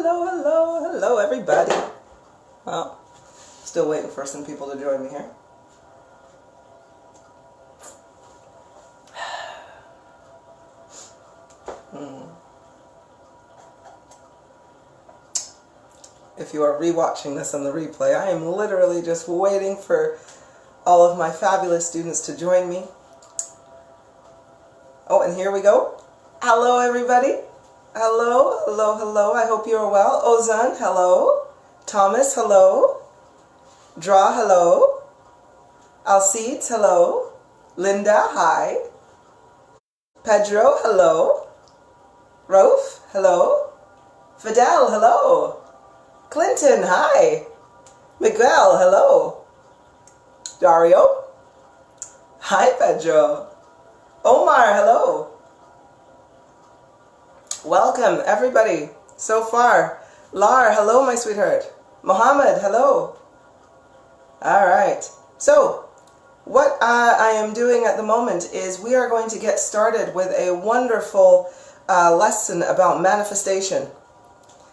hello, everybody. Well, still waiting for some people to join me here. If you are rewatching this on the replay, I am literally just waiting for all of my fabulous students to join me. Oh, and here we go. Hello, everybody. Hello. I hope you are well. Ozan, hello. Thomas, hello. Draw, hello. Alcides, hello. Linda, hi. Pedro, hello. Rolf, hello. Fidel, hello. Clinton, hi. Miguel, hello. Dario. Hi, Pedro. Omar, hello. Welcome, everybody, so far. Lar, hello, my sweetheart. Mohammed, hello. All right. So, what I am doing at the moment is we are going to get started with a wonderful lesson about manifestation.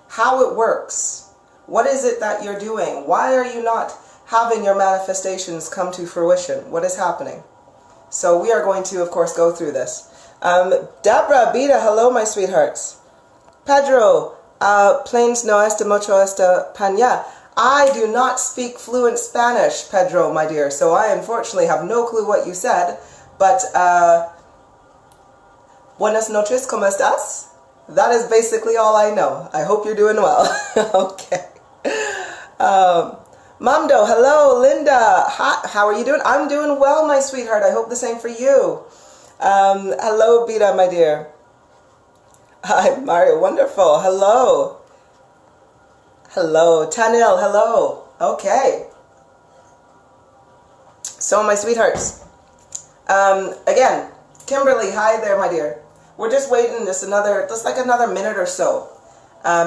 How it works. What is it that you're doing? Why are you not having your manifestations come to fruition? What is happening? So we are going to, of course, go through this. Deborah, Beta, hello, my sweethearts. Pedro, plains no esta mucho esta paña. I do not speak fluent Spanish, Pedro, my dear, so I unfortunately have no clue what you said, but buenas noches, ¿cómo estás? That is basically all I know. I hope you're doing well. Okay. Mamdo, hello. Linda, hi, how are you doing? I'm doing well, my sweetheart. I hope the same for you. Hello, Beta, my dear. Hi, Mario, wonderful. Hello. Hello. Tanil, hello. Okay. So, my sweethearts. Again, Kimberly, hi there, my dear. We're just waiting just like another minute or so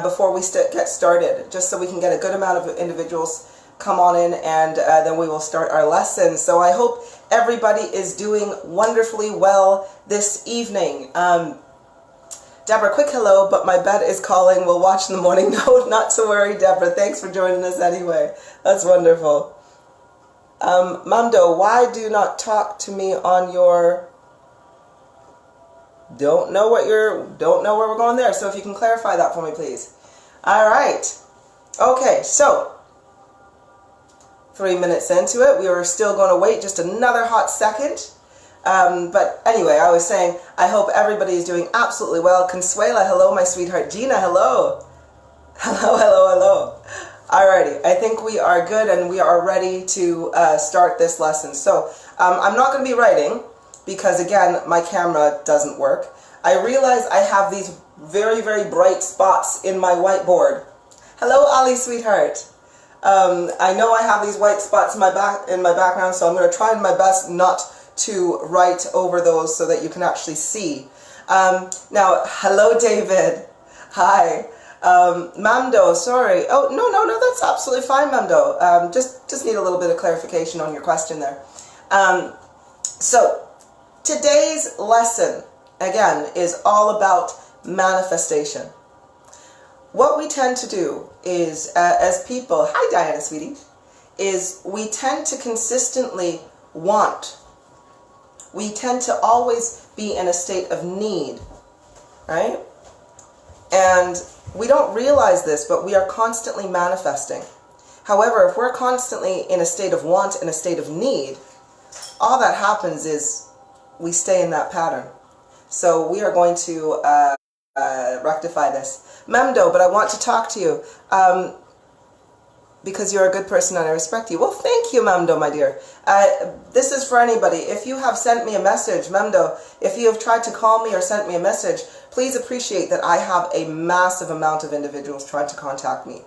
before we get started, just so we can get a good amount of individuals come on in, and then we will start our lesson. So I hope everybody is doing wonderfully well this evening. Deborah, quick hello, but my bed is calling. We'll watch in the morning. No, not to worry, Deborah. Thanks for joining us anyway. That's wonderful. Mamdo, why do you not talk to me on your... Don't know where we're going there. So if you can clarify that for me, please. All right. Okay, so 3 minutes into it, we are still going to wait just another hot second. But anyway, I was saying, I hope everybody is doing absolutely well. Consuela, hello, my sweetheart. Gina, hello. Hello. Alrighty, I think we are good and we are ready to start this lesson. So I'm not going to be writing because, again, my camera doesn't work. I realize I have these very, very bright spots in my whiteboard. Hello, Ali, sweetheart. I know I have these white spots in my background, so I'm going to try my best not to write over those so that you can actually see. Now, hello, David. Hi. Mamdo, sorry. Oh, no, that's absolutely fine, Mamdo. Just need a little bit of clarification on your question there. So, today's lesson, again, is all about manifestation. What we tend to do is, as people, hi Diana, sweetie, is we tend to consistently want. We tend to always be in a state of need, right? And we don't realize this, but we are constantly manifesting. However, if we're constantly in a state of want and a state of need, all that happens is we stay in that pattern. So we are going to rectify this. Memdo, but I want to talk to you because you're a good person and I respect you. Well, thank you, Memdo, my dear. This is for anybody. If you have sent me a message, Memdo, if you have tried to call me or sent me a message, please appreciate that I have a massive amount of individuals trying to contact me.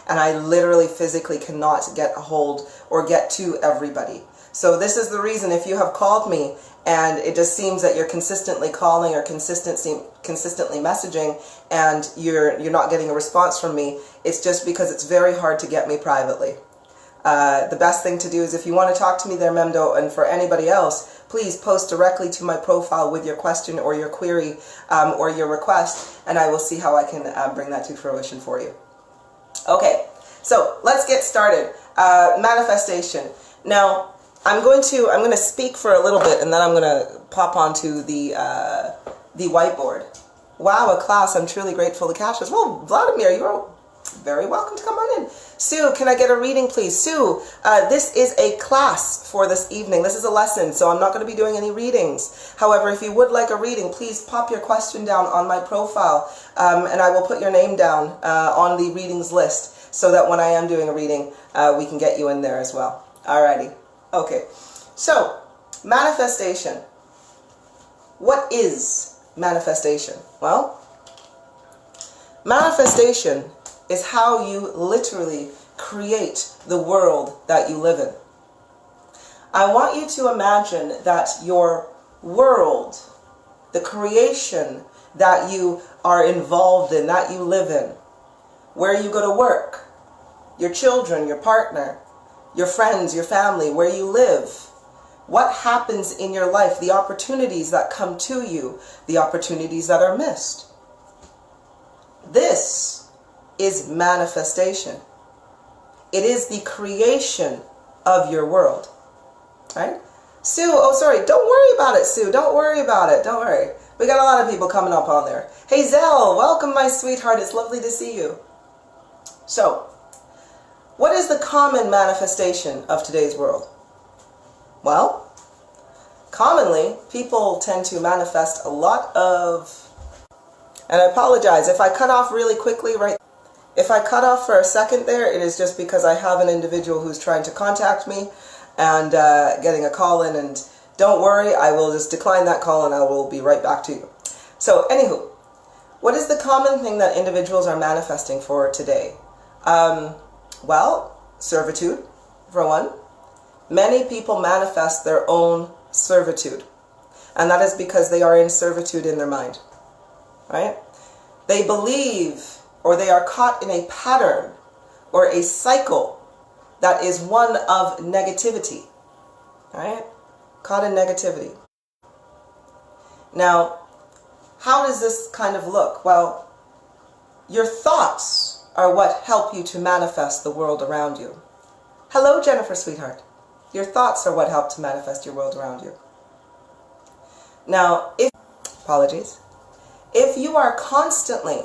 And I literally physically cannot get a hold or get to everybody. So this is the reason if you have called me and it just seems that you're consistently calling or consistently messaging and you're not getting a response from me, it's just because it's very hard to get me privately. The best thing to do is if you want to talk to me there, Memdo, and for anybody else, please post directly to my profile with your question or your query or your request, and I will see how I can bring that to fruition for you. Okay, so let's get started. Manifestation. Now, I'm going to speak for a little bit, and then I'm going to pop onto the whiteboard. Wow, a class I'm truly grateful to catch us. Well, Vladimir, you're very welcome to come on in. Sue, can I get a reading, please? Sue, this is a class for this evening. This is a lesson, so I'm not going to be doing any readings. However, if you would like a reading, please pop your question down on my profile, and I will put your name down on the readings list so that when I am doing a reading, we can get you in there as well. Alrighty. Okay. So, manifestation. What is manifestation? Well, manifestation is how you literally create the world that you live in. I want you to imagine that your world, the creation that you are involved in, that you live in, where you go to work, your children, your partner, your friends, your family, where you live, what happens in your life, the opportunities that come to you, the opportunities that are missed. This is manifestation. It is the creation of your world. Right? Sue, oh sorry, don't worry about it, Sue. Don't worry about it. Don't worry. We got a lot of people coming up on there. Hey Zell, welcome my sweetheart. It's lovely to see you. So, what is the common manifestation of today's world? Well, commonly, people tend to manifest a lot of, and I apologize, if I cut off really quickly, right? If I cut off for a second there, it is just because I have an individual who's trying to contact me and getting a call in, and don't worry, I will just decline that call and I will be right back to you. So, anywho, what is the common thing that individuals are manifesting for today? Well, servitude, for one. Many people manifest their own servitude, and that is because they are in servitude in their mind, right? They believe, or they are caught in a pattern or a cycle that is one of negativity, right? Caught in negativity. Now, how does this kind of look? Well, your thoughts are what help you to manifest the world around you. Hello, Jennifer, sweetheart. Your thoughts are what help to manifest your world around you. Now, if you are constantly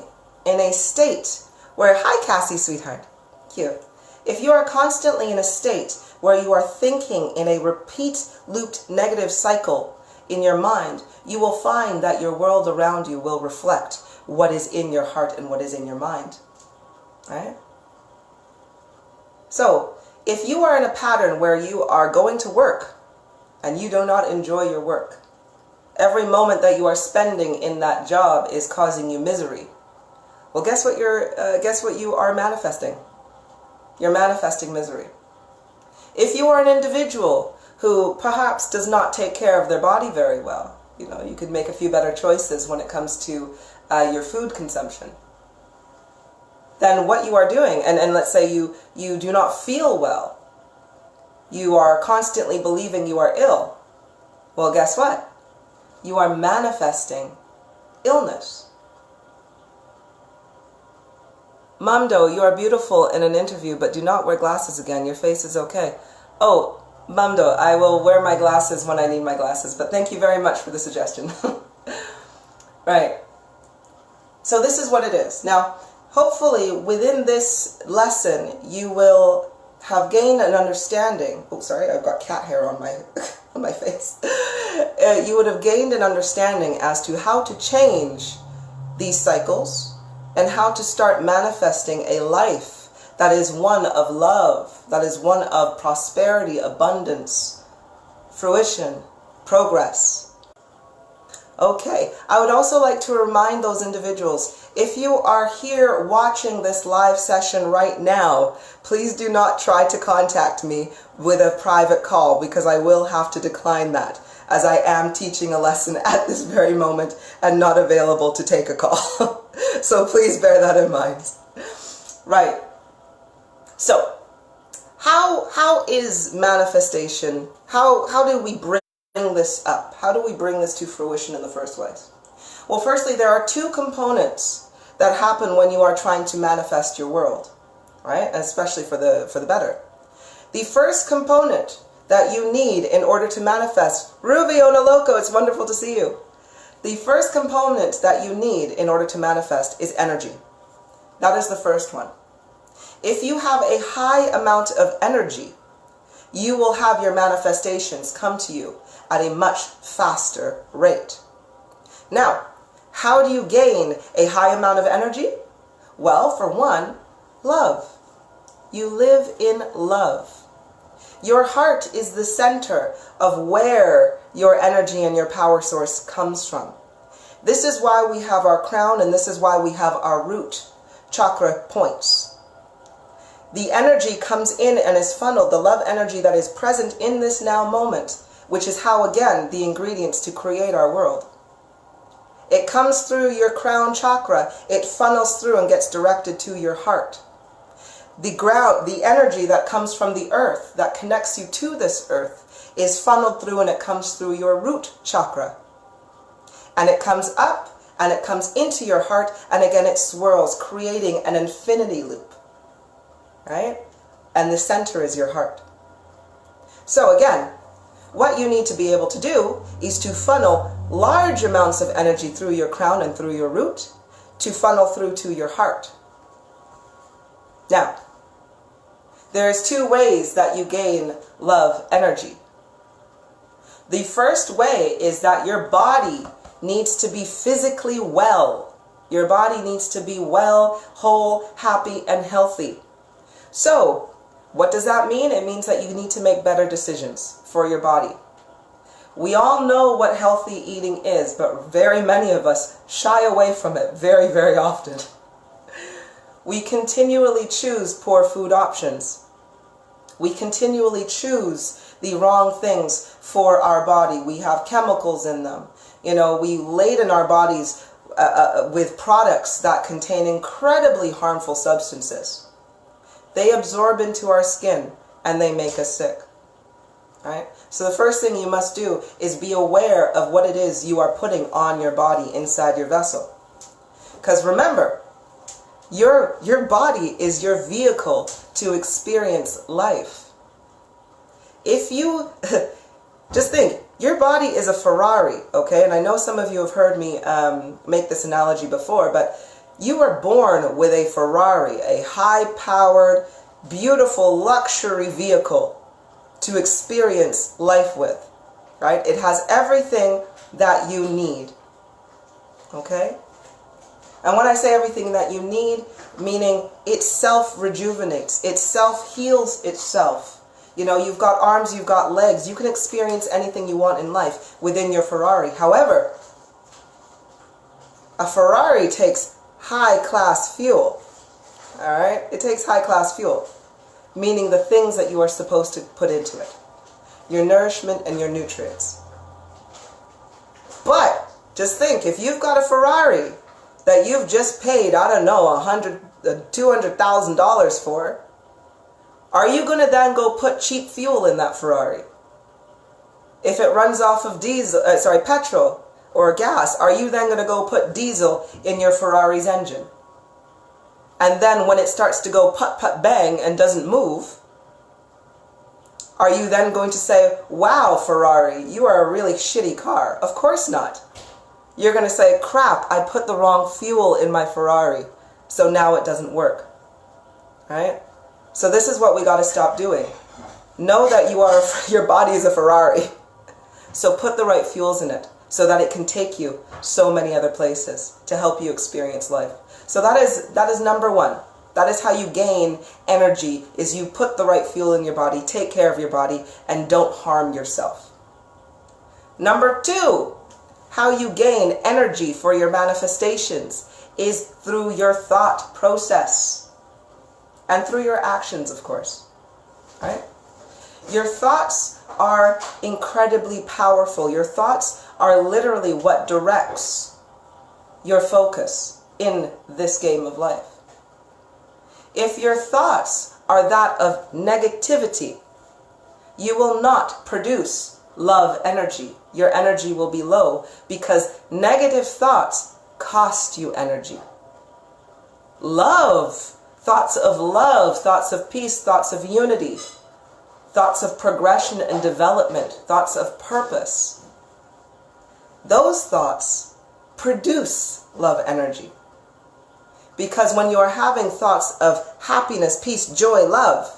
in a state where, hi Cassie, sweetheart, cute. If you are constantly in a state where you are thinking in a repeat looped negative cycle in your mind, you will find that your world around you will reflect what is in your heart and what is in your mind. Right? So, if you are in a pattern where you are going to work and you do not enjoy your work, every moment that you are spending in that job is causing you misery. Well, guess what you are manifesting? You're manifesting misery. If you are an individual who perhaps does not take care of their body very well, you could make a few better choices when it comes to your food consumption. Then what you are doing, and let's say you do not feel well, you are constantly believing you are ill. Well, guess what? You are manifesting illness. Mamdo, you are beautiful in an interview, but do not wear glasses again. Your face is okay. Oh, Mamdo, I will wear my glasses when I need my glasses, but thank you very much for the suggestion. Right. So this is what it is. Now, hopefully, within this lesson, you will have gained an understanding. Oh, sorry, I've got cat hair on my on my face. You would have gained an understanding as to how to change these cycles and how to start manifesting a life that is one of love, that is one of prosperity, abundance, fruition, progress. Okay, I would also like to remind those individuals, if you are here watching this live session right now, please do not try to contact me with a private call, because I will have to decline that, as I am teaching a lesson at this very moment and not available to take a call. So please bear that in mind. Right. So, how is manifestation, how do we bring this up? How do we bring this to fruition in the first place? Well, firstly, there are two components that happen when you are trying to manifest your world. right? Especially for the better. The first component that you need in order to manifest, Ruby Onaloco, it's wonderful to see you. The first component that you need in order to manifest is energy. That is the first one. If you have a high amount of energy, you will have your manifestations come to you at a much faster rate. Now, how do you gain a high amount of energy? Well, for one, love. You live in love. Your heart is the center of where your energy and your power source comes from. This is why we have our crown, and this is why we have our root chakra points. The energy comes in and is funneled, the love energy that is present in this now moment, which is how, again, the ingredients to create our world. It comes through your crown chakra, it funnels through and gets directed to your heart. The ground, the energy that comes from the earth, that connects you to this earth, is funneled through and it comes through your root chakra. And it comes up and it comes into your heart, and again it swirls, creating an infinity loop. Right? And the center is your heart. So again, what you need to be able to do is to funnel large amounts of energy through your crown and through your root to funnel through to your heart. Now, there's two ways that you gain love energy. The first way is that your body needs to be physically well. Your body needs to be well, whole, happy, and healthy. So, what does that mean? It means that you need to make better decisions for your body. We all know what healthy eating is, but very many of us shy away from it very, very often. We continually choose poor food options. We continually choose the wrong things for our body. We have chemicals in them. You know, we laden our bodies with products that contain incredibly harmful substances. They absorb into our skin and they make us sick. Right? So the first thing you must do is be aware of what it is you are putting on your body inside your vessel. Because remember, your body is your vehicle to experience life. If you, just think, your body is a Ferrari, okay? And I know some of you have heard me make this analogy before, but you were born with a Ferrari, a high-powered, beautiful luxury vehicle to experience life with, right? It has everything that you need, okay? And when I say everything that you need, meaning it self-rejuvenates, it self-heals itself. You know, you've got arms, you've got legs, you can experience anything you want in life within your Ferrari. However, a Ferrari takes high-class fuel, all right? It takes high-class fuel, meaning the things that you are supposed to put into it, your nourishment and your nutrients. But just think, if you've got a Ferrari that you've just paid, I don't know, $200,000 for, are you going to then go put cheap fuel in that Ferrari? If it runs off of petrol or gas, are you then going to go put diesel in your Ferrari's engine? And then when it starts to go put-put-bang and doesn't move, are you then going to say, wow, Ferrari, you are a really shitty car? Of course not. You're going to say, crap, I put the wrong fuel in my Ferrari, so now it doesn't work. Right? So this is what we got to stop doing. Know that your body is a Ferrari. So put the right fuels in it so that it can take you so many other places to help you experience life. So that is number one. That is how you gain energy, is you put the right fuel in your body, take care of your body, and don't harm yourself. Number two, how you gain energy for your manifestations is through your thought process and through your actions, of course. Right? Your thoughts are incredibly powerful. Your thoughts are literally what directs your focus in this game of life. If your thoughts are that of negativity, you will not produce love energy. Your energy will be low because negative thoughts cost you energy. Love thoughts of love, thoughts of peace, thoughts of unity, thoughts of progression and development, thoughts of purpose. Those thoughts produce love energy. Because when you are having thoughts of happiness, peace, joy, love,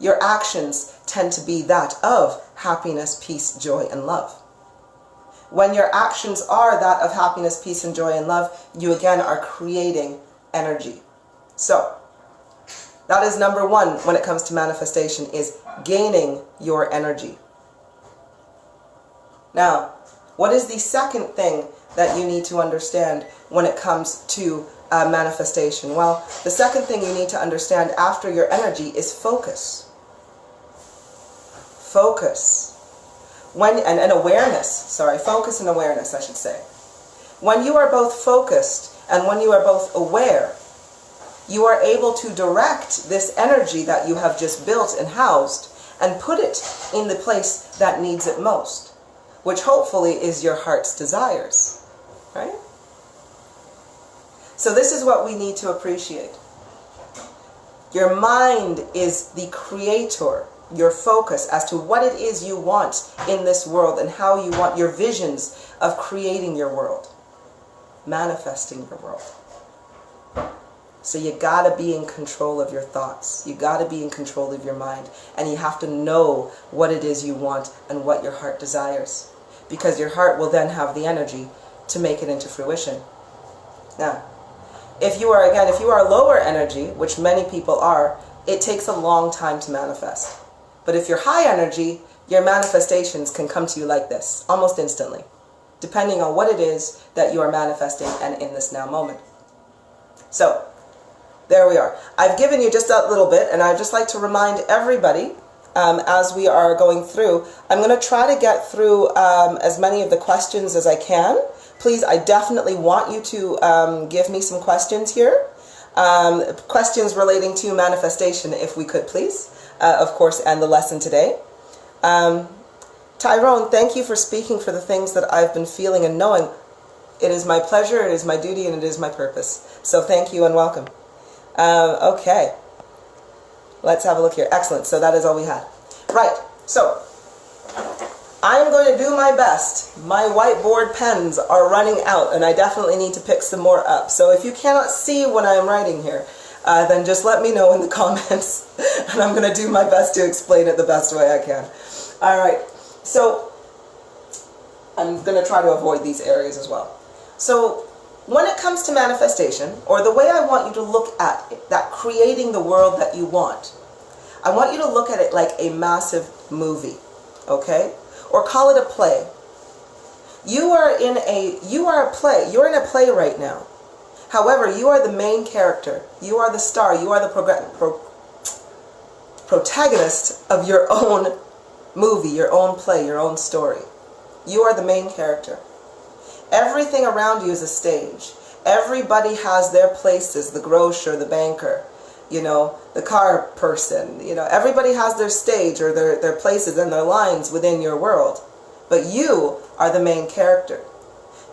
your actions tend to be that of happiness, peace, joy, and love. When your actions are that of happiness, peace, and joy, and love, you again are creating energy. So, that is number one when it comes to manifestation, is gaining your energy. Now, what is the second thing that you need to understand when it comes to manifestation? Well, the second thing you need to understand after your energy is focus. Focus. And awareness. Sorry, focus and awareness, I should say. When you are both focused and when you are both aware, you are able to direct this energy that you have just built and housed and put it in the place that needs it most, which hopefully is your heart's desires, right? So this is what we need to appreciate. Your mind is the creator, your focus as to what it is you want in this world and how you want your visions of creating your world, manifesting your world. So you gotta be in control of your thoughts. You gotta be in control of your mind. And you have to know what it is you want and what your heart desires. Because your heart will then have the energy to make it into fruition. Now, if you are lower energy, which many people are, it takes a long time to manifest. But if you're high energy, your manifestations can come to you like this, almost instantly, depending on what it is that you are manifesting and in this now moment. So, there we are. I've given you just that little bit, and I'd just like to remind everybody, as we are going through, I'm going to try to get through as many of the questions as I can. Please, I definitely want you to give me some questions here. Questions relating to manifestation, if we could, please. Of course, and the lesson today. Tyrone, thank you for speaking for the things that I've been feeling and knowing. It is my pleasure, it is my duty, and it is my purpose. So thank you and welcome. Okay, let's have a look here. Excellent, so that is all we had. Right, so I'm going to do my best. My whiteboard pens are running out and I definitely need to pick some more up. So if you cannot see what I'm writing here, then just let me know in the comments and I'm going to do my best to explain it the best way I can. Alright, so I'm going to try to avoid these areas as well. So when it comes to manifestation, or the way I want you to look at it, that creating the world that you want, I want you to look at it like a massive movie, okay? Or call it a play. You're in a play right now. However, you are the main character. You are the star. You are the protagonist of your own movie, your own play, your own story. You are the main character. Everything around you is a stage. Everybody has their places, the grocer, the banker, you know, the car person, you know, everybody has their stage or their places and their lines within your world. But you are the main character.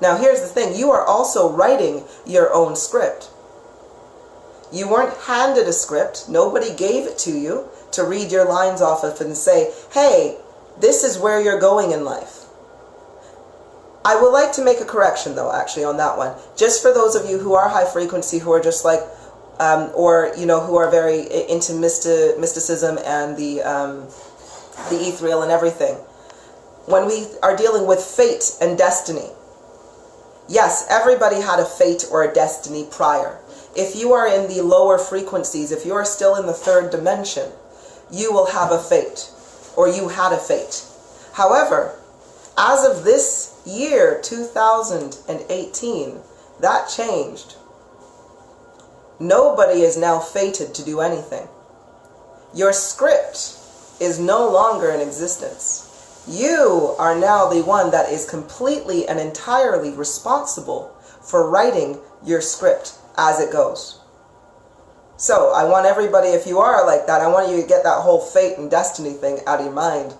Now here's the thing, you are also writing your own script. You weren't handed a script, nobody gave it to you to read your lines off of and say, hey, this is where you're going in life. I would like to make a correction though, actually, on that one. Just for those of you who are high frequency, who are just like, or, you know, who are very into mysticism and the ethereal and everything. When we are dealing with fate and destiny, yes, everybody had a fate or a destiny prior. If you are in the lower frequencies, if you are still in the third dimension, you will have a fate, or you had a fate. However, as of this year, 2018, that changed. Nobody is now fated to do anything. Your script is no longer in existence. You are now the one that is completely and entirely responsible for writing your script as it goes. So I want everybody, if you are like that, I want you to get that whole fate and destiny thing out of your mind.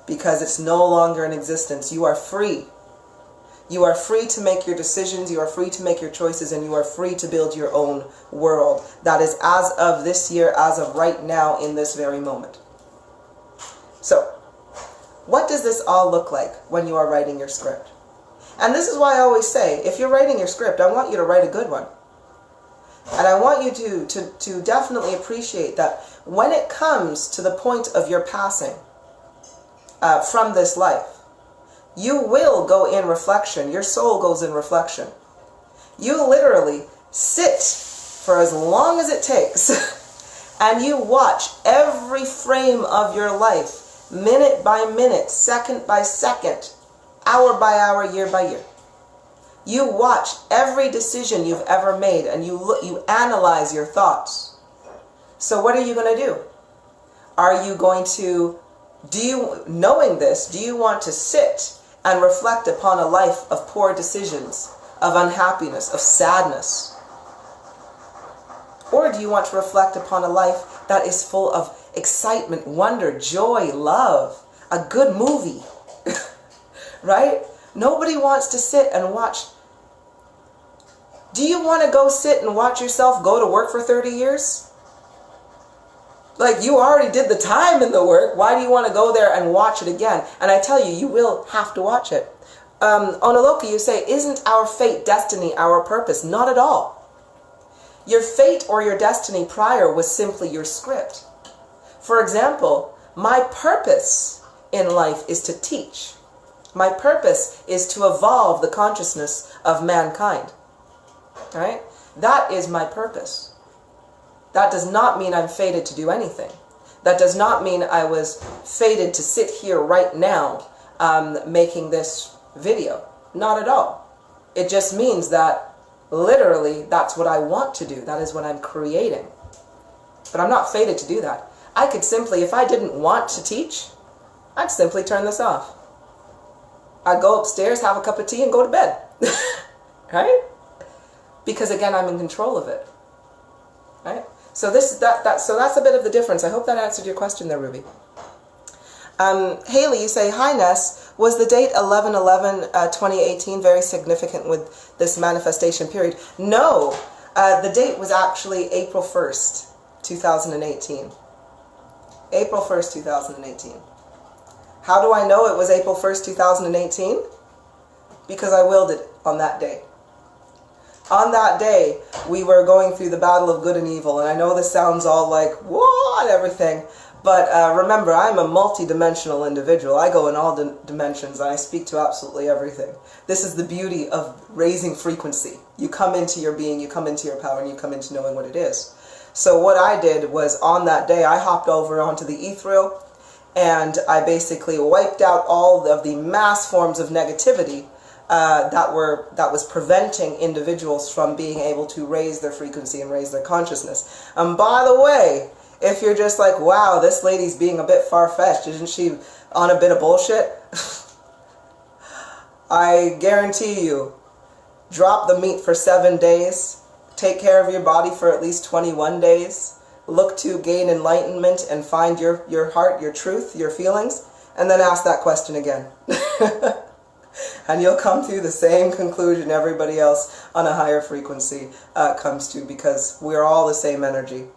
Because it's no longer in existence. You are free. You are free to make your decisions, you are free to make your choices, and you are free to build your own world. That is as of this year, as of right now, in this very moment. So, what does this all look like when you are writing your script? And this is why I always say, if you're writing your script, I want you to write a good one. And I want you to definitely appreciate that when it comes to the point of your passing from this life, you will go in reflection. Your soul goes in reflection. You literally sit for as long as it takes and you watch every frame of your life, minute by minute, second by second, hour by hour, year by year. You watch every decision you've ever made and you analyze your thoughts. So what are you going to do? Are you going to, knowing this, do you want to sit and reflect upon a life of poor decisions, of unhappiness, of sadness? Or do you want to reflect upon a life that is full of excitement, wonder, joy, love, a good movie? Right? Nobody wants to sit and watch. Do you want to go sit and watch yourself go to work for 30 years? Like, you already did the time in the work. Why do you want to go there and watch it again? And I tell you, you will have to watch it. Onaloka, you say, isn't our fate, destiny, our purpose? Not at all. Your fate or your destiny prior was simply your script. For example, my purpose in life is to teach. My purpose is to evolve the consciousness of mankind. Right? That is my purpose. That does not mean I'm fated to do anything. That does not mean I was fated to sit here right now making this video. Not at all. It just means that literally that's what I want to do. That is what I'm creating. But I'm not fated to do that. I could simply, if I didn't want to teach, I'd simply turn this off. I'd go upstairs, have a cup of tea, and go to bed. Right? Because again, I'm in control of it. Right? So so that's a bit of the difference. I hope that answered your question there, Ruby. Haley, you say, hi Ness, was the date 11/11/2018 very significant with this manifestation period? No, the date was actually April 1st, 2018. April 1st, 2018. How do I know it was April 1st, 2018? Because I willed it on that day. On that day, we were going through the battle of good and evil, and I know this sounds all like, whoa, and everything, but remember, I'm a multi-dimensional individual. I go in all dimensions, and I speak to absolutely everything. This is the beauty of raising frequency. You come into your being, you come into your power, and you come into knowing what it is. So what I did was, on that day, I hopped over onto the ethereal, and I basically wiped out all of the mass forms of negativity that was preventing individuals from being able to raise their frequency and raise their consciousness. And by the way, if you're just like, wow, this lady's being a bit far-fetched, isn't she on a bit of bullshit? I guarantee you, drop the meat for 7 days, take care of your body for at least 21 days, look to gain enlightenment and find your heart, your truth, your feelings, and then ask that question again. And you'll come to the same conclusion everybody else on a higher frequency comes to, because we're all the same energy.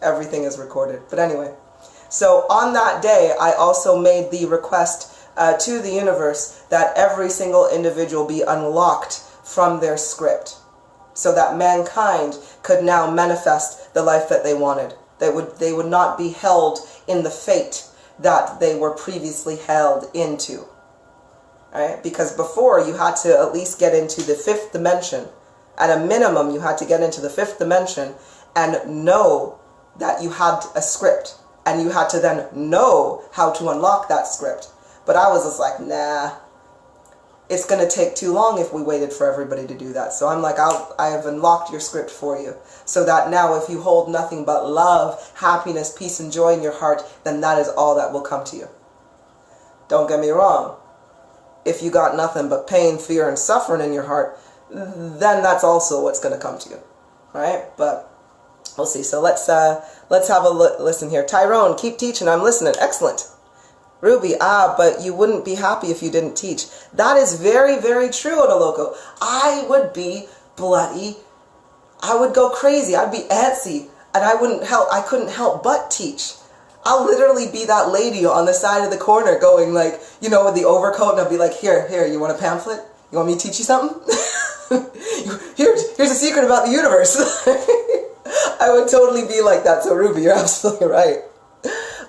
Everything is recorded. But anyway, so on that day, I also made the request to the universe that every single individual be unlocked from their script, so that mankind could now manifest the life that they wanted. They would not be held in the fate that they were previously held into. Right? Because before, you had to at least get into the 5th dimension. At a minimum, you had to get into the 5th dimension and know that you had a script. And you had to then know how to unlock that script. But I was just like, nah, it's going to take too long if we waited for everybody to do that. So I'm like, I have unlocked your script for you. So that now if you hold nothing but love, happiness, peace, and joy in your heart, then that is all that will come to you. Don't get me wrong. If you got nothing but pain, fear, and suffering in your heart, then that's also what's going to come to you, right? But we'll see. So let's have a listen here. Tyrone, keep teaching. I'm listening. Excellent. Ruby, but you wouldn't be happy if you didn't teach. That is very, very true, Odoloko. I would be bloody, I would go crazy, I'd be antsy, and I couldn't help but teach. I'll literally be that lady on the side of the corner going like, you know, with the overcoat, and I'll be like, here, you want a pamphlet? You want me to teach you something? Here's a secret about the universe. I would totally be like that. So Ruby, you're absolutely right.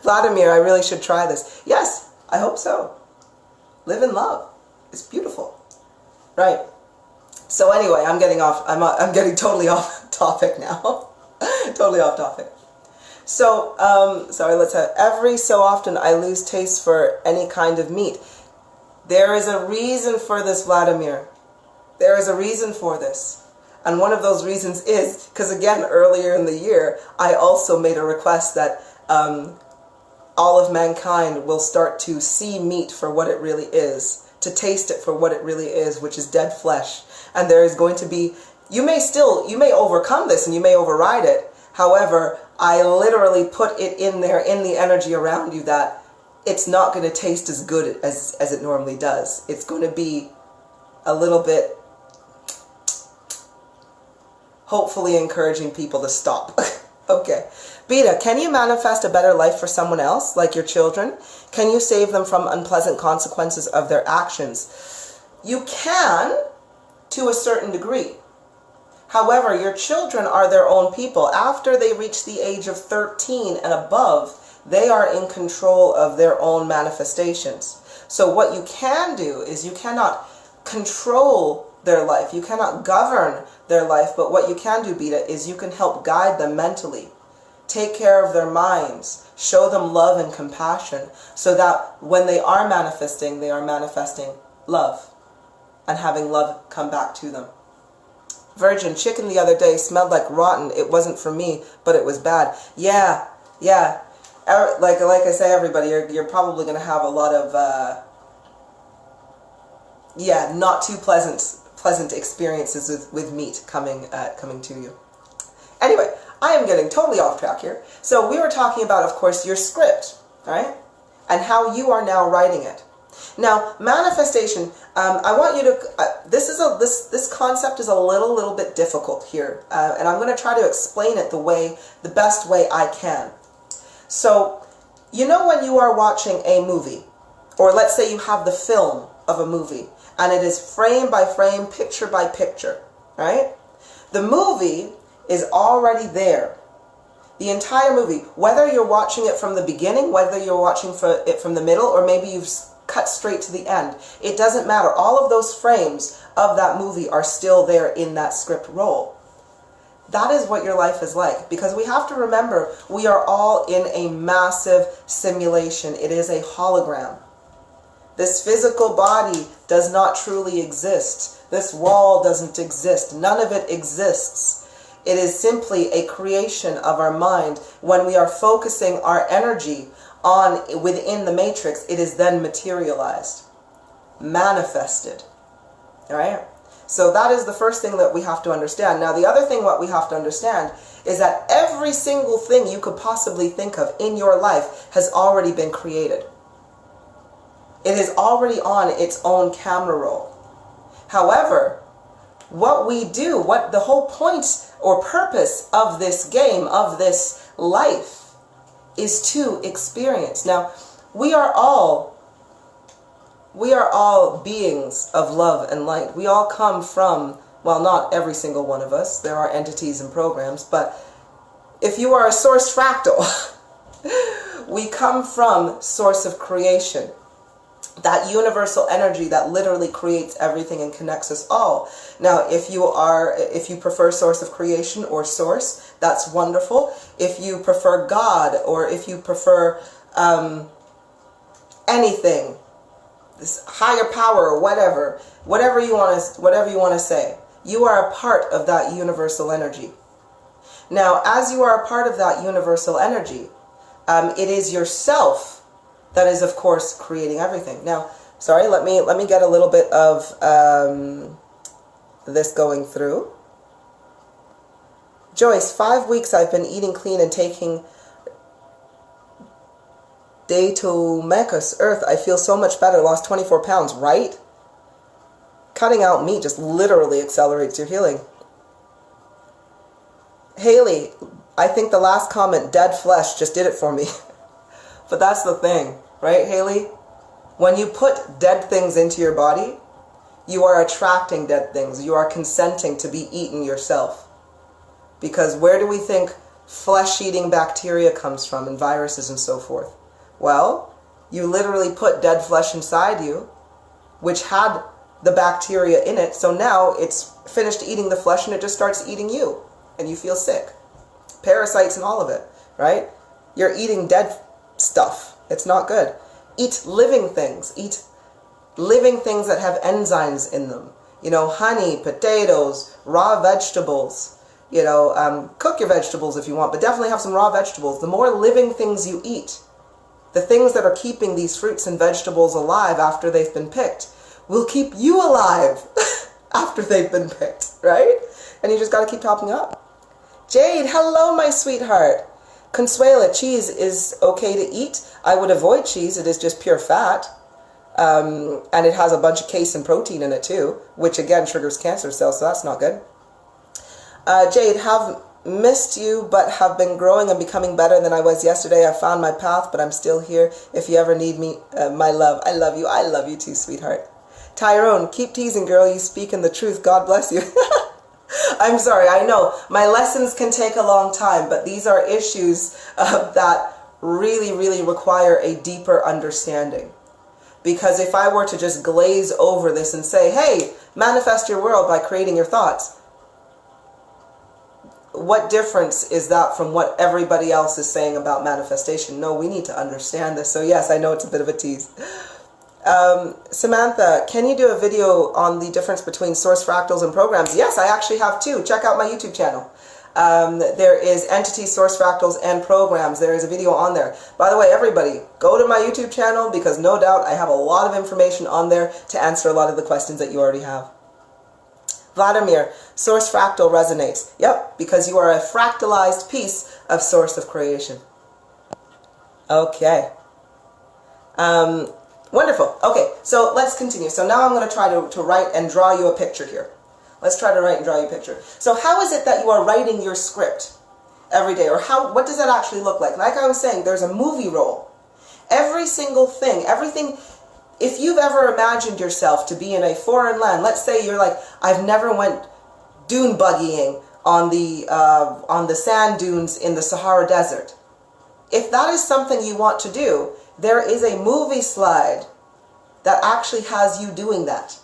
Vladimir, I really should try this. Yes, I hope so. Live in love. It's beautiful. Right. So anyway, I'm getting totally off topic now. Totally off topic. So, sorry, every so often I lose taste for any kind of meat. There is a reason for this, Vladimir. There is a reason for this. And one of those reasons is, because again, earlier in the year, I also made a request that all of mankind will start to see meat for what it really is, to taste it for what it really is, which is dead flesh. And there is going to be, you may overcome this and you may override it. However, I literally put it in there, in the energy around you, that it's not going to taste as good as it normally does. It's going to be a little bit, hopefully encouraging people to stop. Okay. Beta, can you manifest a better life for someone else, like your children? Can you save them from unpleasant consequences of their actions? You can, to a certain degree. However, your children are their own people. After they reach the age of 13 and above, they are in control of their own manifestations. So what you can do is, you cannot control their life. You cannot govern their life. But what you can do, Beta, is you can help guide them mentally. Take care of their minds. Show them love and compassion, so that when they are manifesting love and having love come back to them. Virgin, chicken the other day smelled like rotten. It wasn't for me, but it was bad. Yeah. Like I say, everybody, you're probably going to have a lot of, not too pleasant experiences with meat coming to you. Anyway, I am getting totally off track here. So we were talking about, of course, your script, right? And how you are now writing it. Now, manifestation, I want you to, this concept is a little bit difficult here, and I'm going to try to explain it the best way I can. So, you know when you are watching a movie, or let's say you have the film of a movie, and it is frame by frame, picture by picture, right? The movie is already there. The entire movie, whether you're watching it from the beginning, whether you're watching it from the middle, or maybe you've cut straight to the end. It doesn't matter. All of those frames of that movie are still there in that script role. That is what your life is like. Because we have to remember, we are all in a massive simulation. It is a hologram. This physical body does not truly exist. This wall doesn't exist. None of it exists. It is simply a creation of our mind. When we are focusing our energy within the matrix, it is then materialized, manifested. All right? So that is the first thing that we have to understand. Now, the other thing what we have to understand is that every single thing you could possibly think of in your life has already been created. It is already on its own camera roll. However, what we do, what the whole point or purpose of this game, of this life, is to experience. Now, we are all beings of love and light. We all come from, well, not every single one of us. There are entities and programs, but if you are a source fractal, we come from source of creation. That universal energy that literally creates everything and connects us all. Now, if you prefer source of creation or source, that's wonderful. If you prefer God, or if you prefer anything, this higher power or whatever you want to say, you are a part of that universal energy. Now, as you are a part of that universal energy, it is yourself that is, of course, creating everything. Now, sorry, let me get a little bit of this going through. Joyce, 5 weeks I've been eating clean and taking Datomachus, Earth, I feel so much better, lost 24 pounds, right? Cutting out meat just literally accelerates your healing. Haley, I think the last comment, dead flesh, just did it for me. But that's the thing, right, Haley? When you put dead things into your body, you are attracting dead things. You are consenting to be eaten yourself. Because where do we think flesh-eating bacteria comes from, and viruses and so forth? Well, you literally put dead flesh inside you, which had the bacteria in it, so now it's finished eating the flesh and it just starts eating you, and you feel sick. Parasites and all of it, right? You're eating dead stuff. It's not good. Eat living things. Eat living things that have enzymes in them. You know, honey, potatoes, raw vegetables. You know, cook your vegetables if you want, but definitely have some raw vegetables. The more living things you eat, the things that are keeping these fruits and vegetables alive after they've been picked, will keep you alive after they've been picked, right? And you just got to keep topping up. Jade, hello, my sweetheart. Consuela, cheese is okay to eat. I would avoid cheese. It is just pure fat. And it has a bunch of casein protein in it too, which again triggers cancer cells, so that's not good. Jade, have missed you, but have been growing and becoming better than I was yesterday. I found my path, but I'm still here. If you ever need me, my love. I love you. I love you too, sweetheart. Tyrone, keep teasing, girl. You speaking the truth. God bless you. I'm sorry. I know my lessons can take a long time, but these are issues that really, really require a deeper understanding. Because if I were to just glaze over this and say, hey, manifest your world by creating your thoughts, what difference is that from what everybody else is saying about manifestation? No, we need to understand this. So yes, I know it's a bit of a tease. Samantha, can you do a video on the difference between source fractals and programs? Yes, I actually have two. Check out my YouTube channel. There is entity, source fractals, and programs. There is a video on there. By the way, everybody, go to my YouTube channel because no doubt I have a lot of information on there to answer a lot of the questions that you already have. Vladimir, source fractal resonates. Yep, because you are a fractalized piece of source of creation. Okay. Wonderful. Okay, so let's continue. So now I'm going to try to write and draw you a picture here. Let's try to write and draw you a picture. So how is it that you are writing your script every day? Or what does that actually look like? Like I was saying, there's a movie role. Every single thing, everything, if you've ever imagined yourself to be in a foreign land, let's say you're like, I've never went dune buggying on the sand dunes in the Sahara Desert. If that is something you want to do, there is a movie slide that actually has you doing that.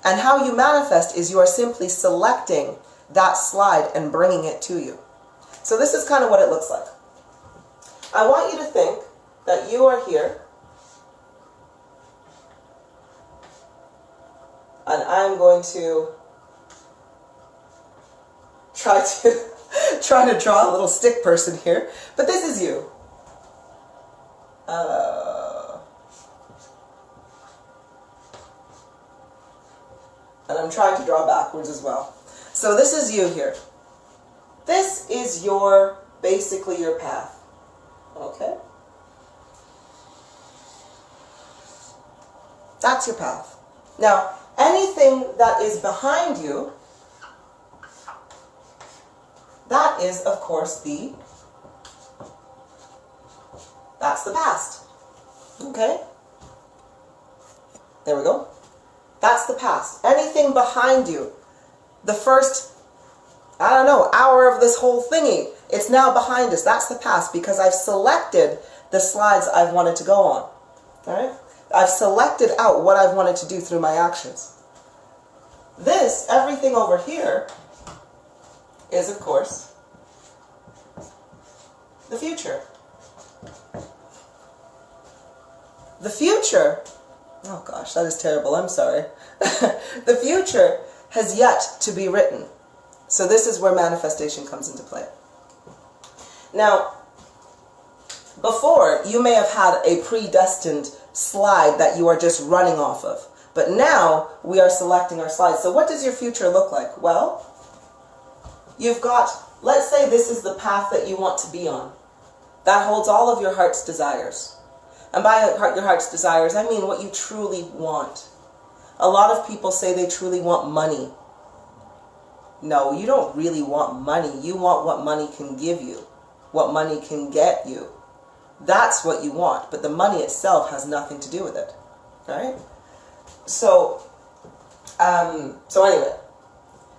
And how you manifest is you are simply selecting that slide and bringing it to you. So this is kind of what it looks like. I want you to think that you are here, and I'm going to try to draw a little stick person here, but this is you. And I'm trying to draw backwards as well. So this is you here. This is basically your path. Okay? That's your path. Now, anything that is behind you, that is, of course, that's the past. Okay? There we go. That's the past. Anything behind you, the first, I don't know, hour of this whole thingy, it's now behind us. That's the past because I've selected the slides I've wanted to go on. Alright? I've selected out what I've wanted to do through my actions. This, everything over here, is, of course, the future. The future, oh gosh, that is terrible, I'm sorry. The future has yet to be written. So this is where manifestation comes into play. Now, before, you may have had a predestined slide that you are just running off of. But now, we are selecting our slides. So what does your future look like? Well, you've got, let's say this is the path that you want to be on. that holds all of your heart's desires. And by your heart's desires, I mean what you truly want. A lot of people say they truly want money. No, you don't really want money. You want what money can give you, what money can get you. That's what you want, but the money itself has nothing to do with it, right? So anyway,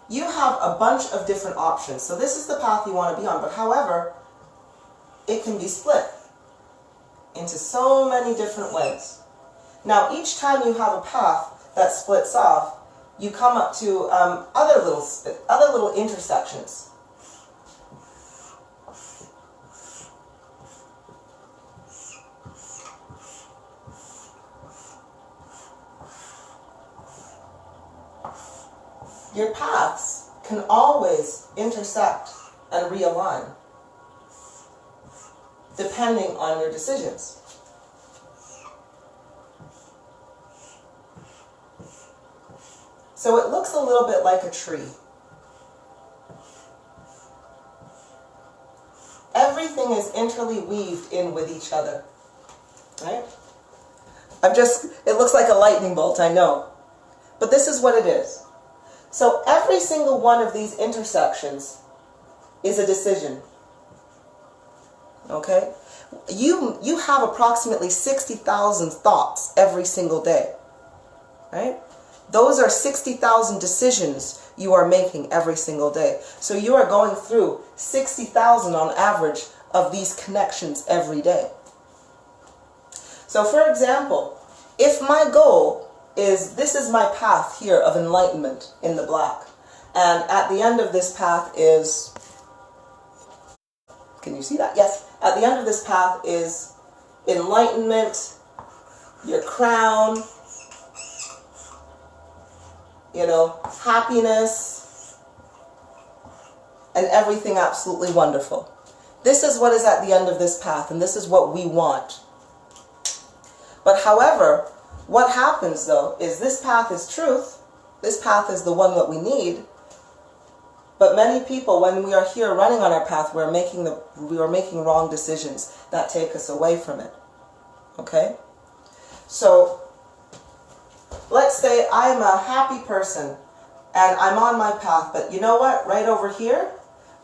you have a bunch of different options. So this is the path you want to be on, but however, it can be split into so many different ways. Now, each time you have a path that splits off, you come up to other little intersections. Your paths can always intersect and realign, depending on your decisions. So it looks a little bit like a tree. Everything is interweaved in with each other, right? It looks like a lightning bolt, I know, but this is what it is. So every single one of these intersections is a decision, okay? You have approximately 60,000 thoughts every single day, right? Those are 60,000 decisions you are making every single day. So you are going through 60,000 on average of these connections every day. So for example, if my goal is, this is my path here of enlightenment in the black, and at the end of this path is, can you see that? Yes. At the end of this path is enlightenment, your crown, happiness, and everything absolutely wonderful. This is what is at the end of this path, and this is what we want. But however, what happens though is this path is truth. This path is the one that we need. But many people, when we are here running on our path, we are making wrong decisions that take us away from it. Okay? So let's say I'm a happy person and I'm on my path, but you know what? Right over here,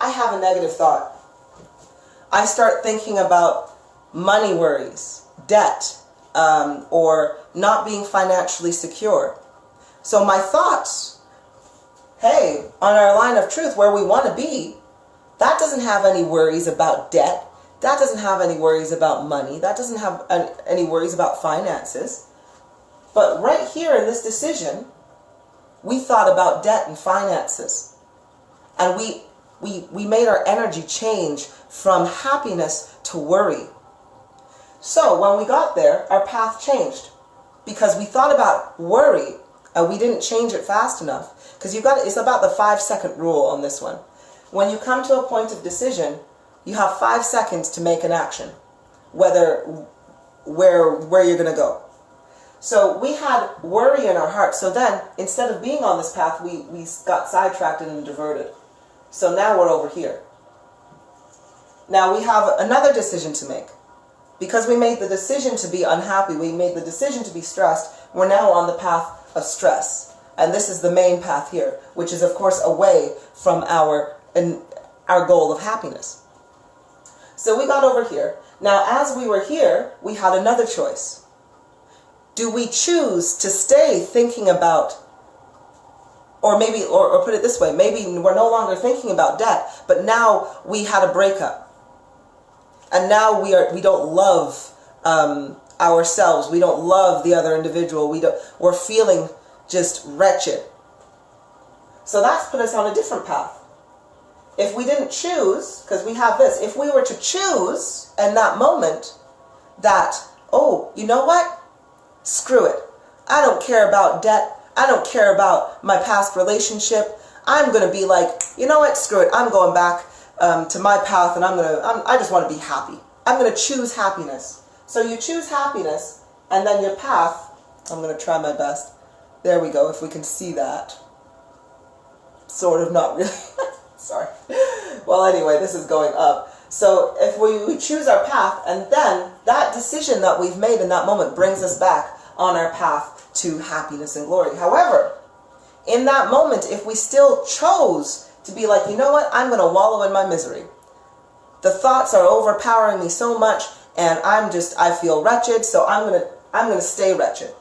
I have a negative thought. I start thinking about money worries, debt, or not being financially secure. So my thoughts, hey, on our line of truth where we want to be, that doesn't have any worries about debt. That doesn't have any worries about money. That doesn't have any worries about finances. But right here in this decision, we thought about debt and finances. And we made our energy change from happiness to worry. So when we got there, our path changed because we thought about worry and we didn't change it fast enough. Because it's about the 5-second rule on this one. When you come to a point of decision, you have 5 seconds to make an action, where you're going to go. So we had worry in our heart. So then, instead of being on this path, we got sidetracked and diverted. So now we're over here. Now we have another decision to make. Because we made the decision to be unhappy, we made the decision to be stressed, we're now on the path of stress. And this is the main path here, which is of course away from our goal of happiness. So we got over here. Now as we were here, we had another choice. Do we choose to stay thinking about, or put it this way, maybe we're no longer thinking about debt, but now we had a breakup. And now we don't love ourselves. We don't love the other individual. We're feeling just wretched. So that's put us on a different path. If we didn't choose, because we have this, if we were to choose in that moment that, oh, you know what? Screw it. I don't care about debt. I don't care about my past relationship. I'm going to be like, you know what? Screw it. I'm going back to my path, and I just want to be happy. I'm going to choose happiness. So you choose happiness, and then your path, I'm going to try my best. There we go, if we can see that. Sort of, not really. Sorry. Well, anyway, this is going up. So if we choose our path, and then that decision that we've made in that moment brings us back on our path to happiness and glory. However, in that moment, if we still chose to be like, you know what, I'm going to wallow in my misery. The thoughts are overpowering me so much, and I feel wretched, so I'm going to stay wretched.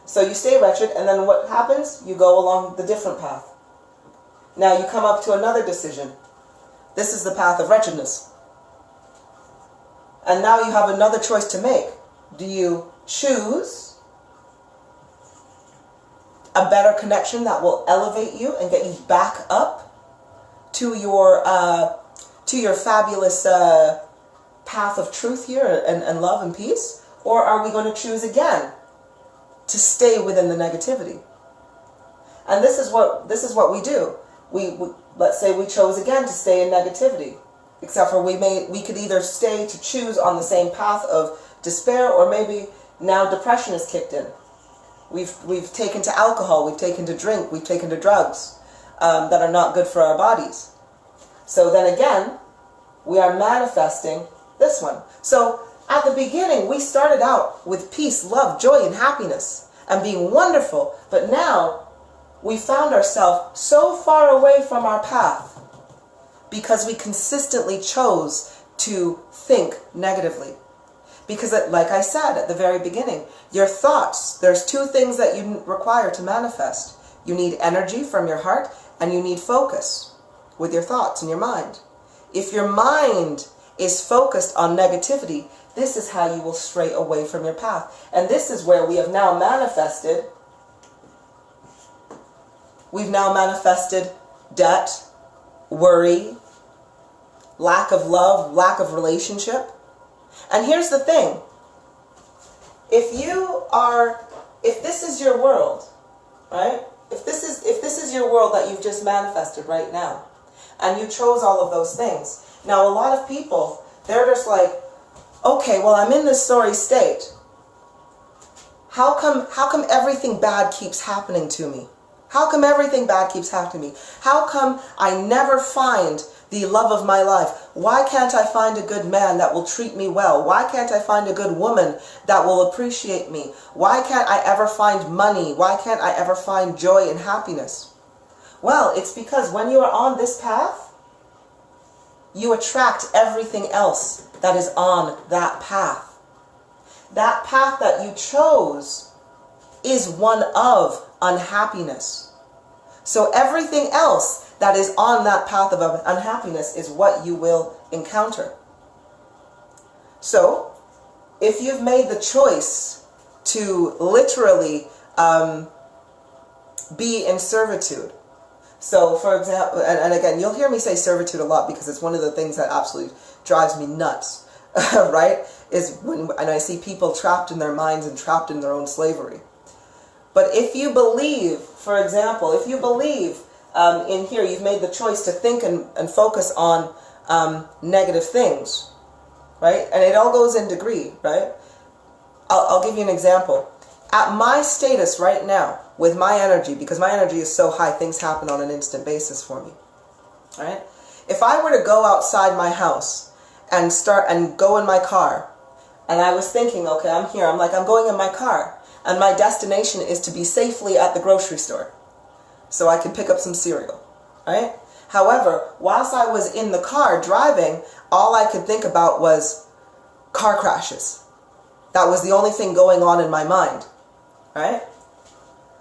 So you stay wretched, and then what happens? You go along the different path. Now you come up to another decision. This is the path of wretchedness. And now you have another choice to make. Do you choose a better connection that will elevate you and get you back up to your fabulous path of truth here and love and peace? Or are we going to choose again to stay within the negativity? And this is what we do. We let's say we chose again to stay in negativity, except for we could either stay to choose on the same path of despair, or maybe now depression has kicked in. We've taken to alcohol, we've taken to drink, we've taken to drugs that are not good for our bodies. So then again, we are manifesting this one. So at the beginning, we started out with peace, love, joy, and happiness, and being wonderful. But now, we found ourselves so far away from our path because we consistently chose to think negatively. Because, like I said at the very beginning, your thoughts, there's two things that you require to manifest. You need energy from your heart, and you need focus with your thoughts and your mind. If your mind is focused on negativity, this is how you will stray away from your path. And this is where we have now manifested. We've now manifested debt, worry, lack of love, lack of relationship. And here's the thing. If this is your world, right? If this is your world that you've just manifested right now, and you chose all of those things. Now, a lot of people, they're just like, okay, well, I'm in this sorry state. How come everything bad keeps happening to me? How come everything bad keeps happening to me? How come I never find the love of my life? Why can't I find a good man that will treat me well? Why can't I find a good woman that will appreciate me? Why can't I ever find money? Why can't I ever find joy and happiness? Well, it's because when you are on this path, you attract everything else that is on that path. That path that you chose is one of unhappiness. So everything else that is on that path of unhappiness is what you will encounter. So, if you've made the choice to literally be in servitude, so for example, and again, you'll hear me say servitude a lot because it's one of the things that absolutely drives me nuts, right? Is when I see people trapped in their minds and trapped in their own slavery. But if you believe, for example, if you believe in here, you've made the choice to think and focus on negative things, right? And it all goes in degree, right? I'll give you an example. At my status right now, with my energy, because my energy is so high, things happen on an instant basis for me, right? If I were to go outside my house and go in my car, and I was thinking, okay, I'm here, I'm going in my car, and my destination is to be safely at the grocery store, so I can pick up some cereal, right? However, whilst I was in the car driving, all I could think about was car crashes. That was the only thing going on in my mind, right?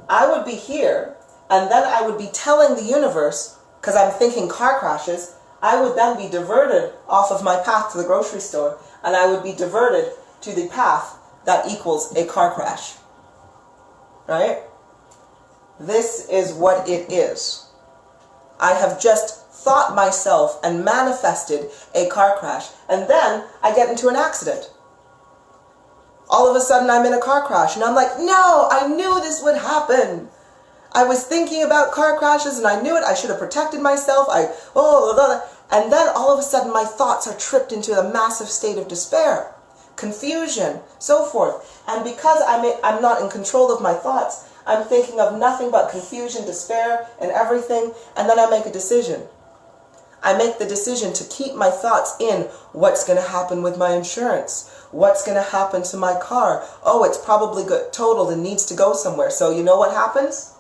I would be here, and then I would be telling the universe, because I'm thinking car crashes, I would then be diverted off of my path to the grocery store, and I would be diverted to the path that equals a car crash, right? This is what it is. I have just thought myself and manifested a car crash, and then I get into an accident. All of a sudden I'm in a car crash, and I'm like, no, I knew this would happen. I was thinking about car crashes, and I knew it. I should have protected myself. And then all of a sudden my thoughts are tripped into a massive state of despair, confusion, so forth. And because I'm not in control of my thoughts, I'm thinking of nothing but confusion, despair, and everything, and then I make a decision. I make the decision to keep my thoughts in what's going to happen with my insurance. What's going to happen to my car? Oh, it's probably totaled and needs to go somewhere. So you know what happens?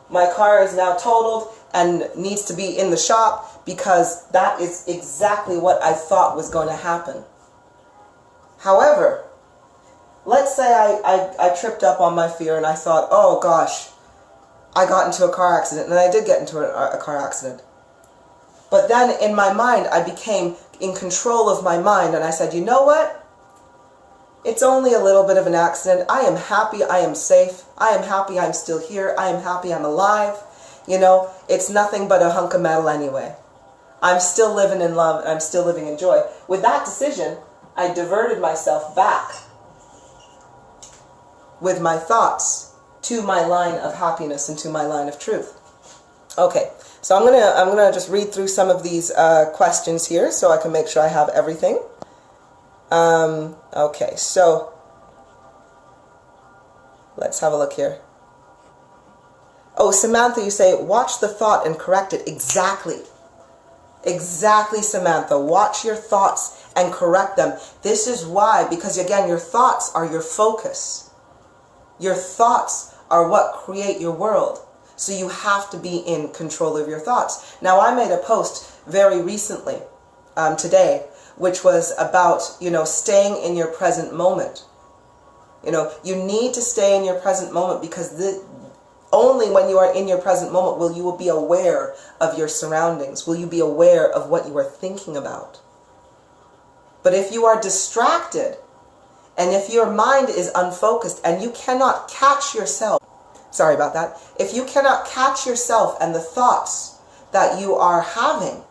My car is now totaled and needs to be in the shop because that is exactly what I thought was going to happen. However, let's say I tripped up on my fear and I thought, oh gosh, I got into a car accident, and I did get into a car accident. But then in my mind, I became in control of my mind, and I said, you know what? It's only a little bit of an accident. I am happy I am safe. I am happy I'm still here. I am happy I'm alive. You know, it's nothing but a hunk of metal anyway. I'm still living in love, and I'm still living in joy. With that decision, I diverted myself back with my thoughts to my line of happiness and to my line of truth. Okay, so I'm gonna just read through some of these questions here so I can make sure I have everything. Okay, so let's have a look here. Oh, Samantha, you say, watch the thought and correct it. Exactly. Exactly, Samantha. Watch your thoughts and correct them. This is why, because again, your thoughts are your focus. Your thoughts are what create your world. So you have to be in control of your thoughts. Now, I made a post very recently, today, which was about, you know, staying in your present moment. You know, you need to stay in your present moment because only when you are in your present moment will you be aware of your surroundings. Will you be aware of what you are thinking about? But if you are distracted, and if your mind is unfocused and you cannot catch yourself, sorry about that, if you cannot catch yourself and the thoughts that you are having,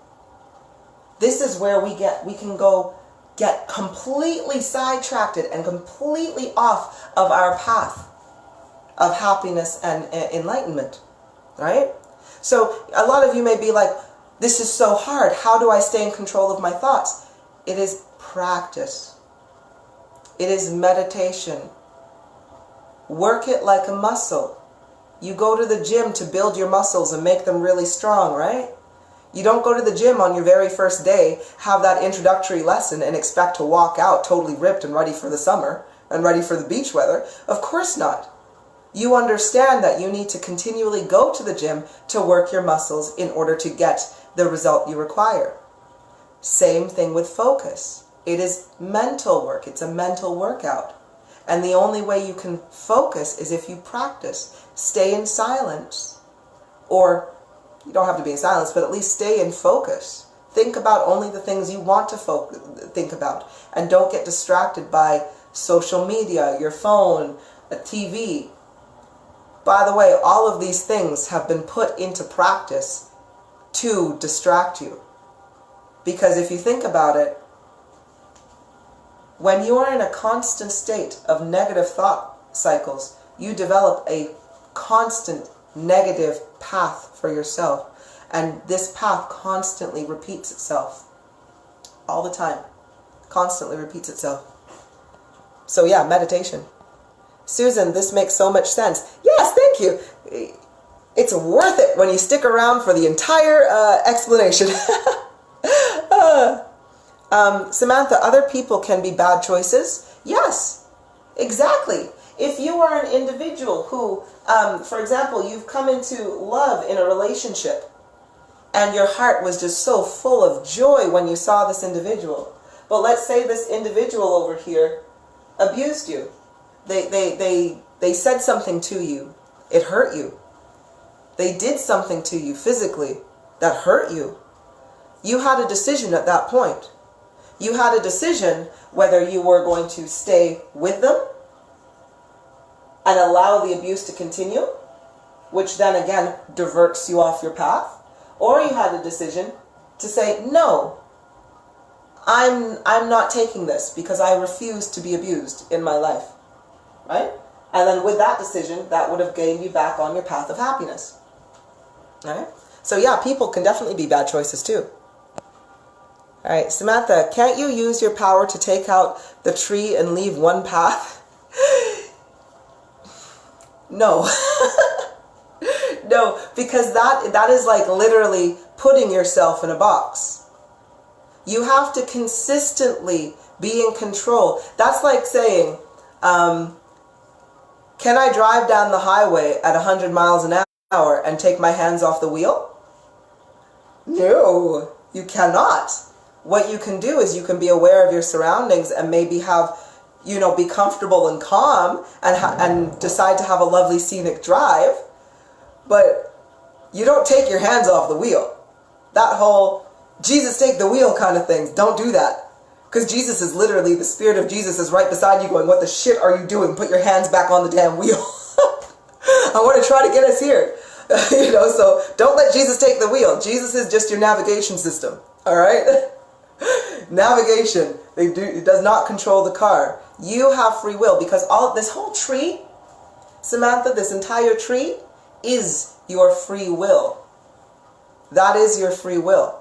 this is where we can get completely sidetracked and completely off of our path of happiness and enlightenment, right? So a lot of you may be like, this is so hard. How do I stay in control of my thoughts? It is practice. It is meditation. Work it like a muscle. You go to the gym to build your muscles and make them really strong, right? You don't go to the gym on your very first day, have that introductory lesson, and expect to walk out totally ripped and ready for the summer and ready for the beach weather. Of course not. You understand that you need to continually go to the gym to work your muscles in order to get the result you require. Same thing with focus. It is mental work. It's a mental workout. And the only way you can focus is if you practice. Stay in silence. Or, you don't have to be in silence, but at least stay in focus. Think about only the things you want to think about. And don't get distracted by social media, your phone, a TV. By the way, all of these things have been put into practice to distract you. Because if you think about it, when you are in a constant state of negative thought cycles, you develop a constant negative path for yourself. And this path constantly repeats itself. All the time. Constantly repeats itself. So yeah, meditation. Susan, this makes so much sense. Yes, thank you. It's worth it when you stick around for the entire explanation. Samantha, other people can be bad choices. Yes, exactly. If you are an individual who, for example, you've come into love in a relationship and your heart was just so full of joy when you saw this individual. But let's say this individual over here abused you. They said something to you. It hurt you. They did something to you physically that hurt you. You had a decision at that point. You had a decision whether you were going to stay with them and allow the abuse to continue, which then again diverts you off your path, or you had a decision to say, no, I'm not taking this because I refuse to be abused in my life, right? And then with that decision, that would have gained you back on your path of happiness, right? So yeah, people can definitely be bad choices too. All right, Samantha, can't you use your power to take out the tree and leave one path? No. No, because that is like literally putting yourself in a box. You have to consistently be in control. That's like saying, can I drive down the highway at 100 miles an hour and take my hands off the wheel? No, you cannot. What you can do is you can be aware of your surroundings and maybe have, you know, be comfortable and calm and decide to have a lovely scenic drive, but you don't take your hands off the wheel. That whole Jesus take the wheel kind of things, don't do that. Because Jesus is literally, the Spirit of Jesus is right beside you going, what the shit are you doing? Put your hands back on the damn wheel. I want to try to get us here. You know, so don't let Jesus take the wheel. Jesus is just your navigation system. All right? Navigation. It does not control the car. You have free will, because this whole tree, Samantha, this entire tree is your free will. That is your free will.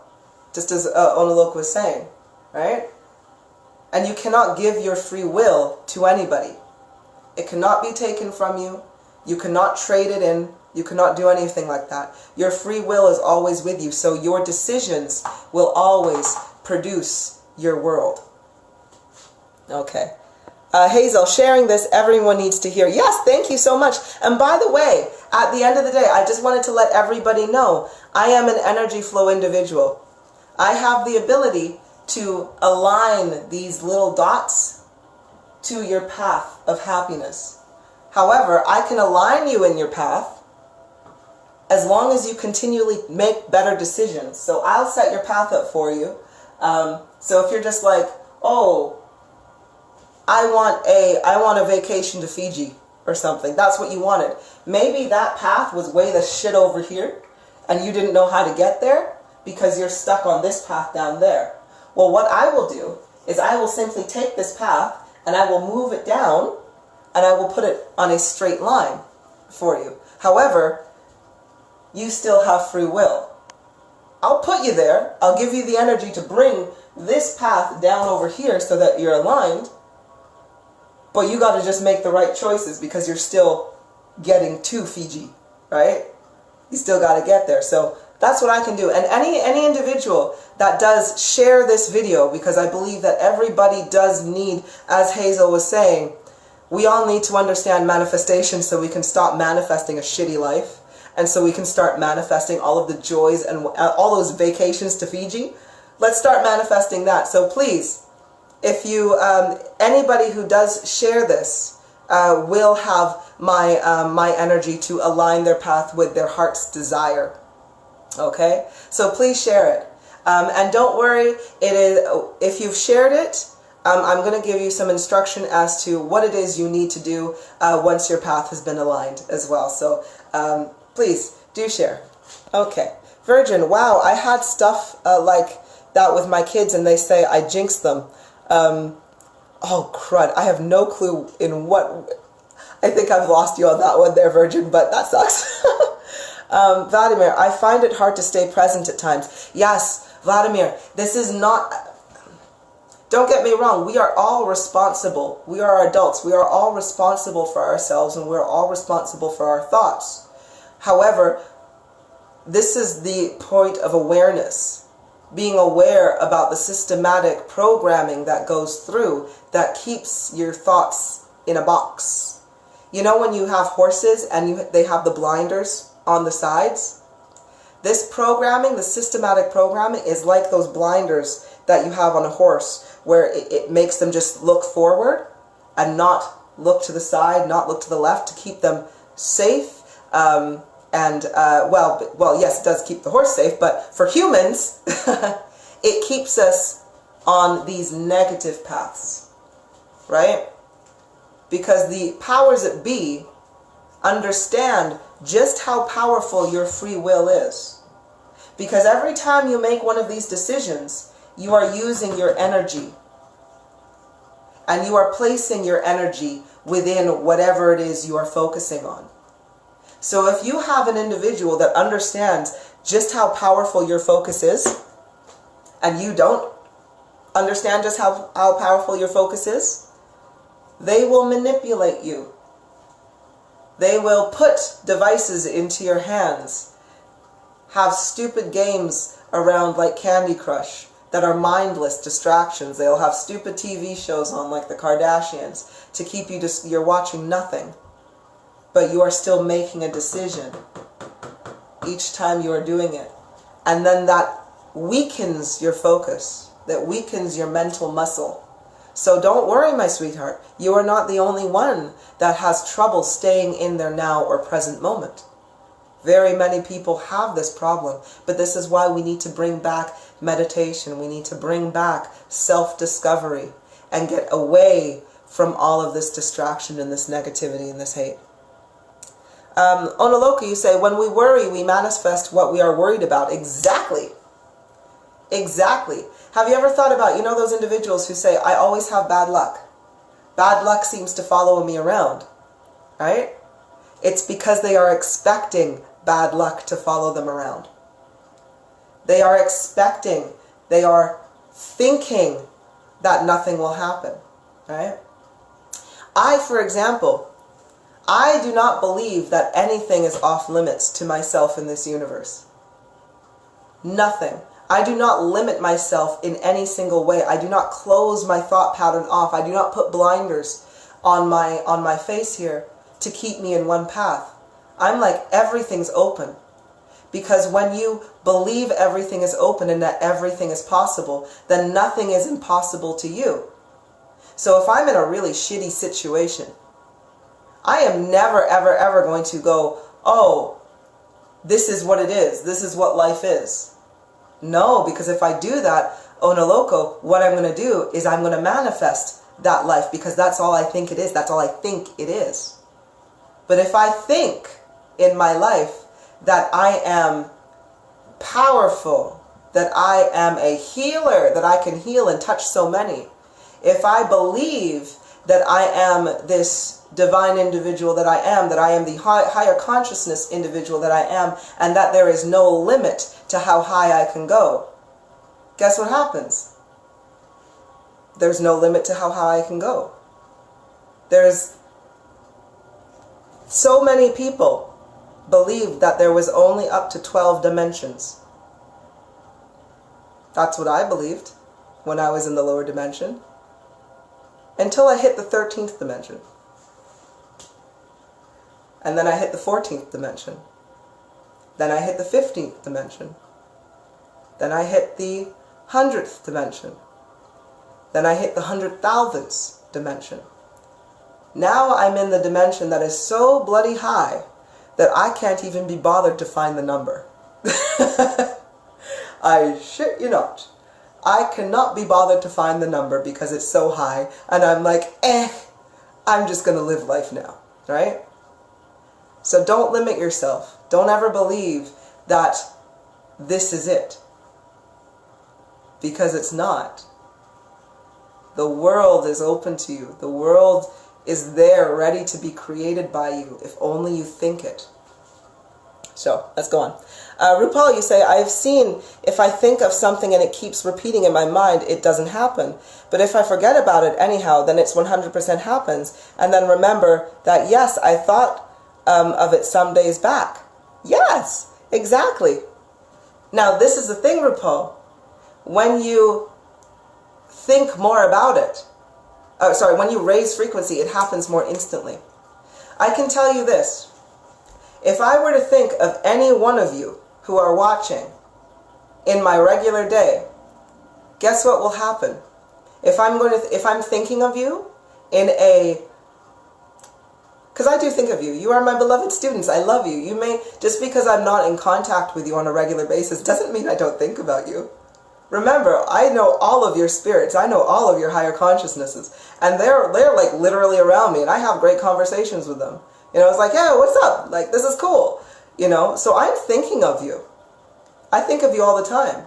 Just as Onalok was saying, right? And you cannot give your free will to anybody. It cannot be taken from you. You cannot trade it in. You cannot do anything like that. Your free will is always with you. So your decisions will always produce your world. Okay. Hazel, sharing this, everyone needs to hear. Yes, thank you so much. And by the way, at the end of the day, I just wanted to let everybody know, I am an energy flow individual. I have the ability to align these little dots to your path of happiness. However, I can align you in your path as long as you continually make better decisions. So I'll set your path up for you. So if you're just like, oh, I want a vacation to Fiji or something. That's what you wanted. Maybe that path was way the shit over here and you didn't know how to get there because you're stuck on this path down there. Well, what I will do is I will simply take this path and I will move it down and I will put it on a straight line for you. However, you still have free will. I'll put you there. I'll give you the energy to bring this path down over here so that you're aligned. But you got to just make the right choices because you're still getting to Fiji, right? You still got to get there. So that's what I can do. And any individual that does share this video, because I believe that everybody does need, as Hazel was saying, we all need to understand manifestation so we can stop manifesting a shitty life. And so we can start manifesting all of the joys and all those vacations to Fiji. Let's start manifesting that. So please, if you, anybody who does share this will have my energy to align their path with their heart's desire. Okay? So please share it. And don't worry, if you've shared it, I'm going to give you some instruction as to what it is you need to do once your path has been aligned as well. So please do share. Okay. Virgin, wow, I had stuff like that with my kids and they say I jinxed them. Oh, crud. I have no clue in what... I think I've lost you on that one there, Virgin, but that sucks. Vladimir, I find it hard to stay present at times. Yes, Vladimir, this is not... Don't get me wrong, we are all responsible. We are adults. We are all responsible for ourselves and we're all responsible for our thoughts. However, this is the point of awareness. Being aware about the systematic programming that goes through that keeps your thoughts in a box. You know when you have horses and they have the blinders on the sides? This programming, the systematic programming, is like those blinders that you have on a horse where it makes them just look forward and not look to the side, not look to the left to keep them safe. Well, yes, it does keep the horse safe, but for humans, it keeps us on these negative paths, right? Because the powers that be understand just how powerful your free will is. Because every time you make one of these decisions, you are using your energy. And you are placing your energy within whatever it is you are focusing on. So if you have an individual that understands just how powerful your focus is, and you don't understand just how powerful your focus is, they will manipulate you. They will put devices into your hands. have stupid games around like Candy Crush that are mindless distractions. They'll have stupid TV shows on like the Kardashians to keep you just, you're watching nothing, but you are still making a decision each time you are doing it. And then that weakens your focus, that weakens your mental muscle. So don't worry, my sweetheart. You are not the only one that has trouble staying in their now or present moment. Very many people have this problem, but this is why we need to bring back meditation. We need to bring back self-discovery and get away from all of this distraction and this negativity and this hate. Onaloka, you say, when we worry, we manifest what we are worried about. Exactly. Exactly. Have you ever thought about, you know, those individuals who say, I always have bad luck. Bad luck seems to follow me around, right? It's because they are expecting bad luck to follow them around. They are expecting, they are thinking that nothing will happen, right? I, for example, I do not believe that anything is off limits to myself in this universe. Nothing. I do not limit myself in any single way. I do not close my thought pattern off. I do not put blinders on my face here to keep me in one path. I'm like, everything's open. Because when you believe everything is open and that everything is possible, then nothing is impossible to you. So if I'm in a really shitty situation, I am never, ever, ever going to go, oh, this is what it is. This is what life is. No, because if I do that, Onaloka, what I'm going to do is I'm going to manifest that life because that's all I think it is. That's all I think it is. But if I think in my life that I am powerful, that I am a healer, that I can heal and touch so many, if I believe that I am this divine individual that I am the higher consciousness individual that I am, and that there is no limit to how high I can go, guess what happens? There's no limit to how high I can go. There's so many people believed that there was only up to 12 dimensions. That's what I believed when I was in the lower dimension. Until I hit the 13th dimension. And then I hit the 14th dimension. Then I hit the 15th dimension. Then I hit the 100th dimension. Then I hit the 100,000th dimension. Now I'm in the dimension that is so bloody high that I can't even be bothered to find the number. I shit you not. I cannot be bothered to find the number because it's so high, and I'm like, I'm just going to live life now, right? So don't limit yourself. Don't ever believe that this is it, because it's not. The world is open to you. The world is there, ready to be created by you, if only you think it. So, let's go on. Rupal, you say, I've seen if I think of something and it keeps repeating in my mind, it doesn't happen. But if I forget about it anyhow, then it's 100% happens. And then remember that, yes, I thought of it some days back. Yes, exactly. Now, this is the thing, Rupal. When you think more about it, when you raise frequency, it happens more instantly. I can tell you this. If I were to think of any one of you who are watching in my regular day, guess what will happen? If I'm thinking of you in a, because I do think of you. You are my beloved students. I love you. You may, just because I'm not in contact with you on a regular basis doesn't mean I don't think about you. Remember, I know all of your spirits. I know all of your higher consciousnesses. And they're like literally around me, and I have great conversations with them. You know, it's like, yeah, what's up? Like, this is cool. You know, so I'm thinking of you. I think of you all the time.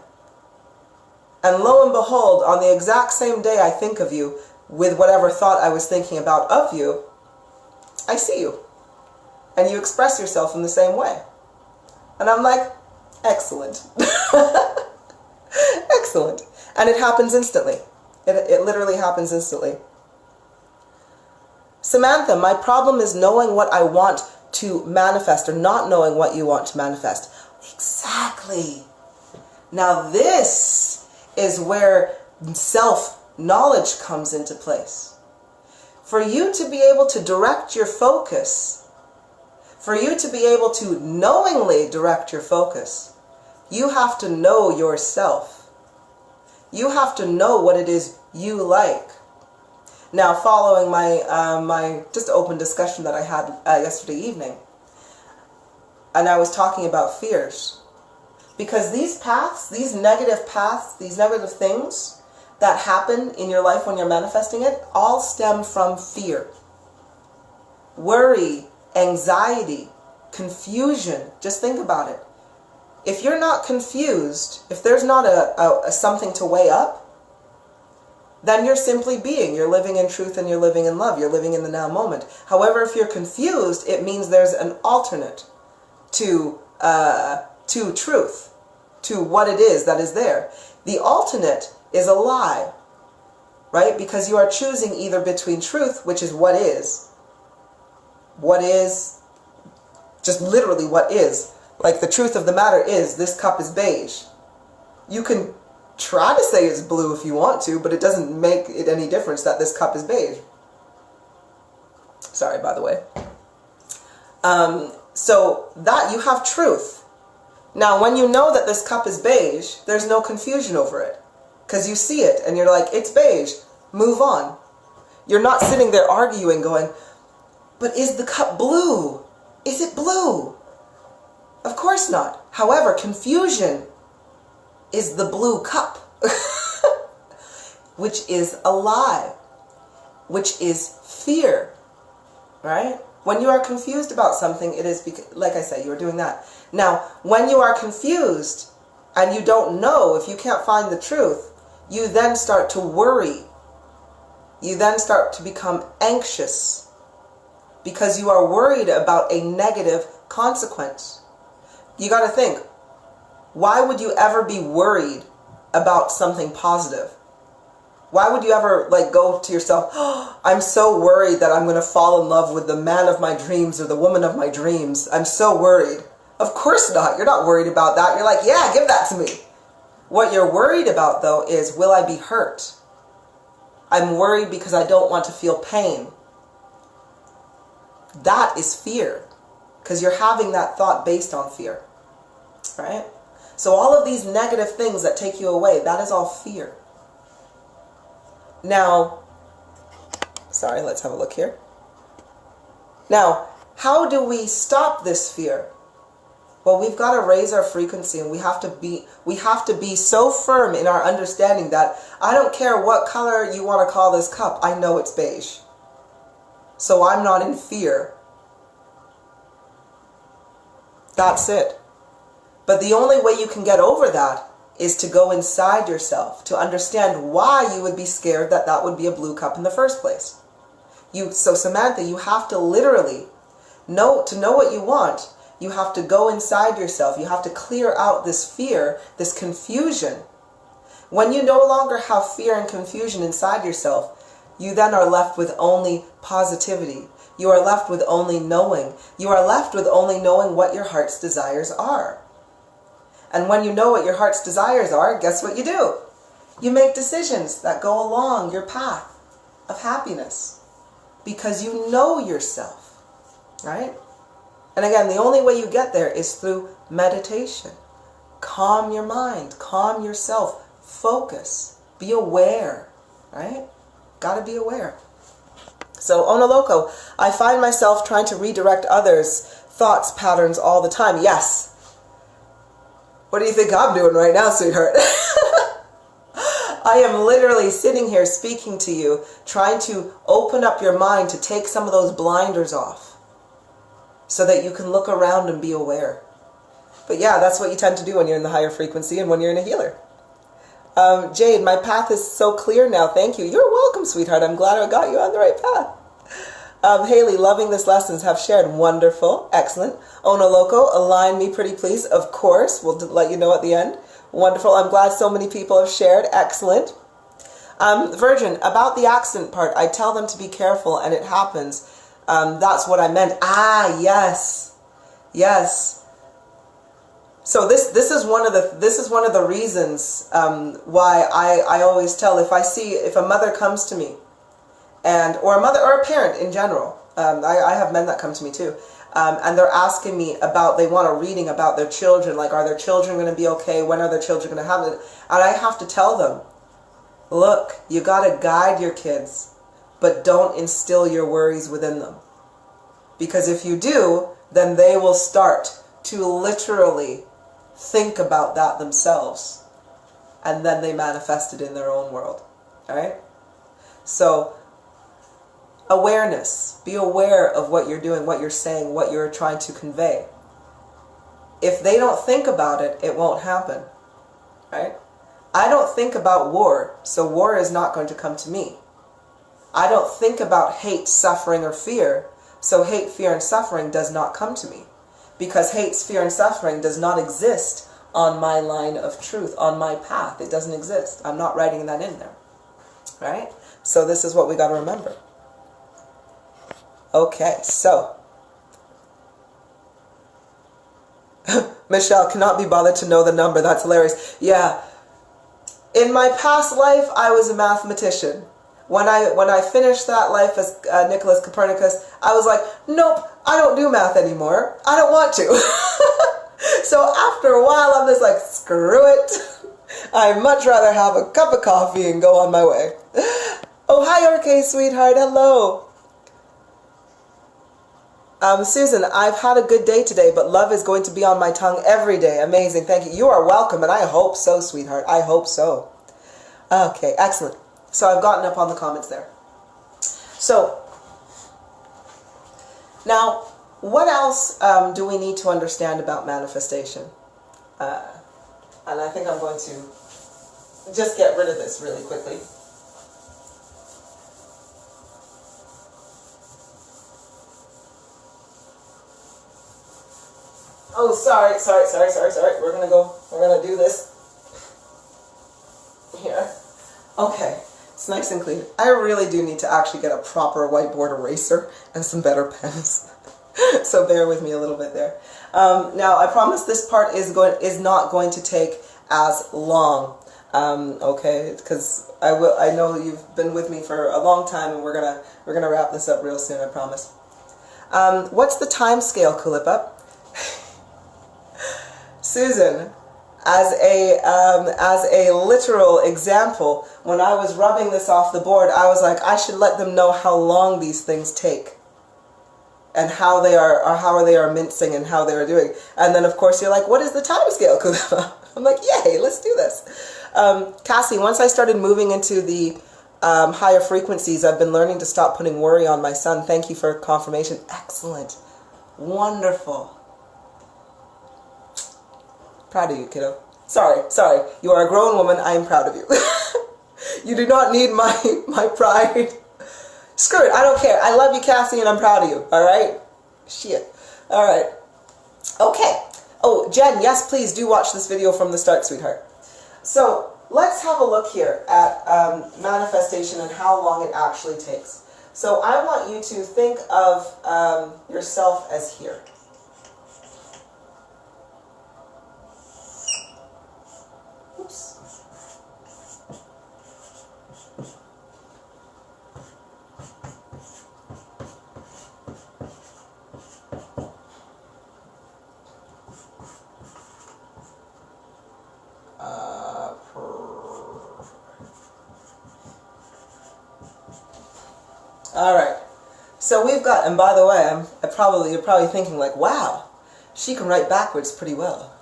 And lo and behold, on the exact same day I think of you, with whatever thought I was thinking about of you, I see you. And you express yourself in the same way. And I'm like, excellent. Excellent. And it happens instantly. It literally happens instantly. Samantha, my problem is knowing what I want to manifest or not knowing what you want to manifest. Exactly. Now this is where self-knowledge comes into place. For you to be able to direct your focus, for you to be able to knowingly direct your focus, you have to know yourself. You have to know what it is you like. Now, following my just open discussion that I had yesterday evening, and I was talking about fears. Because these paths, these negative things that happen in your life when you're manifesting it, all stem from fear. Worry, anxiety, confusion. Just think about it. If you're not confused, if there's not a something to weigh up, then you're simply being. You're living in truth and you're living in love. You're living in the now moment. However, if you're confused, it means there's an alternate to truth, to what it is that is there. The alternate is a lie, right? Because you are choosing either between truth, which is, just literally what is. Like the truth of the matter is, this cup is beige. You can try to say it's blue if you want to, but it doesn't make it any difference that this cup is beige. Sorry, by the way. So that you have truth. Now, when you know that this cup is beige, there's no confusion over it. Because you see it and you're like, it's beige. Move on. You're not sitting there arguing going, but is the cup blue? Is it blue? Of course not. However, confusion is the blue cup, which is a lie, which is fear, right? When you are confused about something, it is, like I said, you are doing that. Now, when you are confused and you don't know, if you can't find the truth, you then start to worry. You then start to become anxious because you are worried about a negative consequence. You got to think, why would you ever be worried about something positive? Why would you ever go to yourself, oh, I'm so worried that I'm going to fall in love with the man of my dreams or the woman of my dreams. I'm so worried. Of course not. You're not worried about that. You're like, yeah, give that to me. What you're worried about, though, is, will I be hurt? I'm worried because I don't want to feel pain. That is fear, because you're having that thought based on fear, right? So all of these negative things that take you away, that is all fear. Now, sorry, let's have a look here. Now, how do we stop this fear? Well, we've got to raise our frequency, and we have to be so firm in our understanding that I don't care what color you want to call this cup, I know it's beige. So I'm not in fear. That's it. But the only way you can get over that is to go inside yourself, to understand why you would be scared that that would be a blue cup in the first place. So Samantha, you have to literally know, to know what you want, you have to go inside yourself. You have to clear out this fear, this confusion. When you no longer have fear and confusion inside yourself, you then are left with only positivity. You are left with only knowing. You are left with only knowing what your heart's desires are. And when you know what your heart's desires are, guess what you do? You make decisions that go along your path of happiness because you know yourself, right? And again, the only way you get there is through meditation. Calm your mind, calm yourself, focus, be aware, right? Got to be aware. So, Ono Loco, I find myself trying to redirect others' thoughts patterns all the time. Yes. What do you think I'm doing right now, sweetheart? I am literally sitting here speaking to you, trying to open up your mind to take some of those blinders off so that you can look around and be aware. But yeah, that's what you tend to do when you're in the higher frequency and when you're in a healer. Jade, my path is so clear now. Thank you. You're welcome, sweetheart. I'm glad I got you on the right path. Haley, loving this lessons. Have shared. Wonderful. Excellent. Ono Loco, align me pretty please. Of course. We'll let you know at the end. Wonderful. I'm glad so many people have shared. Excellent. Virgin, about the accident part, I tell them to be careful and it happens. That's what I meant. Ah, yes. Yes. So this is one of the reasons why I always tell, if a mother comes to me, or a mother or a parent in general, I have men that come to me too, and they're asking me they want a reading about their children, like, are their children going to be okay, when are their children going to have it, and I have to tell them, look, you got to guide your kids, but don't instill your worries within them, because if you do, then they will start to literally think about that themselves, and then they manifest it in their own world. All right? So, awareness. Be aware of what you're doing, what you're saying, what you're trying to convey. If they don't think about it, it won't happen. Right? I don't think about war, so war is not going to come to me. I don't think about hate, suffering, or fear, so hate, fear, and suffering does not come to me. Because hate, fear, and suffering does not exist on my line of truth, on my path. It doesn't exist. I'm not writing that in there. Right? So this is what we got to remember. Okay, so. Michelle cannot be bothered to know the number. That's hilarious. Yeah. In my past life, I was a mathematician. When I finished that life as Nicholas Copernicus, I was like, nope, I don't do math anymore. I don't want to. So after a while, I'm just like, screw it. I'd much rather have a cup of coffee and go on my way. Oh, hi, RK, sweetheart. Hello. Susan, I've had a good day today, but love is going to be on my tongue every day. Amazing. Thank you. You are welcome, and I hope so, sweetheart. I hope so. Okay, excellent. So I've gotten up on the comments there. So, now, what else do we need to understand about manifestation? And I think I'm going to just get rid of this really quickly. Oh, sorry. We're gonna do this here. Okay. It's nice and clean. I really do need to actually get a proper whiteboard eraser and some better pens. So bear with me a little bit there. Now, I promise this part is not going to take as long. Okay, because I know you've been with me for a long time, and we're gonna wrap this up real soon. I promise. What's the time scale, Kulipup? Susan. As a literal example, when I was rubbing this off the board, I was like, I should let them know how long these things take, and how they are mincing and how they are doing. And then of course you're like, what is the time scale? I'm like, yay, let's do this. Cassie, once I started moving into the higher frequencies, I've been learning to stop putting worry on my son. Thank you for confirmation. Excellent, wonderful. Proud of you, kiddo. Sorry. You are a grown woman. I am proud of you. You do not need my pride. Screw it. I don't care. I love you, Cassie, and I'm proud of you. All right? Shit. All right. Okay. Oh, Jen, yes, please do watch this video from the start, sweetheart. So let's have a look here at manifestation and how long it actually takes. So I want you to think of yourself as here. Oops. All right. So we've got, and by the way, you're probably thinking like, wow, she can write backwards pretty well.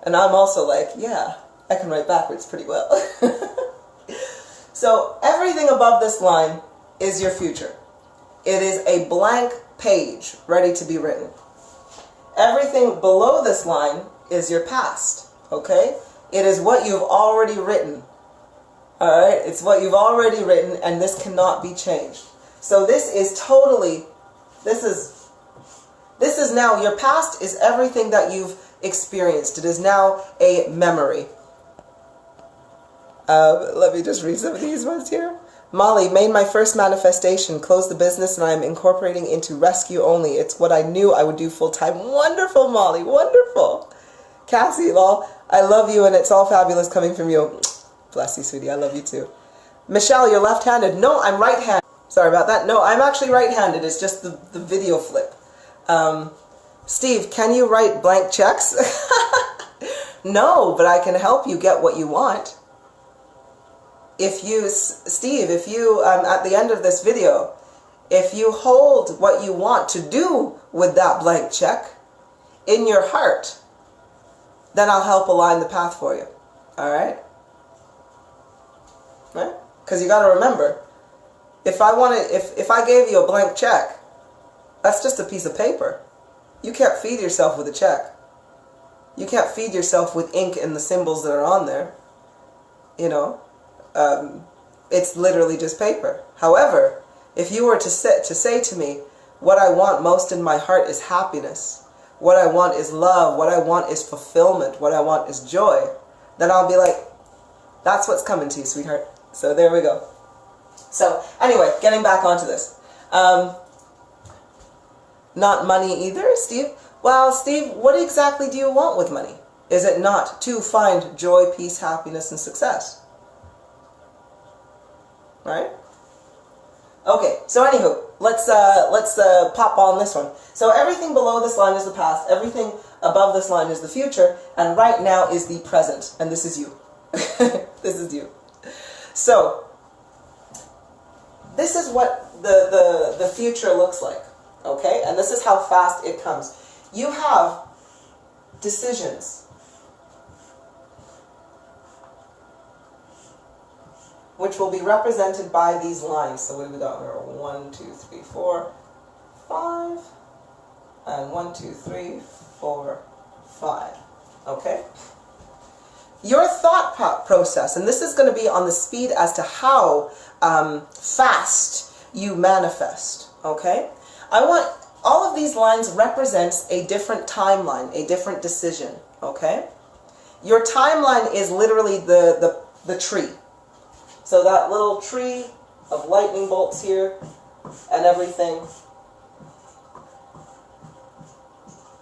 And I'm also like, yeah, I can write backwards pretty well. So everything above this line is your future. It is a blank page ready to be written. Everything below this line is your past, okay? It is what you've already written. All right? It's what you've already written, and this cannot be changed. So this is now, your past is everything that you've experienced. It is now a memory. Let me just read some of these ones here. Molly, made my first manifestation, closed the business, and I am incorporating into rescue only. It's what I knew I would do full time. Wonderful, Molly, wonderful. Cassie, lol, I love you and it's all fabulous coming from you. Bless you, sweetie. I love you too. Michelle, you're left-handed. No, I'm right-handed. Sorry about that. No, I'm actually right-handed. It's just the video flip. Steve, can you write blank checks? No, but I can help you get what you want. If you, Steve, if you, at the end of this video, if you hold what you want to do with that blank check in your heart, then I'll help align the path for you. All right? Right? Because you got to remember, if I gave you a blank check, that's just a piece of paper. You can't feed yourself with a check. You can't feed yourself with ink and the symbols that are on there. You know, it's literally just paper. However, if you were to say to me, what I want most in my heart is happiness, what I want is love, what I want is fulfillment, what I want is joy, then I'll be like, that's what's coming to you, sweetheart. So there we go. So anyway, getting back onto this. Not money either, Steve? Well, Steve, what exactly do you want with money? Is it not to find joy, peace, happiness, and success? Right? Okay, so anywho, let's pop on this one. So everything below this line is the past, everything above this line is the future, and right now is the present, and this is you. This is you. So, this is what the future looks like, okay? And this is how fast it comes. You have decisions. Which will be represented by these lines. So what have we got here? 1, 2, 3, 4, 5. And 1, 2, 3, 4, 5. Okay? Your thought process, and this is going to be on the speed as to how fast you manifest. Okay? I want all of these lines represents a different timeline, a different decision. Okay? Your timeline is literally the tree. So that little tree of lightning bolts here and everything.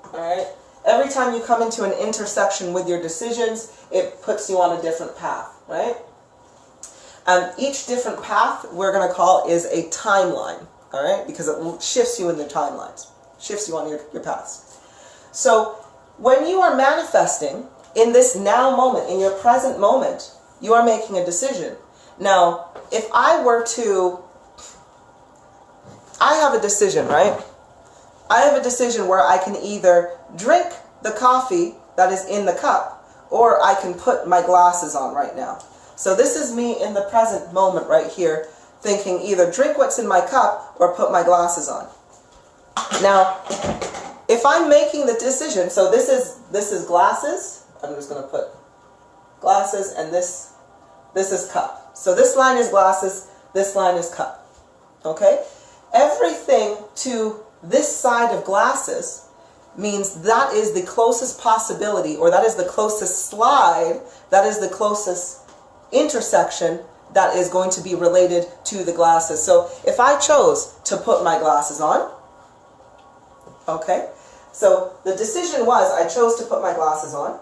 Alright? Every time you come into an intersection with your decisions, it puts you on a different path, right? And each different path we're going to call is a timeline, alright? Because it shifts you in the timelines, shifts you on your paths. So when you are manifesting in this now moment, in your present moment, you are making a decision. Now, if I were to, I have a decision, right? I have a decision where I can either drink the coffee that is in the cup, or I can put my glasses on right now. So this is me in the present moment right here, thinking either drink what's in my cup or put my glasses on. Now, if I'm making the decision, so this is glasses, I'm just going to put glasses, and this is cup. So this line is glasses, this line is cup. Okay? Everything to this side of glasses means that is the closest possibility, or that is the closest slide, that is the closest intersection that is going to be related to the glasses. So if I chose to put my glasses on, okay? So the decision was I chose to put my glasses on,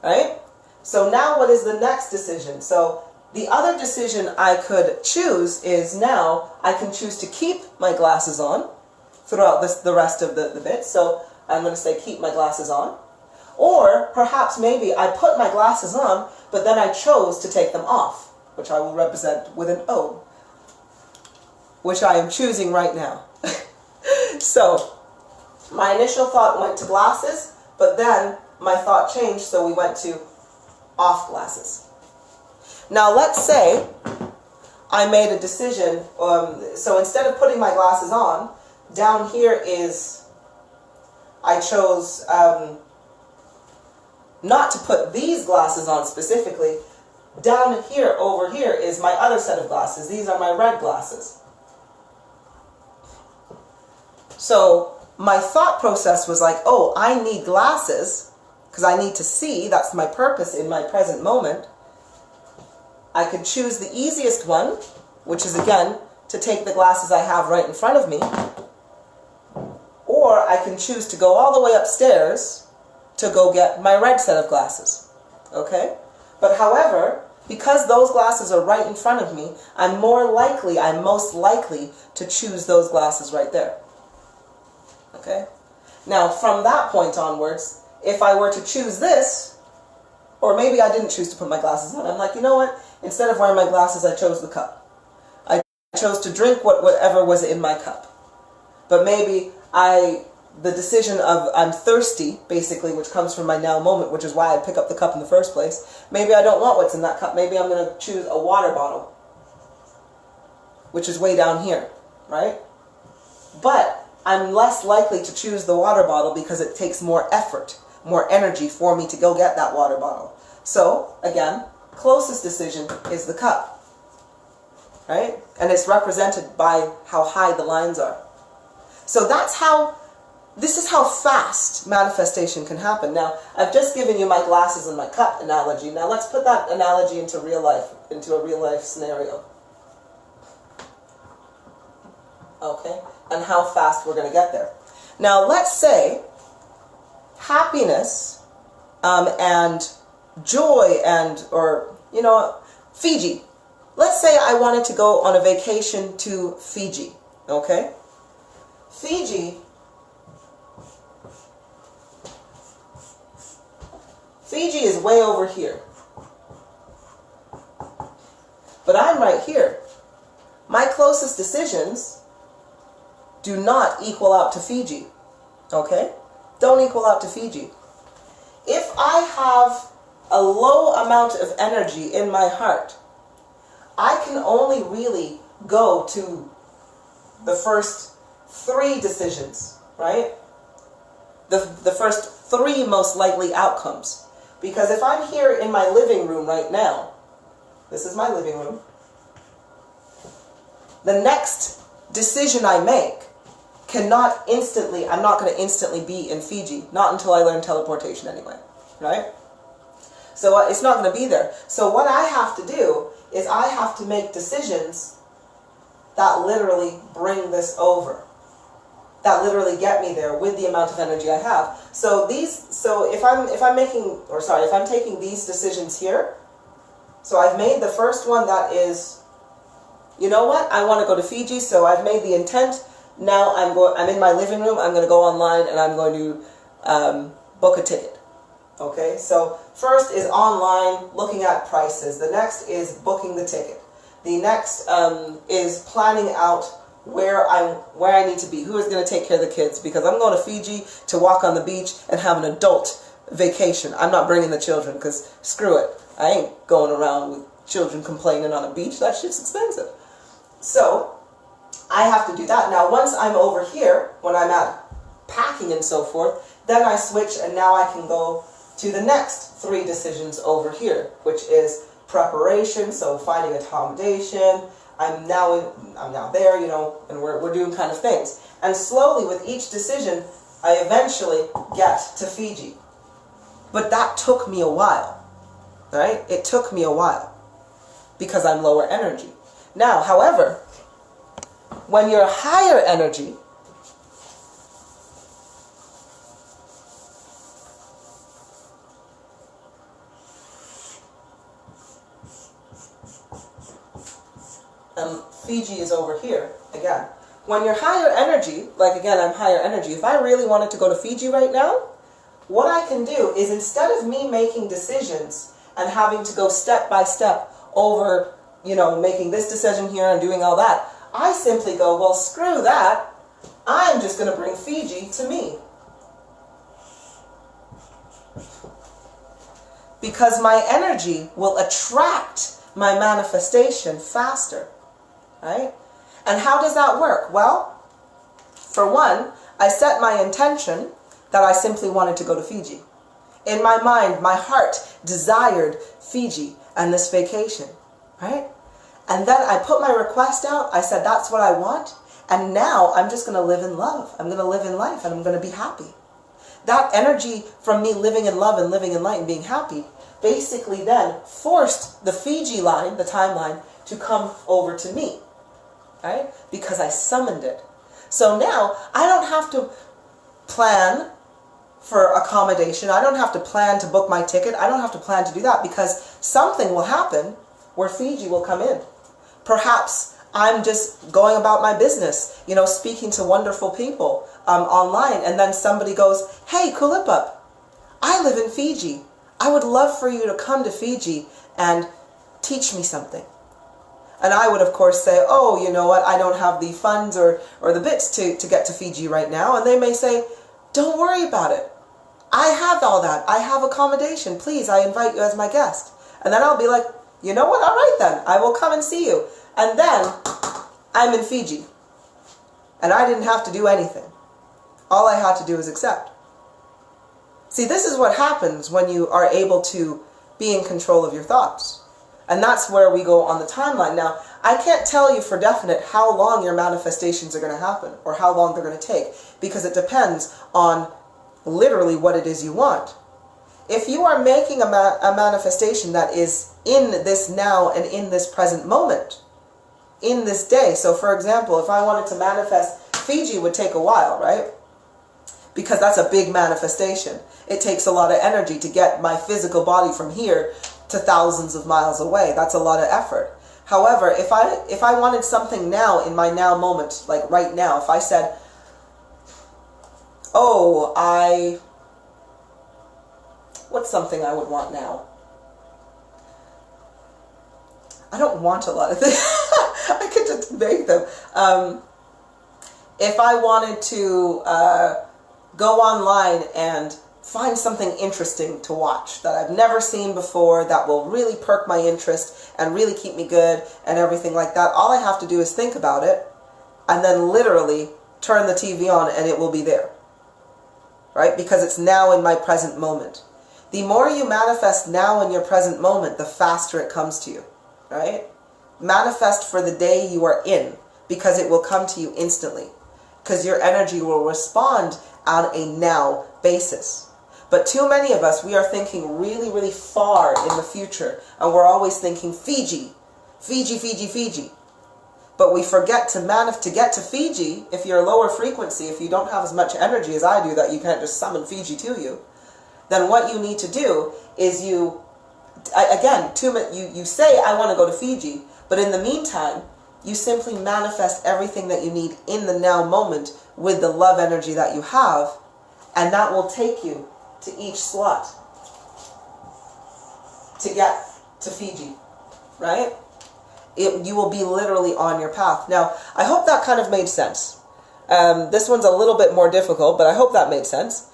right? So now what is the next decision? So the other decision I could choose is now I can choose to keep my glasses on throughout the rest of the bit. So I'm going to say keep my glasses on. Or perhaps maybe I put my glasses on, but then I chose to take them off, which I will represent with an O, which I am choosing right now. So my initial thought went to glasses, but then my thought changed, so we went to off glasses. Now let's say I made a decision, so instead of putting my glasses on, down here is, I chose not to put these glasses on specifically. Down here, over here, is my other set of glasses. These are my red glasses. So my thought process was like, oh, I need glasses because I need to see. That's my purpose in my present moment. I could choose the easiest one, which is, again, to take the glasses I have right in front of me. Or I can choose to go all the way upstairs to go get my red set of glasses. Okay? But however, because those glasses are right in front of me, I'm most likely to choose those glasses right there. Okay? Now, from that point onwards, if I were to choose this, or maybe I didn't choose to put my glasses on, I'm like, you know what? Instead of wearing my glasses, I chose the cup. I chose to drink whatever was in my cup. But maybe the decision of I'm thirsty, basically, which comes from my now moment, which is why I pick up the cup in the first place. Maybe I don't want what's in that cup. Maybe I'm going to choose a water bottle, which is way down here, right? But I'm less likely to choose the water bottle because it takes more effort, more energy for me to go get that water bottle. So, again, closest decision is the cup, right? And it's represented by how high the lines are. So this is how fast manifestation can happen. Now, I've just given you my glasses and my cup analogy. Now let's put that analogy into real life, into a real life scenario. Okay? And how fast we're going to get there. Now, let's say happiness and joy Fiji. Let's say I wanted to go on a vacation to Fiji. Okay? Fiji is way over here. But I'm right here. My closest decisions do not equal out to Fiji. Okay? Don't equal out to Fiji. If I have a low amount of energy in my heart, I can only really go to the first 3 decisions, right? The first 3 most likely outcomes. Because if I'm here in my living room right now, this is my living room, the next decision I make I'm not going to instantly be in Fiji, not until I learn teleportation anyway, right? So it's not going to be there. So what I have to do is I have to make decisions that literally bring this over, that literally get me there with the amount of energy I have. So if I'm taking these decisions here, so I've made the first one that is, you know what, I want to go to Fiji, so I've made the intent. Now I'm in my living room, I'm going to go online and I'm going to book a ticket. Okay, so first is online, looking at prices. The next is booking the ticket. The next is planning out where I need to be. Who is going to take care of the kids? Because I'm going to Fiji to walk on the beach and have an adult vacation. I'm not bringing the children because screw it. I ain't going around with children complaining on a beach. That shit's expensive. So I have to do that. Now once I'm over here, when I'm at packing and so forth, then I switch and now I can go to the next 3 decisions over here, which is preparation, so finding accommodation. I'm now there, you know, and we're doing kind of things. And slowly with each decision, I eventually get to Fiji. But that took me a while, right? It took me a while because I'm lower energy. Now, however, when you're higher energy, Fiji is over here, again. When you're higher energy, like again, I'm higher energy, if I really wanted to go to Fiji right now, what I can do is instead of me making decisions and having to go step by step over, you know, making this decision here and doing all that, I simply go, well, screw that. I'm just going to bring Fiji to me. Because my energy will attract my manifestation faster. Right? And how does that work? Well, for one, I set my intention that I simply wanted to go to Fiji. In my mind, my heart desired Fiji and this vacation, right? And then I put my request out. I said, that's what I want. And now I'm just going to live in love. I'm going to live in life and I'm going to be happy. That energy from me living in love and living in light and being happy basically then forced the Fiji line, the timeline, to come over to me. Right? Because I summoned it. So now I don't have to plan for accommodation. I don't have to plan to book my ticket. I don't have to plan to do that, because something will happen where Fiji will come in. Perhaps I'm just going about my business, you know, speaking to wonderful people online, and then somebody goes, hey, Kulipup, I live in Fiji. I would love for you to come to Fiji and teach me something. And I would, of course, say, oh, you know what, I don't have the funds or the bits to get to Fiji right now. And they may say, don't worry about it. I have all that. I have accommodation. Please, I invite you as my guest. And then I'll be like, you know what, all right then, I will come and see you. And then I'm in Fiji. And I didn't have to do anything. All I had to do is accept. See, this is what happens when you are able to be in control of your thoughts. And that's where we go on the timeline. Now, I can't tell you for definite how long your manifestations are going to happen or how long they're going to take, because it depends on literally what it is you want. If you are making a manifestation that is in this now and in this present moment, in this day. So for example, if I wanted to manifest Fiji, would take a while, right? Because that's a big manifestation. It takes a lot of energy to get my physical body from here to thousands of miles away. That's a lot of effort. However, if I wanted something now in my now moment, like right now, if I said, oh, what's something I would want now? I don't want a lot of things. I could just make them. If I wanted to go online and find something interesting to watch that I've never seen before, that will really perk my interest and really keep me good and everything like that, all I have to do is think about it and then literally turn the TV on and it will be there. Right? Because it's now in my present moment. The more you manifest now in your present moment, the faster it comes to you. Right? Manifest for the day you are in, because it will come to you instantly. Because your energy will respond on a now basis. But too many of us, we are thinking really, really far in the future. And we're always thinking Fiji, Fiji, Fiji, Fiji. But we forget to get to Fiji, if you're lower frequency, if you don't have as much energy as I do, that you can't just summon Fiji to you, then what you need to do is you say, I want to go to Fiji, but in the meantime, you simply manifest everything that you need in the now moment with the love energy that you have, and that will take you to each slot to get to Fiji, right? You will be literally on your path. Now, I hope that kind of made sense. This one's a little bit more difficult, but I hope that made sense.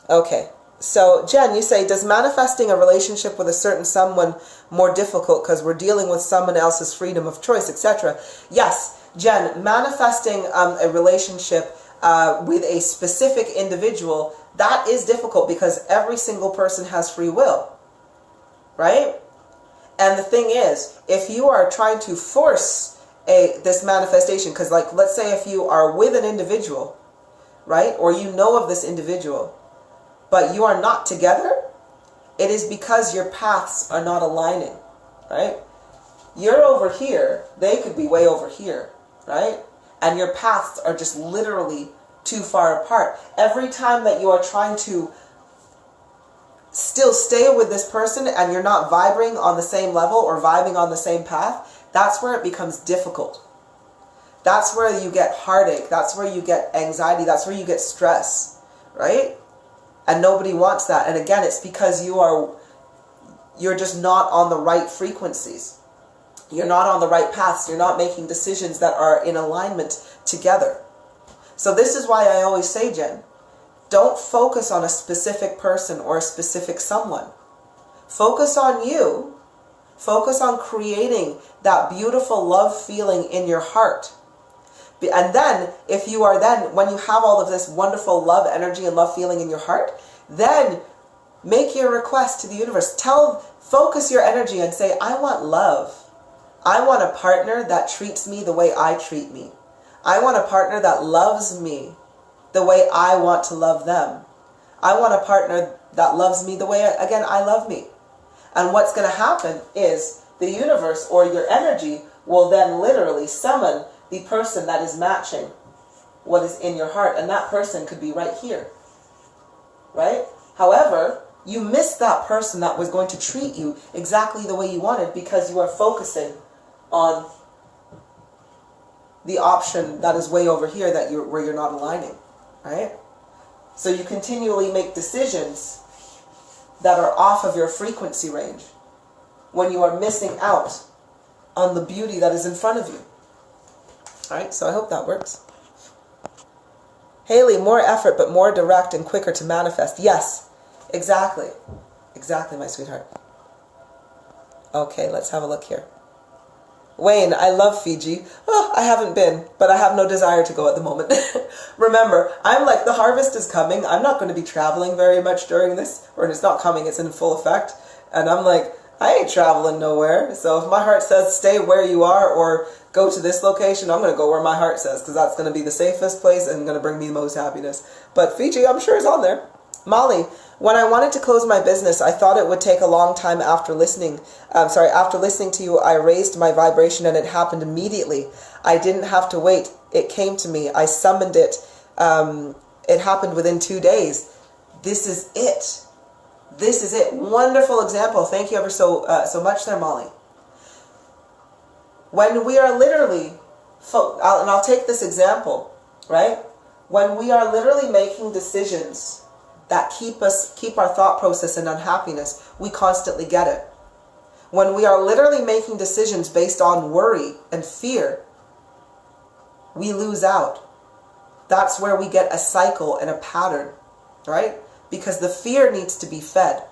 Okay. So, Jen, you say, does manifesting a relationship with a certain someone more difficult because we're dealing with someone else's freedom of choice, etc.? Yes, Jen, manifesting a relationship with a specific individual, that is difficult because every single person has free will, right? And the thing is, if you are trying to force this manifestation, because like, let's say if you are with an individual, right, or you know of this individual, but you are not together, it is because your paths are not aligning, right? You're over here, they could be way over here, right? And your paths are just literally too far apart. Every time that you are trying to still stay with this person and you're not vibrating on the same level or vibing on the same path, that's where it becomes difficult. That's where you get heartache. That's where you get anxiety. That's where you get stress, right? And nobody wants that. And again, it's because you're just not on the right frequencies. You're not on the right paths. You're not making decisions that are in alignment together. So this is why I always say, Jen, don't focus on a specific person or a specific someone. Focus on you. Focus on creating that beautiful love feeling in your heart. And then, when you have all of this wonderful love energy and love feeling in your heart, then make your request to the universe. Focus your energy and say, I want love. I want a partner that treats me the way I treat me. I want a partner that loves me the way I want to love them. I want a partner that loves me the way, again, I love me. And what's going to happen is the universe or your energy will then literally summon the person that is matching what is in your heart. And that person could be right here. right? However, you missed that person that was going to treat you exactly the way you wanted because you are focusing on the option that is way over here where you're not aligning, right? So you continually make decisions that are off of your frequency range when you are missing out on the beauty that is in front of you. All right, so I hope that works. Haley, more effort but more direct and quicker to manifest. Yes, exactly. Exactly, my sweetheart. Okay, let's have a look here. Wayne, I love Fiji. Oh, I haven't been, but I have no desire to go at the moment. Remember, I'm like, the harvest is coming. I'm not going to be traveling very much during this, or it's not coming, it's in full effect. And I'm like, I ain't traveling nowhere. So if my heart says stay where you are or go to this location, I'm going to go where my heart says, because that's going to be the safest place and going to bring me the most happiness. But Fiji, I'm sure, is on there. Molly, when I wanted to close my business, I thought it would take a long time after listening. After listening to you, I raised my vibration and it happened immediately. I didn't have to wait. It came to me. I summoned it. It happened within 2 days. This is it. This is it. Wonderful example. Thank you ever so much there, Molly. When we are literally, and I'll take this example, right? When we are literally making decisions that keep our thought process in unhappiness, we constantly get it. When we are literally making decisions based on worry and fear, we lose out. That's where we get a cycle and a pattern, right? Because the fear needs to be fed.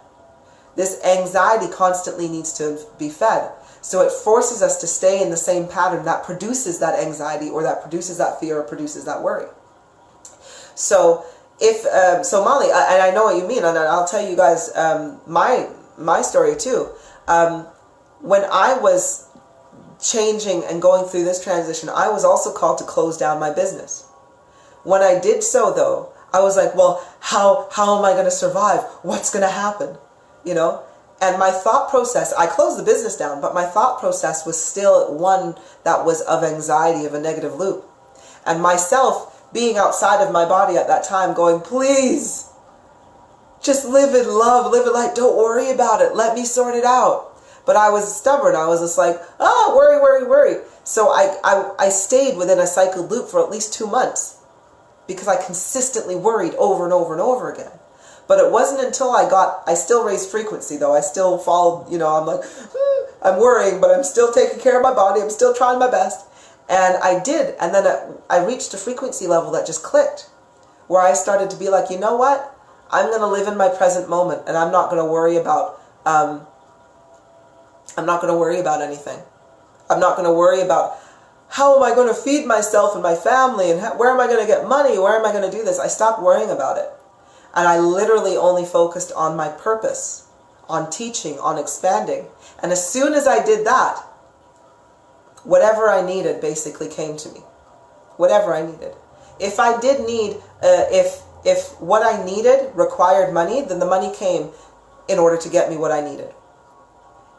This anxiety constantly needs to be fed. So it forces us to stay in the same pattern that produces that anxiety or that produces that fear or produces that worry. So Molly, and I know what you mean, and I'll tell you guys my story too. When I was changing and going through this transition, I was also called to close down my business. When I did so, though, I was like, well, how am I going to survive? What's going to happen? You know? And my thought process, I closed the business down, but my thought process was still one that was of anxiety, of a negative loop. And myself being outside of my body at that time going, please, just live in love, live in light, don't worry about it, let me sort it out. But I was stubborn. I was just like, oh, worry, worry, worry. So I stayed within a cycled loop for at least 2 months because I consistently worried over and over and over again. But it wasn't until I still raised frequency though. I still followed, I'm like, I'm worrying, but I'm still taking care of my body. I'm still trying my best. And I did. And then I reached a frequency level that just clicked, where I started to be like, you know what? I'm going to live in my present moment, and I'm not going to worry about, anything. I'm not going to worry about how am I going to feed myself and my family, and where am I going to get money? Where am I going to do this? I stopped worrying about it. And I literally only focused on my purpose, on teaching, on expanding. And as soon as I did that, whatever I needed basically came to me. Whatever I needed. If I did need, if what I needed required money, then the money came in order to get me what I needed.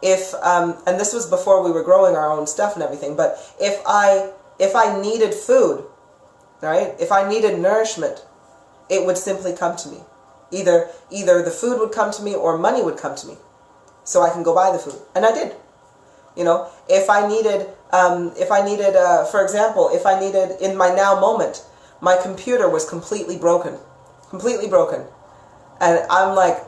And this was before we were growing our own stuff and everything, but if I needed food, right? If I needed nourishment, it would simply come to me. Either the food would come to me or money would come to me, so I can go buy the food, and I did. If I needed, for example, if I needed in my now moment, my computer was completely broken, and I'm like,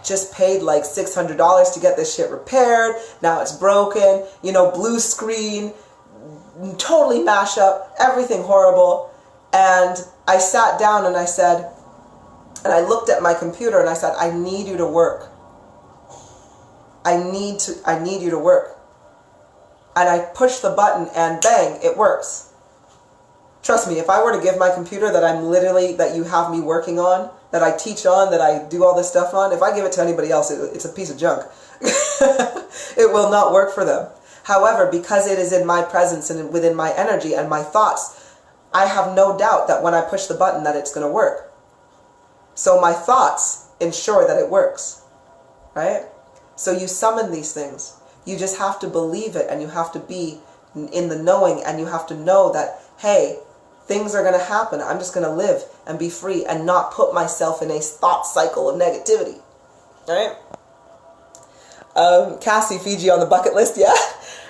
just paid like $600 to get this shit repaired. Now it's broken, blue screen, totally mash up, everything horrible. And I sat down and I said, and I looked at my computer and I said, I need you to work. I need you to work. And I pushed the button and bang, it works. Trust me, if I were to give my computer that you have me working on, that I teach on, that I do all this stuff on, if I give it to anybody else, it's a piece of junk. It will not work for them. However, because it is in my presence and within my energy and my thoughts, I have no doubt that when I push the button that it's going to work. So my thoughts ensure that it works, right? So you summon these things. You just have to believe it, and you have to be in the knowing, and you have to know that, hey, things are going to happen. I'm just going to live and be free and not put myself in a thought cycle of negativity. Right? Cassie, Fiji on the bucket list, yeah.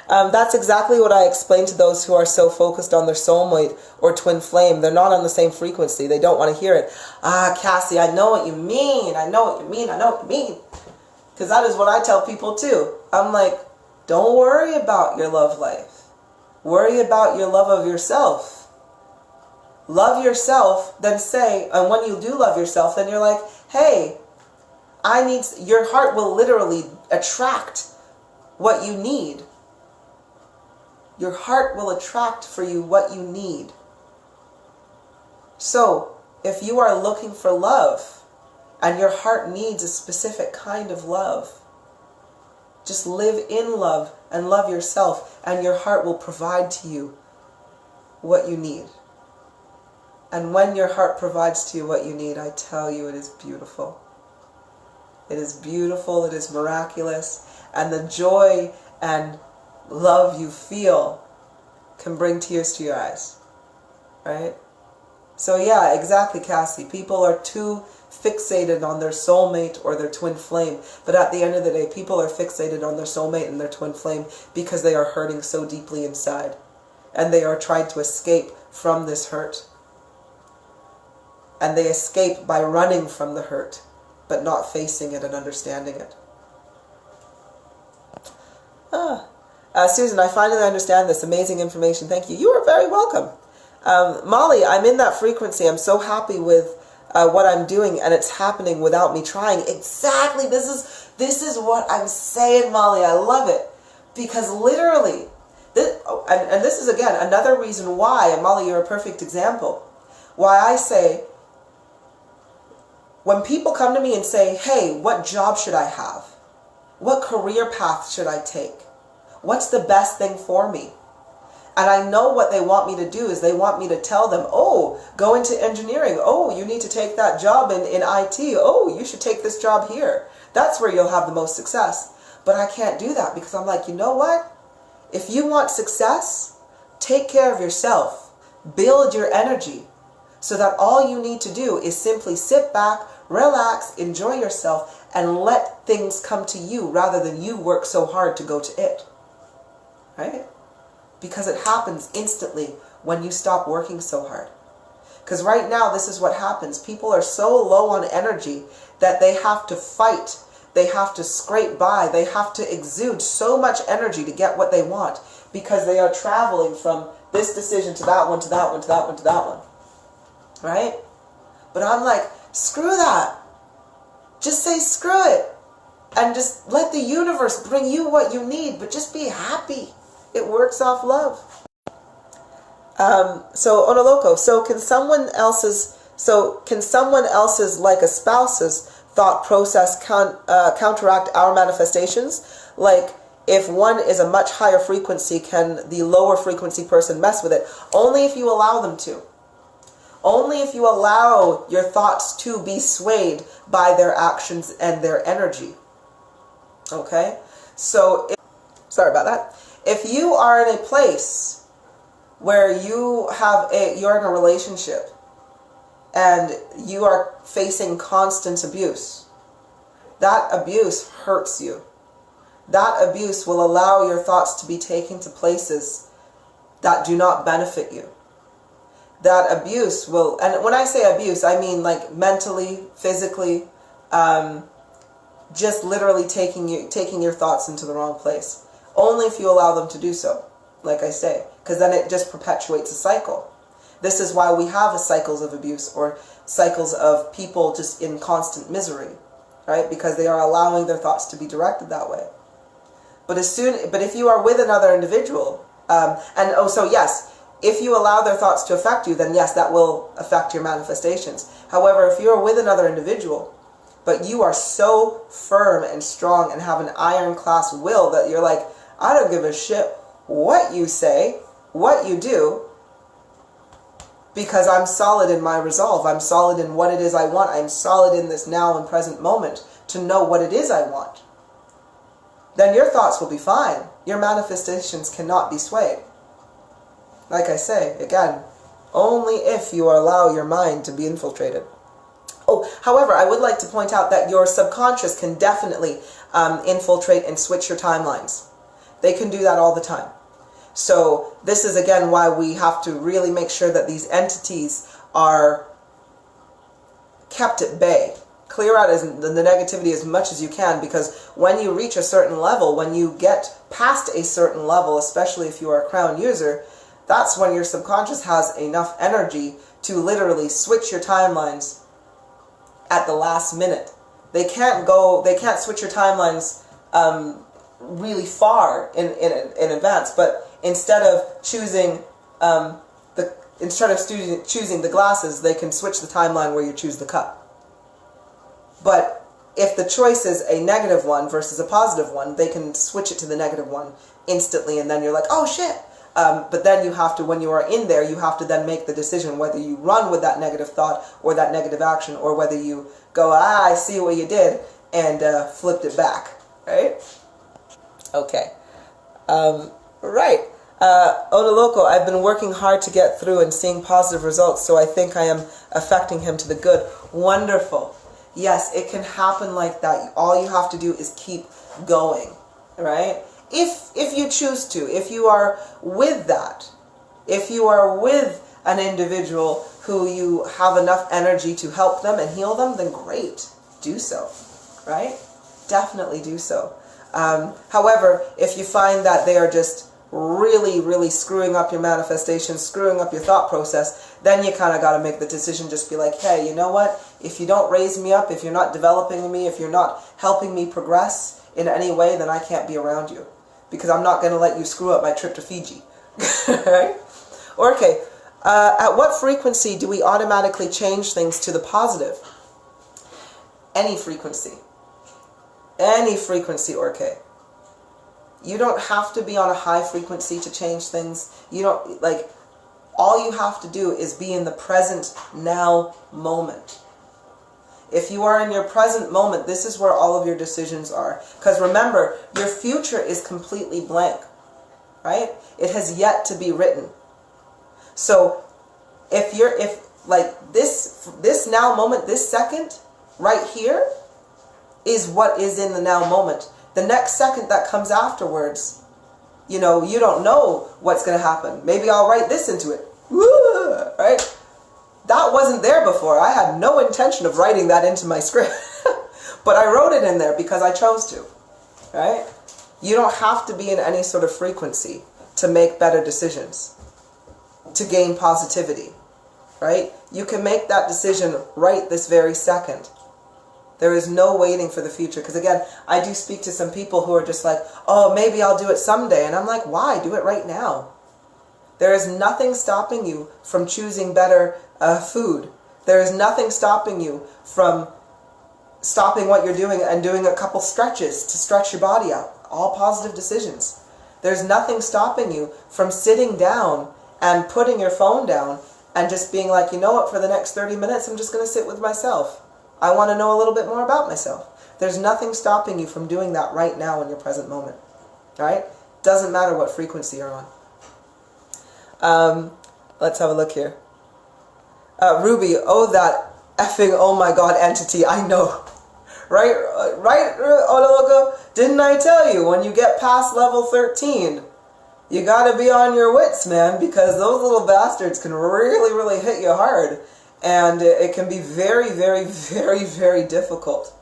That's exactly what I explain to those who are so focused on their soulmate or twin flame. They're not on the same frequency. They don't want to hear it. Ah, Cassie, I know what you mean. I know what you mean. I know what you mean. Because that is what I tell people too. I'm like, don't worry about your love life. Worry about your love of yourself. Love yourself, then say, and when you do love yourself, then you're like, hey, your heart will literally attract what you need. Your heart will attract for you what you need. So, if you are looking for love, and your heart needs a specific kind of love, just live in love and love yourself, and your heart will provide to you what you need. And when your heart provides to you what you need, I tell you, it is beautiful. It is beautiful, it is miraculous, and the joy and love you feel can bring tears to your eyes, right? So yeah, exactly, Cassie. People are too fixated on their soulmate or their twin flame, but at the end of the day, people are fixated on their soulmate and their twin flame because they are hurting so deeply inside, and they are trying to escape from this hurt. And they escape by running from the hurt, but not facing it and understanding it. Susan, I finally understand this. Amazing information. Thank you. You are very welcome. Molly, I'm in that frequency. I'm so happy with what I'm doing, and it's happening without me trying. Exactly. This is what I'm saying, Molly. I love it. Because literally, and this is, again, another reason why, and Molly, you're a perfect example, why I say, when people come to me and say, hey, what job should I have? What career path should I take? What's the best thing for me? And I know what they want me to do is they want me to tell them, oh, go into engineering. Oh, you need to take that job in IT. Oh, you should take this job here. That's where you'll have the most success. But I can't do that because I'm like, you know what? If you want success, take care of yourself. Build your energy so that all you need to do is simply sit back, relax, enjoy yourself, and let things come to you rather than you work so hard to go to it. Right? Because it happens instantly when you stop working so hard. Because right now, this is what happens. People are so low on energy that they have to fight. They have to scrape by. They have to exude so much energy to get what they want because they are traveling from this decision to that one, to that one, to that one, to that one. Right? But I'm like, screw that. Just say screw it. And just let the universe bring you what you need. But just be happy. It works off love. So Onoloco, can someone else's like a spouse's thought process counteract our manifestations? Like if one is a much higher frequency, can the lower frequency person mess with it? Only if you allow them to. Only if you allow your thoughts to be swayed by their actions and their energy. Okay? So, sorry about that. If you are in a place where you're in a relationship and you are facing constant abuse, that abuse hurts you. That abuse will allow your thoughts to be taken to places that do not benefit you. That abuse will, and when I say abuse, I mean like mentally, physically, just literally taking your thoughts into the wrong place. Only if you allow them to do so, like I say, because then it just perpetuates a cycle. This is why we have cycles of abuse or cycles of people just in constant misery, right? Because they are allowing their thoughts to be directed that way. But if you are with another individual, yes, if you allow their thoughts to affect you, then yes, that will affect your manifestations. However, if you are with another individual, but you are so firm and strong and have an ironclad will that you're like, I don't give a shit what you say, what you do, because I'm solid in my resolve. I'm solid in what it is I want. I'm solid in this now and present moment to know what it is I want. Then your thoughts will be fine. Your manifestations cannot be swayed. Like I say, again, Only if you allow your mind to be infiltrated. Oh, however, I would like to point out that your subconscious can definitely infiltrate and switch your timelines. They can do that all the time. So this is again why we have to really make sure that these entities are kept at bay. Clear out the negativity as much as you can, because when you reach a certain level, when you get past a certain level, especially if you are a crown user, that's when your subconscious has enough energy to literally switch your timelines at the last minute. They can't switch your timelines really far in advance, but instead of choosing choosing the glasses, they can switch the timeline where you choose the cup. But if the choice is a negative one versus a positive one, they can switch it to the negative one instantly, and then you're like, oh shit. But then you have to, when you are in there, you have to then make the decision whether you run with that negative thought or that negative action, or whether you go, I see what you did, and flipped it back, right? Okay. Right. Odoloco, I've been working hard to get through and seeing positive results, so I think I am affecting him to the good. Wonderful. Yes, it can happen like that. All you have to do is keep going, right? If you choose to, if you are with that, if you are with an individual who you have enough energy to help them and heal them, then great, do so, right? Definitely do so. However, if you find that they are just really, really screwing up your manifestation, screwing up your thought process, then you kind of got to make the decision, just be like, hey, you know what? If you don't raise me up, if you're not developing me, if you're not helping me progress in any way, then I can't be around you, because I'm not going to let you screw up my trip to Fiji. Right? Okay, at what frequency do we automatically change things to the positive? Any frequency. Any frequency, okay. You don't have to be on a high frequency to change things. You don't, like, all you have to do is be in the present now moment. If you are in your present moment, this is where all of your decisions are. Because remember, your future is completely blank, right? It has yet to be written. So if this now moment, this second, right here, is what is in the now moment. The next second that comes afterwards, you know, you don't know what's going to happen. Maybe I'll write this into it. Woo! Right? That wasn't there before. I had no intention of writing that into my script. But I wrote it in there because I chose to. Right? You don't have to be in any sort of frequency to make better decisions, to gain positivity. Right? You can make that decision right this very second. There is no waiting for the future. Because again, I do speak to some people who are just like, oh, maybe I'll do it someday. And I'm like, why? Do it right now. There is nothing stopping you from choosing better food. There is nothing stopping you from stopping what you're doing and doing a couple stretches to stretch your body out. All positive decisions. There's nothing stopping you from sitting down and putting your phone down and just being like, you know what, for the next 30 minutes, I'm just going to sit with myself. I want to know a little bit more about myself. There's nothing stopping you from doing that right now in your present moment. Right? Doesn't matter what frequency you're on. Let's have a look here. Ruby, oh, that effing, oh my god, entity, I know. Right, Olologo? Didn't I tell you, when you get past level 13, you gotta be on your wits, man, because those little bastards can really, really hit you hard. And it can be very, very, very, very difficult.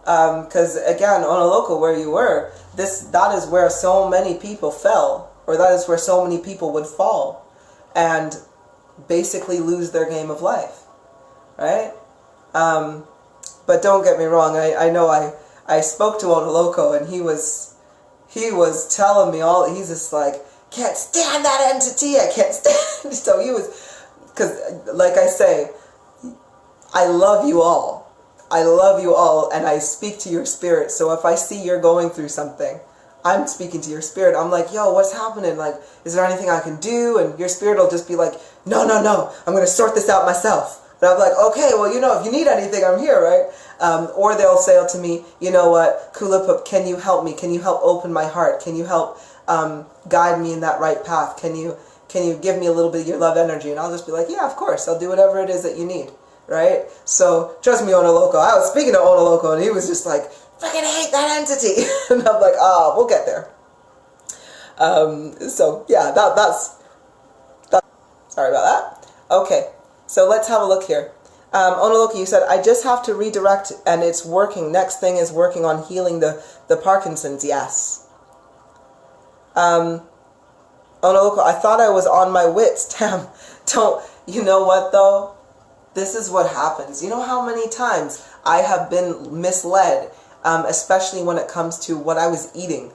Because, again, on a local where you were, that is where so many people fell, or that is where so many people would fall and basically lose their game of life, right? But don't get me wrong, I know I spoke to Odoloco, and he was telling me all, he's just like, can't stand that entity, I can't stand. So he was, because like I say, I love you all. I love you all, and I speak to your spirit. So if I see you're going through something, I'm speaking to your spirit. I'm like, yo, what's happening? Like, is there anything I can do? And your spirit will just be like, no, no, no, I'm going to sort this out myself. And I'm like, okay, well, you know, if you need anything, I'm here, right? Or they'll say to me, you know what, Kulipup, can you help me? Can you help open my heart? Can you help guide me in that right path? Can can you give me a little bit of your love energy? And I'll just be like, yeah, of course, I'll do whatever it is that you need, right? So trust me, Ono Loco. I was speaking to Ono Loco, and he was just like, freaking hate that entity. And I'm like, we'll get there. So yeah, that's sorry about that. Okay, so let's have a look here. Ono Loco, you said, I just have to redirect and it's working. Next thing is working on healing the Parkinson's. Yes. Ono Loco, I thought I was on my wits. Damn. Don't, you know what though? This is what happens. You know how many times I have been misled, especially when it comes to what I was eating.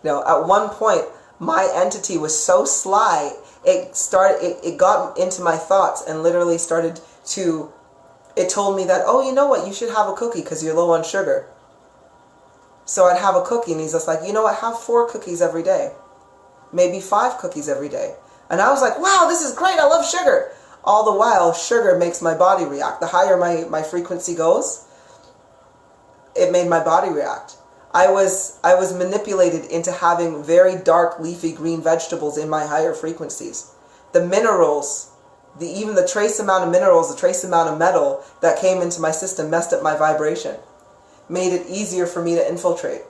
You know, at one point, my entity was so sly, it got into my thoughts and literally it told me that, oh, you know what, you should have a cookie because you're low on sugar. So I'd have a cookie, and he's just like, you know what, have 4 cookies every day. Maybe 5 cookies every day. And I was like, wow, this is great, I love sugar. All the while, sugar makes my body react. The higher my frequency goes, it made my body react. I was manipulated into having very dark leafy green vegetables in my higher frequencies. The minerals, even the trace amount of minerals, the trace amount of metal that came into my system messed up my vibration. Made it easier for me to infiltrate,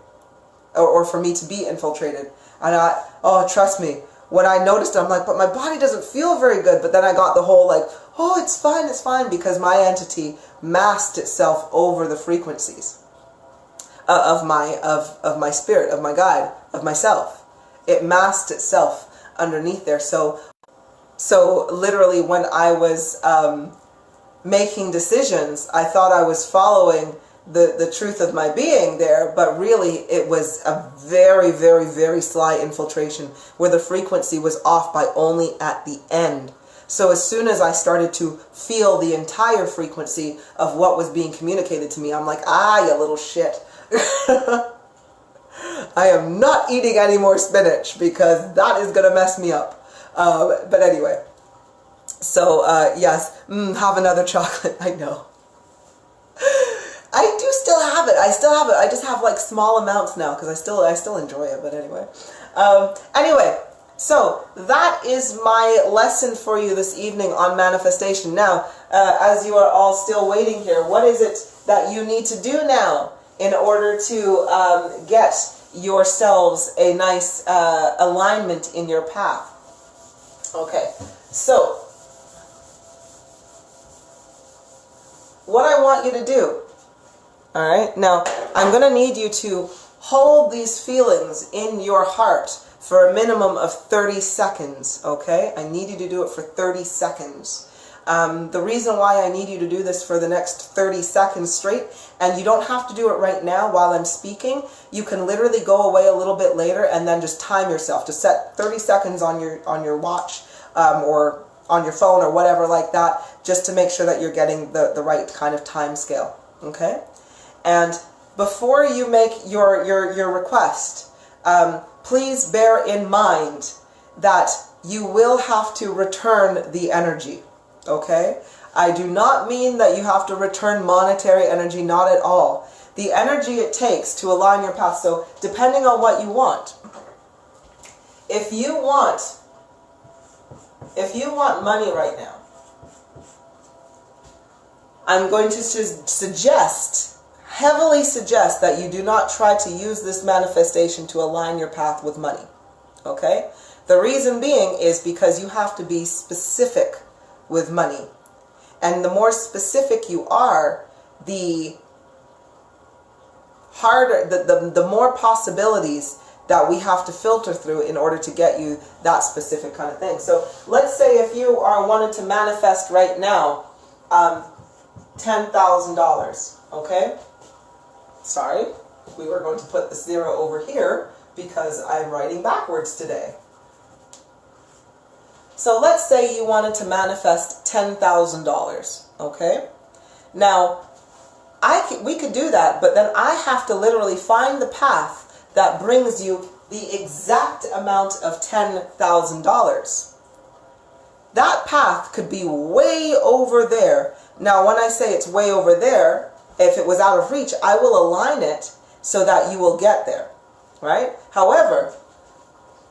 or for me to be infiltrated. And trust me, when I noticed it, I'm like, but my body doesn't feel very good. But then I got the whole like, oh, it's fine, because my entity masked itself over the frequencies of my spirit, of my guide, of myself. It masked itself underneath there. So literally when I was making decisions, I thought I was following the truth of my being there, but really it was a very, very, very sly infiltration where the frequency was off by only at the end. So as soon as I started to feel the entire frequency of what was being communicated to me, I'm like, you little shit. I am not eating any more spinach because that is going to mess me up. But anyway, so yes, have another chocolate. I know. I do still have it. I just have like small amounts now because I still enjoy it. But anyway, so that is my lesson for you this evening on manifestation. Now, as you are all still waiting here, what is it that you need to do now in order to get yourselves a nice alignment in your path? Okay, so what I want you to do, all right, now I'm going to need you to hold these feelings in your heart for a minimum of 30 seconds, okay? I need you to do it for 30 seconds. The reason why I need you to do this for the next 30 seconds straight, and you don't have to do it right now while I'm speaking, you can literally go away a little bit later and then just time yourself to set 30 seconds on your watch or on your phone or whatever like that, just to make sure that you're getting the right kind of time scale, okay? And before you make your request, please bear in mind that you will have to return the energy. Okay? I do not mean that you have to return monetary energy, not at all. The energy it takes to align your path, so depending on what you want. If you want money right now, I'm going to heavily suggest that you do not try to use this manifestation to align your path with money. Okay? The reason being is because you have to be specific with money. And the more specific you are, the harder, the more possibilities that we have to filter through in order to get you that specific kind of thing. So let's say if you are wanting to manifest right now $10,000, okay? Sorry, we were going to put the 0 over here because I'm writing backwards today. So let's say you wanted to manifest $10,000, okay? Now, we could do that, but then I have to literally find the path that brings you the exact amount of $10,000. That path could be way over there. Now, when I say it's way over there, if it was out of reach, I will align it so that you will get there, right? However,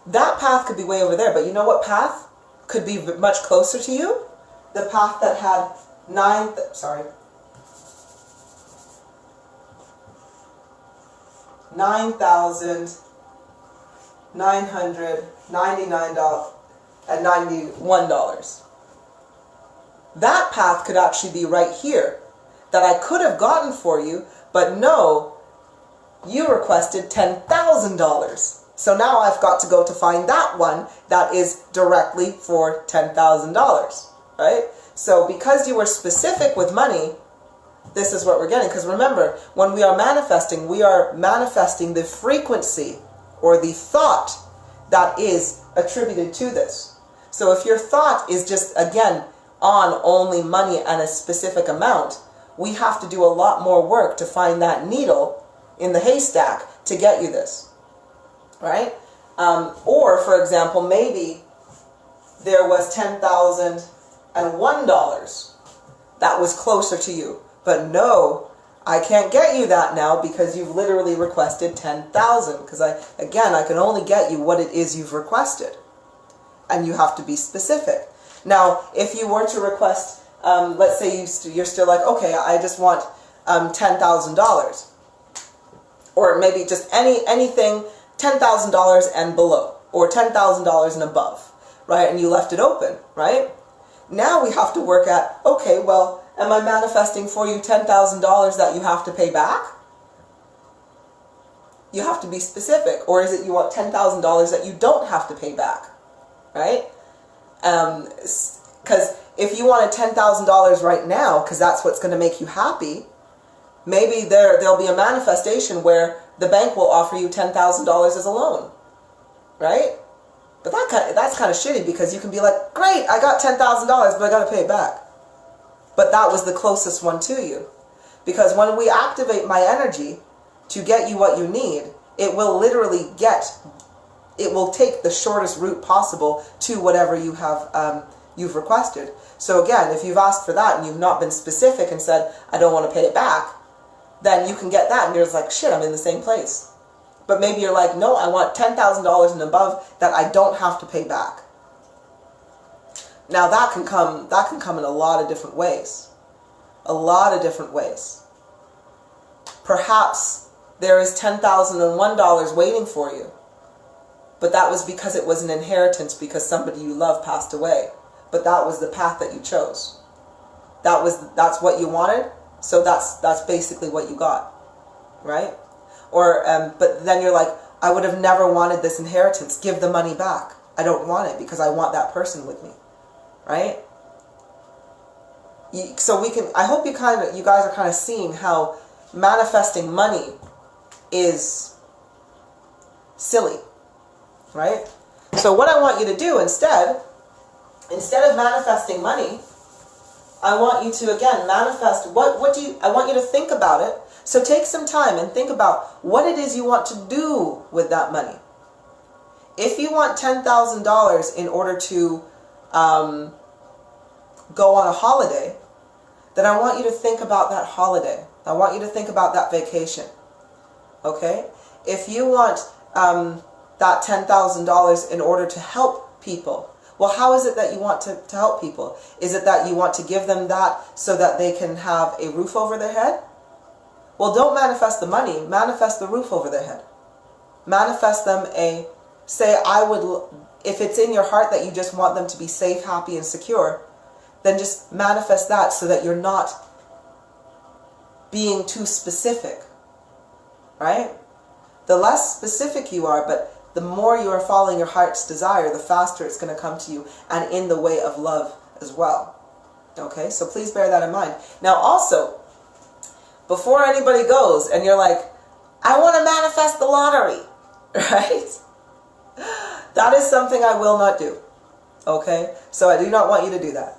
That path could be way over there, but you know what path could be much closer to you? The path that had 9,999.91. That path could actually be right here, that I could have gotten for you, but no, you requested $10,000. So now I've got to go to find that one that is directly for $10,000, right? So because you were specific with money, this is what we're getting. Because remember, when we are manifesting the frequency or the thought that is attributed to this. So if your thought is just, again, on only money and a specific amount, we have to do a lot more work to find that needle in the haystack to get you this, right? Or, for example, maybe there was $10,001 that was closer to you. But no, I can't get you that now because you've literally requested $10,000. Because I can only get you what it is you've requested. And you have to be specific. Now, if you were to request, let's say you're still like, okay, I just want $10,000. Or maybe just anything, $10,000 and below. Or $10,000 and above. Right? And you left it open. Right? Now we have to work at, okay, well, am I manifesting for you $10,000 that you have to pay back? You have to be specific. Or is it you want $10,000 that you don't have to pay back? Right? Because if you wanted $10,000 right now, because that's what's going to make you happy, maybe there'll be a manifestation where the bank will offer you $10,000 as a loan. Right? But that's kind of shitty because you can be like, great, I got $10,000, but I got to pay it back. But that was the closest one to you. Because when we activate my energy to get you what you need, it will literally it will take the shortest route possible to whatever you have, you've requested. So again, if you've asked for that and you've not been specific and said, I don't want to pay it back, then you can get that and you're just like, shit, I'm in the same place. But maybe you're like, no, I want $10,000 and above that I don't have to pay back. Now that can come in a lot of different ways. A lot of different ways. Perhaps there is $10,001 waiting for you. But that was because it was an inheritance because somebody you love passed away. But that was the path that you chose. That's what you wanted, so that's basically what you got. Right? Or but then you're like, I would have never wanted this inheritance. Give the money back. I don't want it because I want that person with me. Right? So I hope you guys are kind of seeing how manifesting money is silly. Right? So what I want you to do instead of manifesting money, I want you to again manifest I want you to think about it. So take some time and think about what it is you want to do with that money. If you want $10,000 in order to go on a holiday, then I want you to think about that holiday. I want you to think about that vacation. Okay? If you want that $10,000 in order to help people, well, how is it that you want to help people? Is it that you want to give them that so that they can have a roof over their head? Well, don't manifest the money. Manifest the roof over their head. Manifest them if it's in your heart that you just want them to be safe, happy, and secure, then just manifest that so that you're not being too specific. Right? The less specific you are, but the more you are following your heart's desire, the faster it's going to come to you, and in the way of love as well. Okay? So please bear that in mind. Now also, before anybody goes and you're like, I want to manifest the lottery, right? That is something I will not do. Okay? So I do not want you to do that.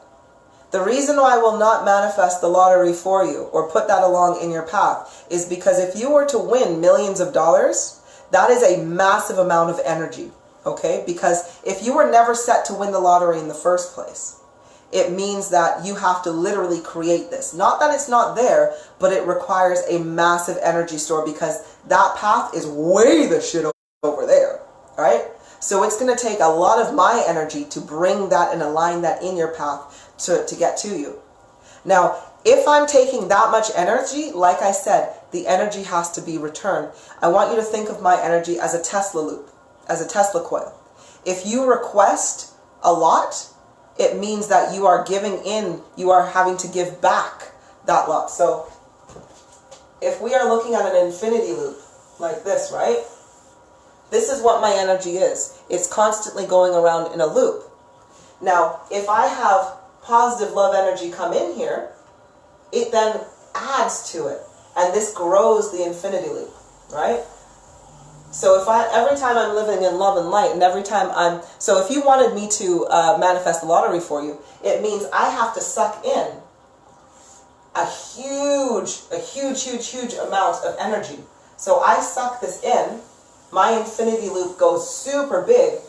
The reason why I will not manifest the lottery for you or put that along in your path is because if you were to win millions of dollars, that is a massive amount of energy. Okay? Because if you were never set to win the lottery in the first place, it means that you have to literally create this. Not that it's not there, but it requires a massive energy store because that path is way the shit over there. Right? So it's going to take a lot of my energy to bring that and align that in your path to get to you. Now, if I'm taking that much energy, like I said, the energy has to be returned. I want you to think of my energy as a Tesla loop, as a Tesla coil. If you request a lot, it means that you are giving in, you are having to give back that lot. So if we are looking at an infinity loop like this, right? This is what my energy is. It's constantly going around in a loop. Now, if I have positive love energy come in here, it then adds to it. And this grows the infinity loop, right? So every time I'm living in love and light, and every time so if you wanted me to manifest the lottery for you, it means I have to suck in a huge amount of energy. So I suck this in, my infinity loop goes super big,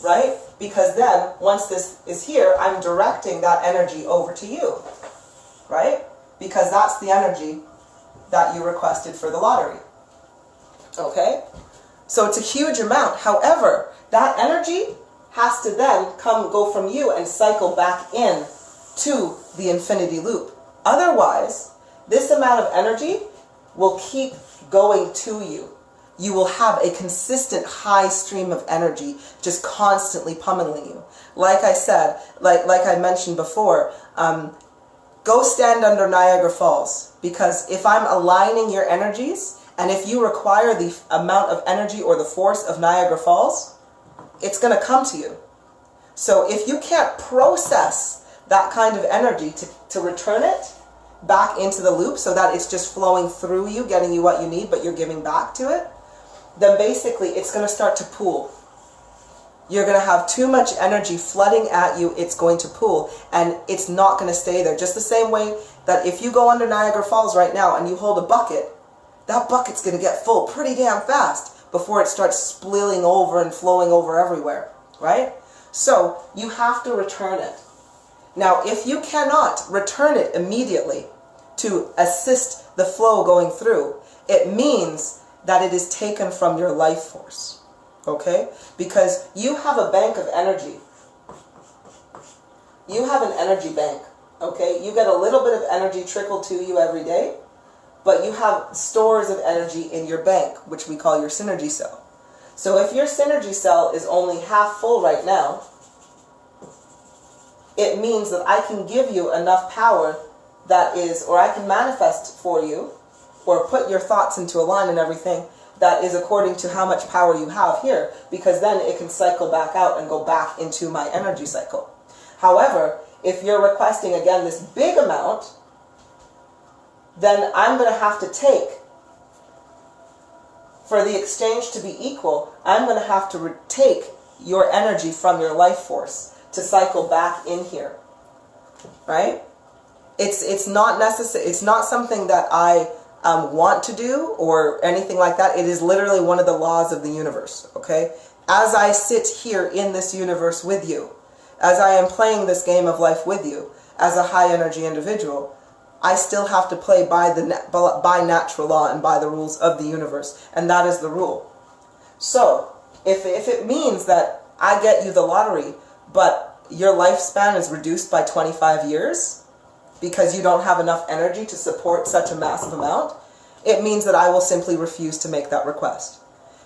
right? Because then, once this is here, I'm directing that energy over to you, right? Because that's the energy that you requested for the lottery, okay? So it's a huge amount. However, that energy has to then go from you and cycle back in to the infinity loop. Otherwise, this amount of energy will keep going to you. You will have a consistent high stream of energy just constantly pummeling you. Like I said, like I mentioned before, go stand under Niagara Falls, because if I'm aligning your energies, and if you require the amount of energy or the force of Niagara Falls, it's going to come to you. So if you can't process that kind of energy to return it back into the loop so that it's just flowing through you, getting you what you need, but you're giving back to it, then basically it's going to start to pool. You're going to have too much energy flooding at you, it's going to pool, and it's not going to stay there. Just the same way that if you go under Niagara Falls right now and you hold a bucket, that bucket's going to get full pretty damn fast before it starts spilling over and flowing over everywhere, right? So you have to return it. Now, if you cannot return it immediately to assist the flow going through, it means that it is taken from your life force, okay? Because you have a bank of energy. You have an energy bank, okay? You get a little bit of energy trickled to you every day, but you have stores of energy in your bank, which we call your synergy cell. So if your synergy cell is only half full right now, it means that I can give you enough power that is, or I can manifest for you, or put your thoughts into a line and everything that is according to how much power you have here, because then it can cycle back out and go back into my energy cycle. However, if you're requesting, again, this big amount, then I'm going to have to take, for the exchange to be equal, I'm going to have to take your energy from your life force to cycle back in here, right? It's not necessary. It's not something that I want to do or anything like that. It is literally one of the laws of the universe, okay? As I sit here in this universe with you, as I am playing this game of life with you, as a high energy individual, I still have to play by natural law and by the rules of the universe, and that is the rule. So, if it means that I get you the lottery, but your lifespan is reduced by 25 years because you don't have enough energy to support such a massive amount, it means that I will simply refuse to make that request.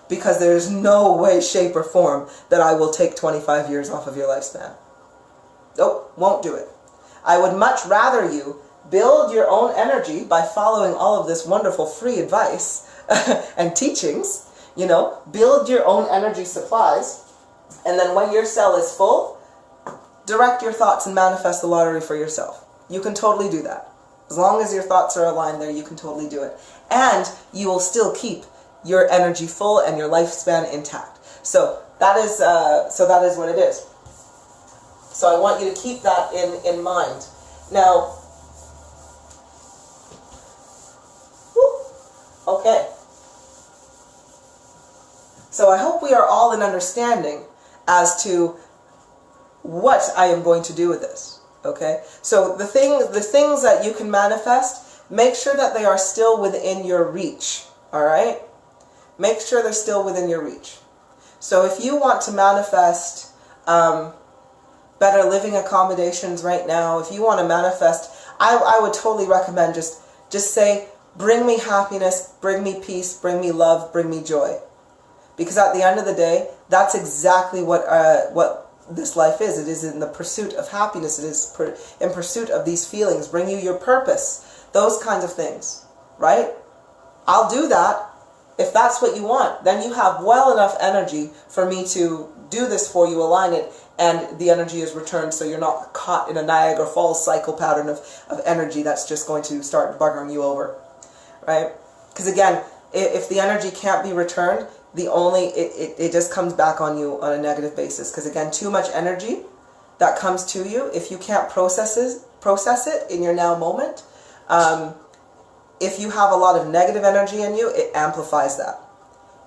Because there's no way, shape, or form that I will take 25 years off of your lifespan. Nope, won't do it. I would much rather you build your own energy by following all of this wonderful free advice and teachings, you know, build your own energy supplies, and then when your cell is full, direct your thoughts and manifest the lottery for yourself. You can totally do that. As long as your thoughts are aligned there, you can totally do it. And you will still keep your energy full and your lifespan intact. So that is what it is. So I want you to keep that in mind. Now, okay. So I hope we are all in understanding as to what I am going to do with this. Okay? So the things that you can manifest, make sure that they are still within your reach. Alright? Make sure they're still within your reach. So if you want to manifest better living accommodations right now, if you want to manifest, I would totally recommend just say, bring me happiness, bring me peace, bring me love, bring me joy. Because at the end of the day, that's exactly what this life is. It is in the pursuit of happiness. It is in pursuit of these feelings. Bring you your purpose. Those kinds of things, right? I'll do that. If that's what you want, then you have well enough energy for me to do this for you, align it, and the energy is returned, so you're not caught in a Niagara Falls cycle pattern of energy that's just going to start buggering you over, right? Because again, if the energy can't be returned, it just comes back on you on a negative basis. Because again, too much energy that comes to you, if you can't process it in your now moment, if you have a lot of negative energy in you, it amplifies that.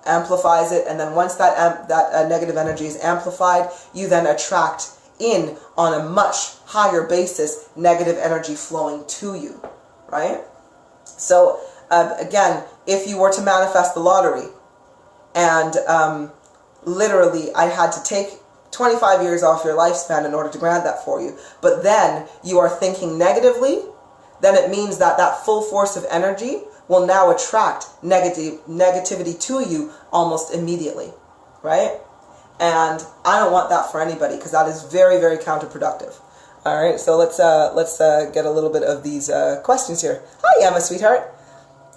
Amplifies it, and then once that negative energy is amplified, you then attract in on a much higher basis negative energy flowing to you, right? So again, if you were to manifest the lottery, and literally I had to take 25 years off your lifespan in order to grant that for you, but then you are thinking negatively, then it means that that full force of energy will now attract negativity to you almost immediately, right? And I don't want that for anybody, because that is very, very counterproductive. All right, so let's get a little bit of these questions here. Hi, Emma, sweetheart.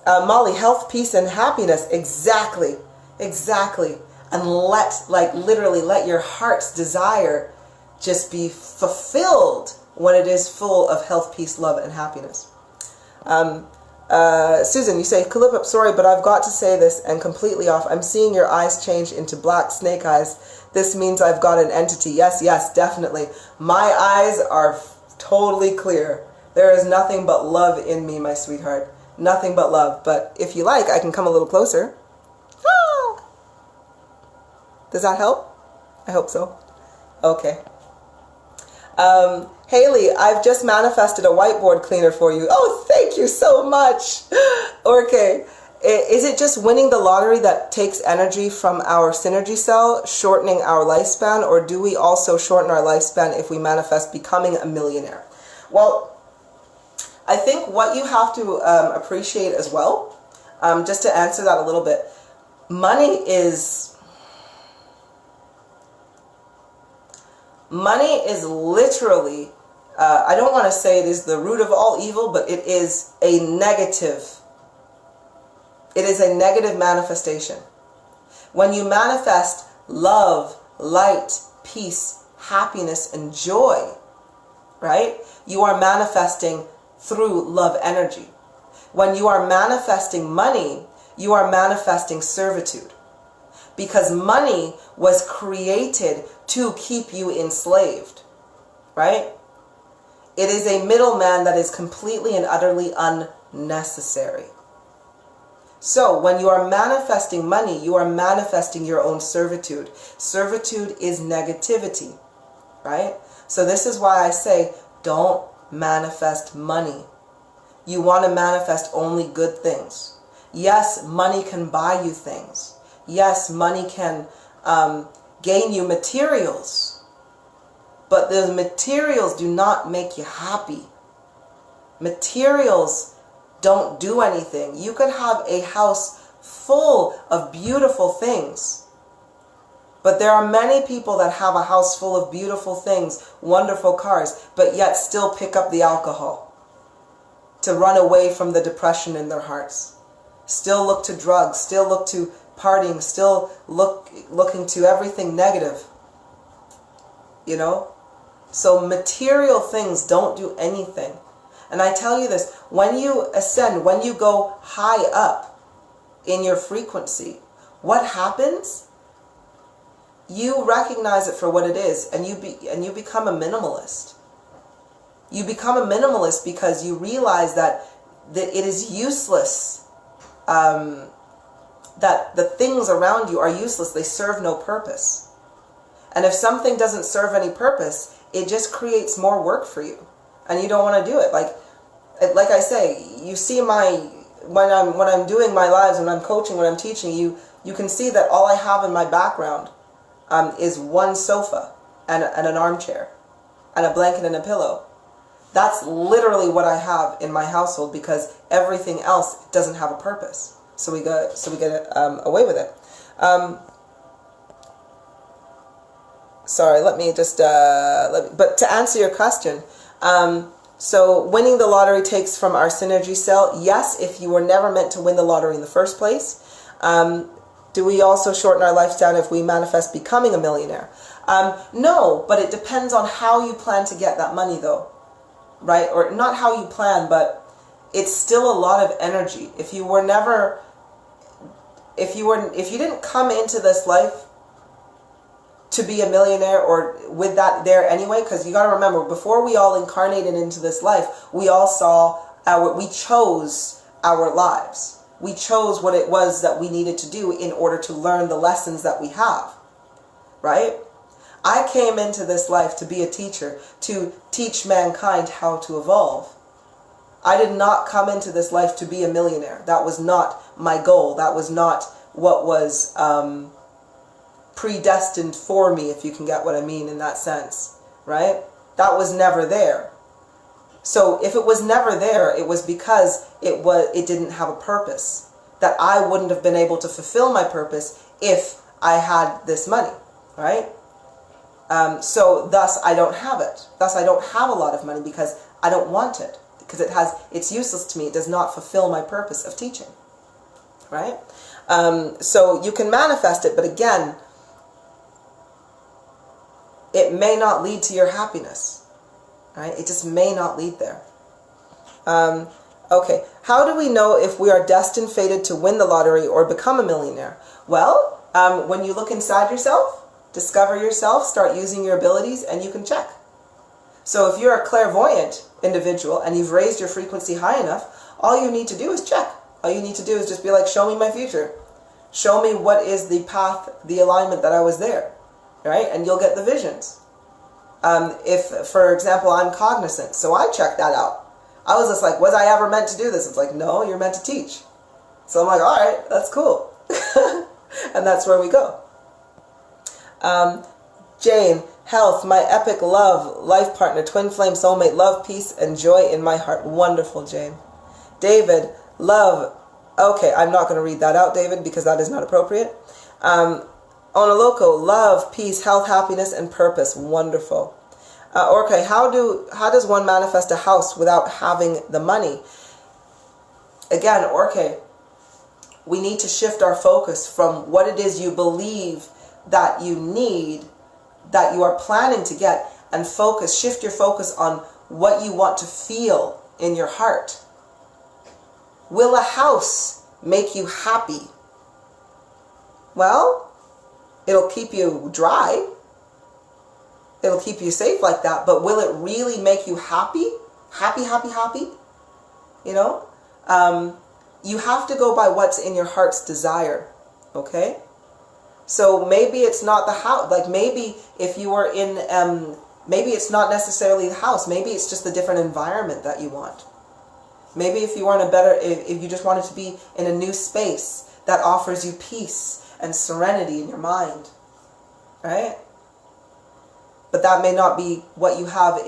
Molly, health, peace, and happiness. Exactly. And literally let your heart's desire just be fulfilled when it is full of health, peace, love, and happiness. Susan, you say, Kulipup, sorry, but I've got to say this and completely off. I'm seeing your eyes change into black snake eyes. This means I've got an entity. Yes, definitely. My eyes are totally clear. There is nothing but love in me, my sweetheart. Nothing but love. But if you like, I can come a little closer. Ah! Does that help? I hope so. Okay. Haley, I've just manifested a whiteboard cleaner for you. Oh, thank you so much. Okay. Is it just winning the lottery that takes energy from our synergy cell, shortening our lifespan, or do we also shorten our lifespan if we manifest becoming a millionaire? Well, I think what you have to appreciate as well, just to answer that a little bit, money is literally, I don't want to say it is the root of all evil, but it is a negative. It is a negative manifestation. When you manifest love, light, peace, happiness, and joy, right? You are manifesting through love energy. When you are manifesting money, you are manifesting servitude. Because money was created to keep you enslaved, right? It is a middleman that is completely and utterly unnecessary. So when you are manifesting money, you are manifesting your own servitude. Servitude is negativity, right? So this is why I say, don't manifest money. You want to manifest only good things. Yes, money can buy you things. Yes, money can gain you materials. But the materials do not make you happy. Materials don't do anything. You could have a house full of beautiful things. But there are many people that have a house full of beautiful things, wonderful cars, but yet still pick up the alcohol to run away from the depression in their hearts. Still look to drugs, still look to partying, still looking to everything negative. You know? So material things don't do anything. And I tell you this, when you ascend, when you go high up in your frequency, what happens? You recognize it for what it is, and you become a minimalist. You become a minimalist because you realize that it is useless, that the things around you are useless. They serve no purpose. And if something doesn't serve any purpose, it just creates more work for you. And you don't want to do it. Like I say, you see when I'm doing my lives, when I'm coaching, when I'm teaching, you can see that all I have in my background is one sofa and an armchair and a blanket and a pillow. That's literally what I have in my household, because everything else doesn't have a purpose. So we get away with it. Sorry, let me just, but to answer your question, so winning the lottery takes from our synergy cell. Yes, if you were never meant to win the lottery in the first place. Do we also shorten our lifespan if we manifest becoming a millionaire? No, but it depends on how you plan to get that money though, right? Or not how you plan, but it's still a lot of energy. If you didn't come into this life to be a millionaire, or with that there anyway, because you got to remember, before we all incarnated into this life, we chose our lives. We chose what it was that we needed to do in order to learn the lessons that we have, right? I came into this life to be a teacher, to teach mankind how to evolve. I did not come into this life to be a millionaire. That was not my goal. That was not what was predestined for me, if you can get what I mean in that sense, right? That was never there. So if it was never there, it was because it didn't have a purpose, that I wouldn't have been able to fulfill my purpose if I had this money, right? So thus I don't have it. Thus I don't have a lot of money, because I don't want it, because it's useless to me. It does not fulfill my purpose of teaching, right? So you can manifest it, but again, it may not lead to your happiness, right? It just may not lead there. Okay, how do we know if we are destined, fated to win the lottery or become a millionaire? Well, when you look inside yourself, discover yourself, start using your abilities, and you can check. So if you're a clairvoyant individual and you've raised your frequency high enough, all you need to do is check. All you need to do is just be like, show me my future. Show me what is the path, the alignment that I was there, right? And you'll get the visions. If, for example, I'm cognizant, so I checked that out. I was just like, was I ever meant to do this? It's like, no, you're meant to teach. So I'm like, all right, that's cool. And that's where we go. Jane, health, my epic love, life partner, twin flame, soulmate, love, peace, and joy in my heart. Wonderful, Jane. David, love. Okay, I'm not going to read that out, David, because that is not appropriate. Onaloco, love, peace, health, happiness, and purpose. Wonderful. Okay, how does one manifest a house without having the money? Again, Orke, we need to shift our focus from what it is you believe that you need, that you are planning to get, and shift your focus on what you want to feel in your heart. Will a house make you happy? Well, it'll keep you dry. It'll keep you safe like that. But will it really make you happy? Happy, happy, happy? You know? You have to go by what's in your heart's desire. Okay? So maybe it's not the house. Like maybe if you were in, maybe it's not necessarily the house. Maybe it's just the different environment that you want. Maybe if you want if you just wanted to be in a new space that offers you peace and serenity in your mind, right? But that may not be what you have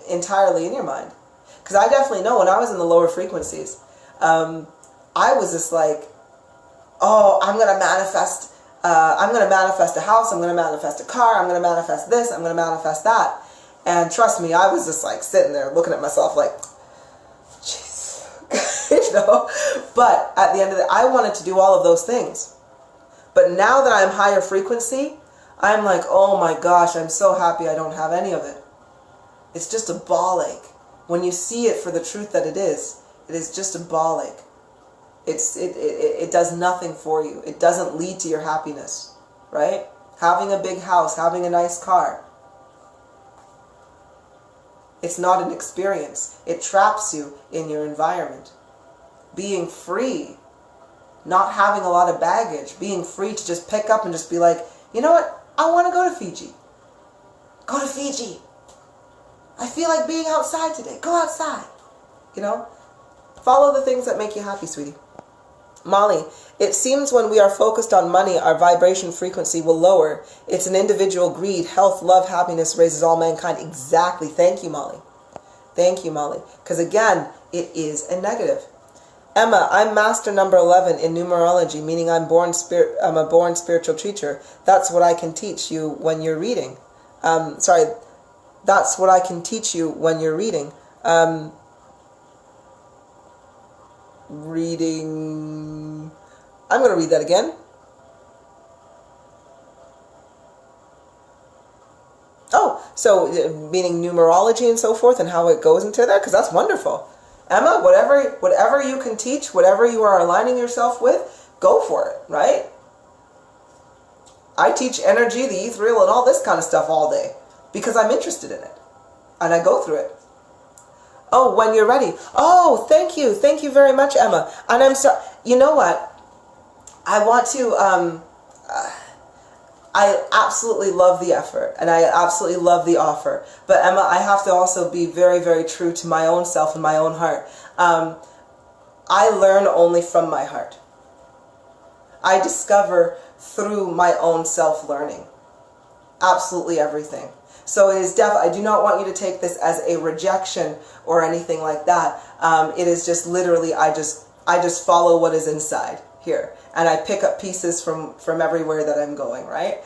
entirely in your mind. Because I definitely know when I was in the lower frequencies, I was just like, oh, I'm going to manifest a house, I'm going to manifest a car, I'm going to manifest this, I'm going to manifest that. And trust me, I was just like sitting there looking at myself like, jeez, you know? But at the end of the day, I wanted to do all of those things. But now that I'm higher frequency, I'm like, oh my gosh, I'm so happy I don't have any of it. It's just a ball ache. When you see it for the truth that it is just a ball ache. It does nothing for you. It doesn't lead to your happiness, right? Having a big house, having a nice car. It's not an experience. It traps you in your environment. Being free, not having a lot of baggage, being free to just pick up and just be like, you know what? I want to go to Fiji. Go to Fiji. I feel like being outside today. Go outside. You know? Follow the things that make you happy, sweetie. Molly, it seems when we are focused on money, our vibration frequency will lower. It's an individual greed. Health, love, happiness raises all mankind. Exactly. Thank you, Molly. Thank you, Molly. Because again, it is a negative. Emma, I'm master number 11 in numerology, meaning I'm a born spiritual teacher. That's what I can teach you when you're reading. That's what I can teach you when you're reading. Reading. I'm going to read that again. Oh, so meaning numerology and so forth and how it goes into there, because that's wonderful. Emma, whatever you can teach, whatever you are aligning yourself with, go for it, right? I teach energy, the ethereal, and all this kind of stuff all day because I'm interested in it and I go through it. Oh, when you're ready. Oh, thank you. Thank you very much, Emma. And I'm sorry. You know what? I want to, I absolutely love the effort and I absolutely love the offer. But Emma, I have to also be very, very true to my own self and my own heart. I learn only from my heart. I discover through my own self-learning. Absolutely everything. So it is I do not want you to take this as a rejection or anything like that. It is just literally, I just follow what is inside here. And I pick up pieces from everywhere that I'm going, right?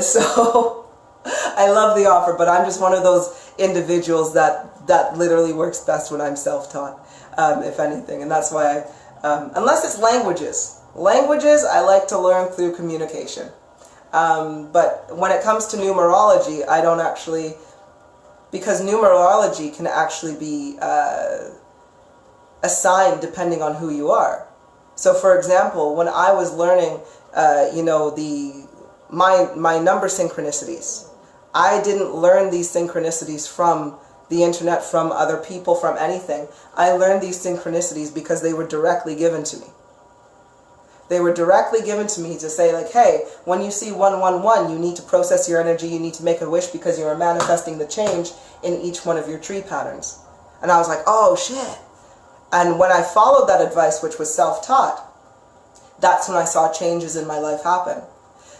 So I love the offer, but I'm just one of those individuals that literally works best when I'm self-taught, if anything. And that's why unless it's languages. Languages, I like to learn through communication. But when it comes to numerology, I don't actually, because numerology can actually be assigned depending on who you are. So for example, when I was learning, my number synchronicities, I didn't learn these synchronicities from the internet, from other people, from anything. I learned these synchronicities because they were directly given to me. They were directly given to me to say, like, hey, when you see 111, you need to process your energy, you need to make a wish because you are manifesting the change in each one of your tree patterns. And I was like, oh, shit. And when I followed that advice, which was self-taught, that's when I saw changes in my life happen.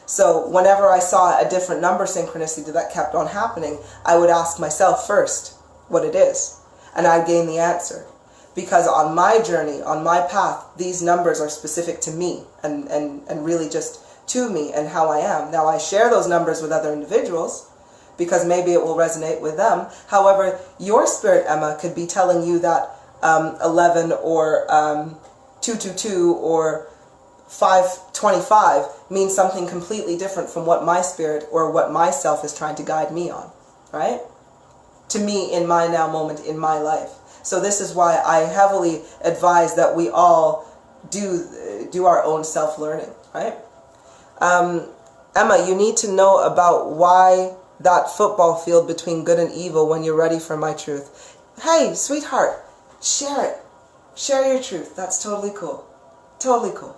So whenever I saw a different number synchronicity that kept on happening, I would ask myself first what it is. And I'd gain the answer. Because on my journey, on my path, these numbers are specific to me and really just to me and how I am. Now, I share those numbers with other individuals because maybe it will resonate with them. However, your spirit, Emma, could be telling you that 11 or 222 or 525 means something completely different from what my spirit or what myself is trying to guide me on, right? To me, in my now moment, in my life. So this is why I heavily advise that we all do our own self-learning, right? Emma, you need to know about why that football field between good and evil when you're ready for my truth. Hey, sweetheart, share it. Share your truth. That's totally cool. Totally cool.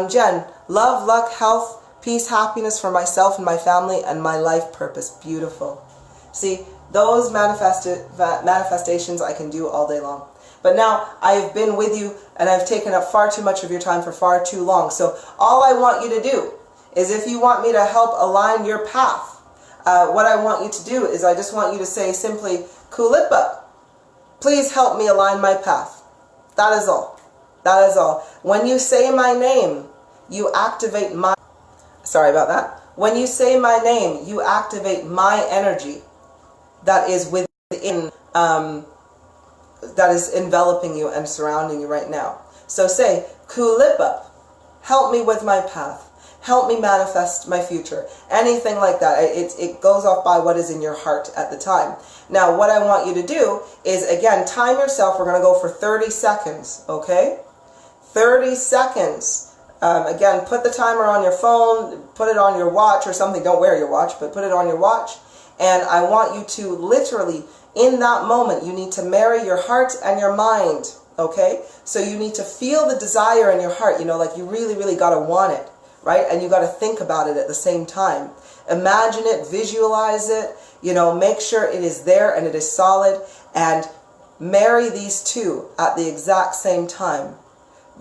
Jen, love, luck, health, peace, happiness for myself and my family and my life purpose. Beautiful. See, those manifestations I can do all day long. But now I have been with you and I've taken up far too much of your time for far too long. So all I want you to do is, if you want me to help align your path, what I want you to do is I just want you to say simply, Kulipup, please help me align my path. That is all. That is all. When you say my name, you activate my... Sorry about that. When you say my name, you activate my energy that is within, that is enveloping you and surrounding you right now. So say, Kulipup, help me with my path. Help me manifest my future. Anything like that. It goes off by what is in your heart at the time. Now, what I want you to do is, again, time yourself. We're going to go for 30 seconds, okay? 30 seconds. Again, put the timer on your phone, put it on your watch or something. Don't wear your watch, but put it on your watch. And I want you to literally, in that moment, you need to marry your heart and your mind, okay? So you need to feel the desire in your heart, like you really, really got to want it, right? And you got to think about it at the same time. Imagine it, visualize it, make sure it is there and it is solid, and marry these two at the exact same time.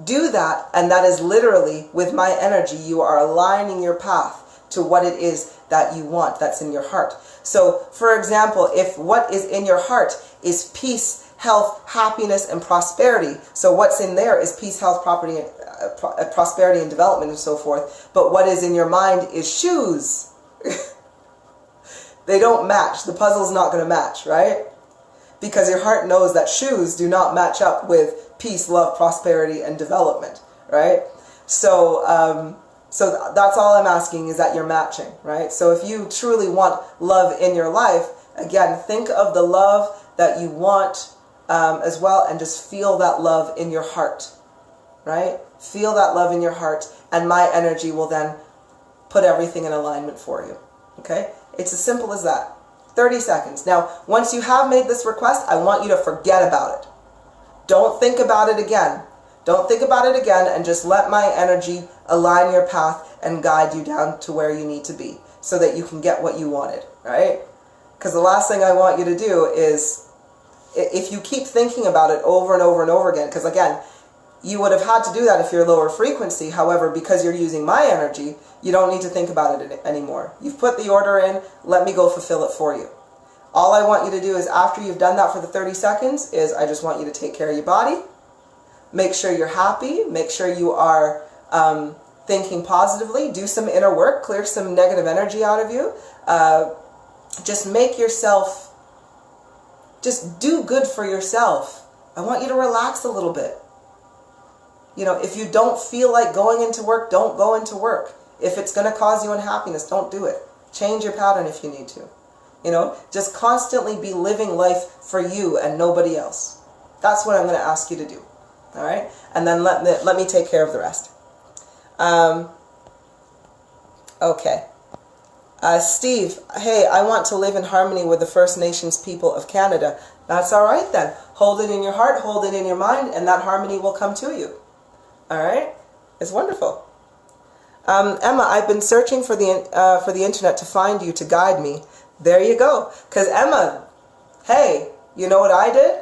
do that, and that is literally, with my energy, you are aligning your path to what it is that you want, that's in your heart. So, for example, if what is in your heart is peace, health, happiness, and prosperity, so what's in there is peace, health, prosperity, and development, and so forth, but what is in your mind is shoes. They don't match. The puzzle's not going to match, right? Because your heart knows that shoes do not match up with peace, love, prosperity, and development, right? So, so that's all I'm asking, is that you're matching, right? So if you truly want love in your life, again, think of the love that you want as well, and just feel that love in your heart, right? Feel that love in your heart, and my energy will then put everything in alignment for you, okay? It's as simple as that. 30 seconds. Now, once you have made this request, I want you to forget about it. Don't think about it again. Don't think about it again, and just let my energy align your path and guide you down to where you need to be so that you can get what you wanted, right? Because the last thing I want you to do is, if you keep thinking about it over and over and over again, because again, you would have had to do that if you're lower frequency. However, because you're using my energy, you don't need to think about it anymore. You've put the order in, let me go fulfill it for you. All I want you to do is, after you've done that for the 30 seconds, is I just want you to take care of your body. Make sure you're happy. Make sure you are thinking positively. Do some inner work. Clear some negative energy out of you. Just make yourself, just do good for yourself. I want you to relax a little bit. You know, if you don't feel like going into work, don't go into work. If it's going to cause you unhappiness, don't do it. Change your pattern if you need to. You know, just constantly be living life for you and nobody else. That's what I'm going to ask you to do. All right? And then let me take care of the rest. Okay. Steve, hey, I want to live in harmony with the First Nations people of Canada. That's all right then. Hold it in your heart, hold it in your mind, and that harmony will come to you. All right? It's wonderful. Emma, I've been searching for the internet to find you, to guide me. There you go. Because Emma, hey, you know what I did?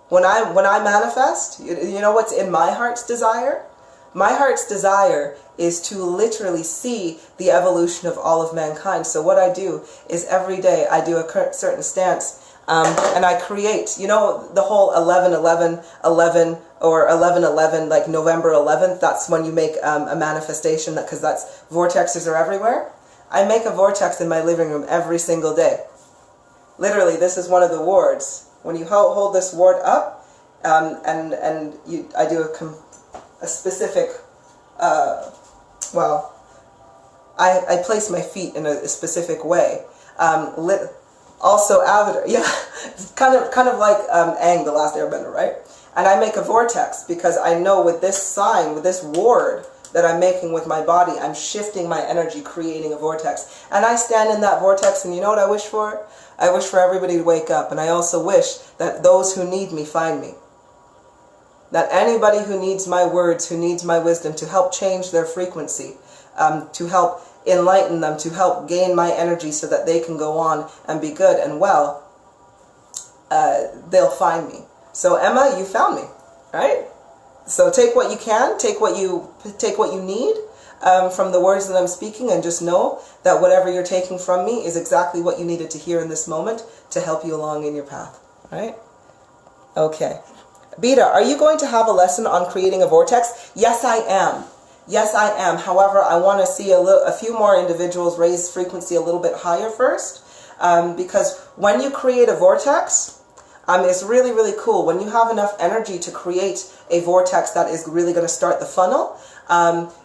When I manifest, you know what's in my heart's desire? My heart's desire is to literally see the evolution of all of mankind. So what I do is every day I do a certain stance, and I create, you know, the whole 11-11-11 or 11-11, like November 11th, that's when you make a manifestation, because that's vortexes are everywhere. I make a vortex in my living room every single day. Literally, this is one of the wards. When you hold this ward up, I do a specific, well, I place my feet in a specific way. Also, Avatar, yeah, kind of like Aang, the Last Airbender, right? And I make a vortex because I know with this sign, with this ward that I'm making with my body, I'm shifting my energy, creating a vortex. And I stand in that vortex, and you know what I wish for? I wish for everybody to wake up, and I also wish that those who need me find me. That anybody who needs my words, who needs my wisdom to help change their frequency, to help enlighten them, to help gain my energy so that they can go on and be good and well, they'll find me. So Emma, you found me, right? So take what you can, take what you need from the words that I'm speaking, and just know that whatever you're taking from me is exactly what you needed to hear in this moment to help you along in your path, right? Okay. Beta, are you going to have a lesson on creating a vortex? Yes, I am. Yes, I am. However, I want to see a few more individuals raise frequency a little bit higher first, because when you create a vortex, it's really, really cool. When you have enough energy to create a vortex that is really going to start the funnel,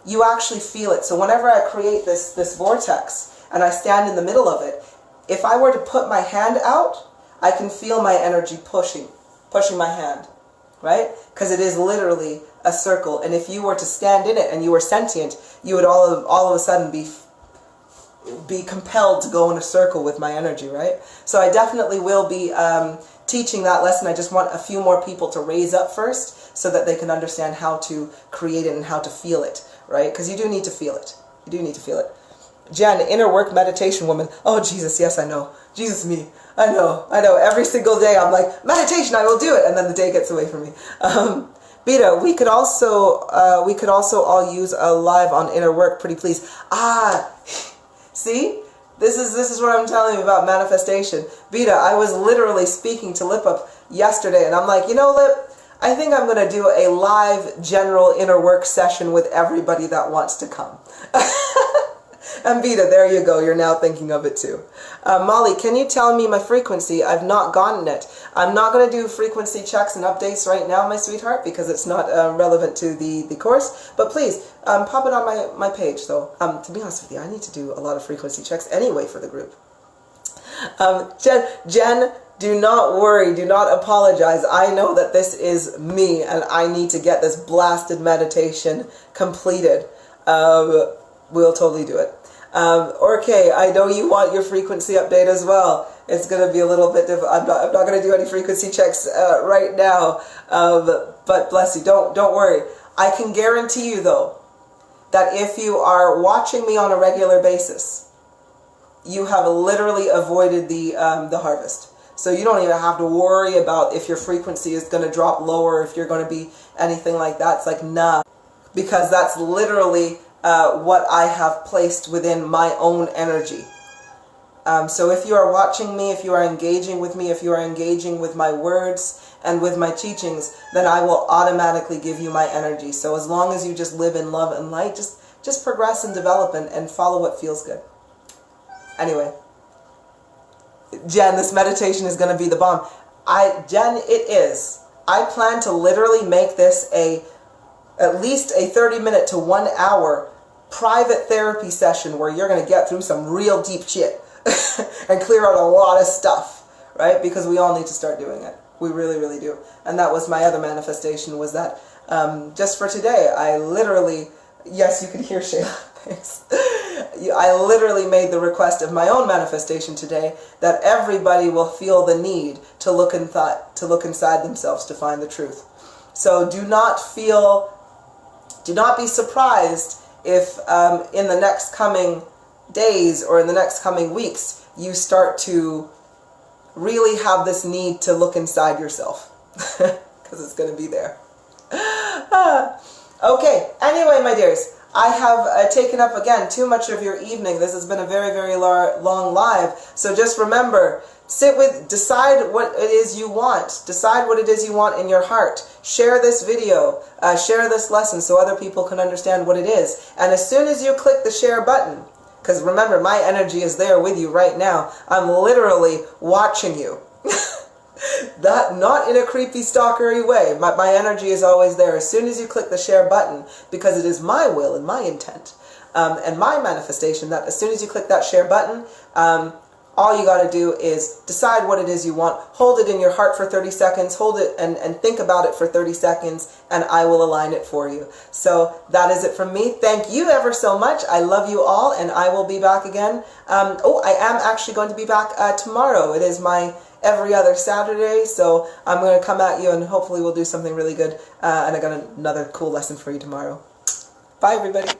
you actually feel it. So whenever I create this vortex and I stand in the middle of it, if I were to put my hand out, I can feel my energy pushing my hand, right? Because it is literally a circle. And if you were to stand in it and you were sentient, you would all of a sudden be compelled to go in a circle with my energy, right? So I definitely will be teaching that lesson. I just want a few more people to raise up first so that they can understand how to create it and how to feel it, right? Because you do need to feel it. You do need to feel it. Jen, inner work meditation woman. Oh, Jesus, yes, I know. Jesus, me. I know. Every single day I'm like, meditation, I will do it. And then the day gets away from me. Beta, we could also all use a live on inner work, pretty please. Ah, see? This is what I'm telling you about manifestation. Beta, I was literally speaking to Lipup yesterday, and I'm like, you know, Lip, I think I'm going to do a live general inner work session with everybody that wants to come. And Beta, there you go. You're now thinking of it too. Molly, can you tell me my frequency? I've not gotten it. I'm not going to do frequency checks and updates right now, my sweetheart, because it's not relevant to the course. But please, pop it on my page, though. To be honest with you, I need to do a lot of frequency checks anyway for the group. Jen, do not worry. Do not apologize. I know that this is me, and I need to get this blasted meditation completed. We'll totally do it. Okay, I know you want your frequency update as well. It's going to be a little bit difficult. I'm not going to do any frequency checks right now. But bless you, don't worry. I can guarantee you though that if you are watching me on a regular basis, you have literally avoided the harvest. So you don't even have to worry about if your frequency is going to drop lower, if you're going to be anything like that. It's like, nah, because that's literally what I have placed within my own energy. So if you are watching me, if you are engaging with me, if you are engaging with my words and with my teachings, then I will automatically give you my energy. So as long as you just live in love and light, just progress and develop and follow what feels good. Anyway, Jen, this meditation is going to be the bomb. Jen, it is. I plan to literally make this at least a 30-minute to 1 hour private therapy session where you're going to get through some real deep shit and clear out a lot of stuff, right? Because we all need to start doing it. We really, really do. And that was my other manifestation, was that just for today, I literally, yes, you could hear Shayla, thanks. I literally made the request of my own manifestation today that everybody will feel the need to look inside themselves to find the truth. So do not be surprised if in the next coming days or in the next coming weeks you start to really have this need to look inside yourself, because it's going to be there. Okay, anyway, my dears, I have taken up again too much of your evening. This has been a very, very long live. So just remember, decide what it is you want. Decide what it is you want in your heart. Share this video, share this lesson so other people can understand what it is. And as soon as you click the share button, because remember, my energy is there with you right now. I'm literally watching you. That, not in a creepy stalkery way. My energy is always there as soon as you click the share button, because it is my will and my intent and my manifestation that as soon as you click that share button, all you got to do is decide what it is you want, hold it in your heart for 30 seconds, hold it and think about it for 30 seconds, and I will align it for you. So that is it from me. Thank you ever so much. I love you all, and I will be back again. I am actually going to be back tomorrow. It is my every other Saturday, so I'm going to come at you and hopefully we'll do something really good, and I got another cool lesson for you tomorrow. Bye, everybody.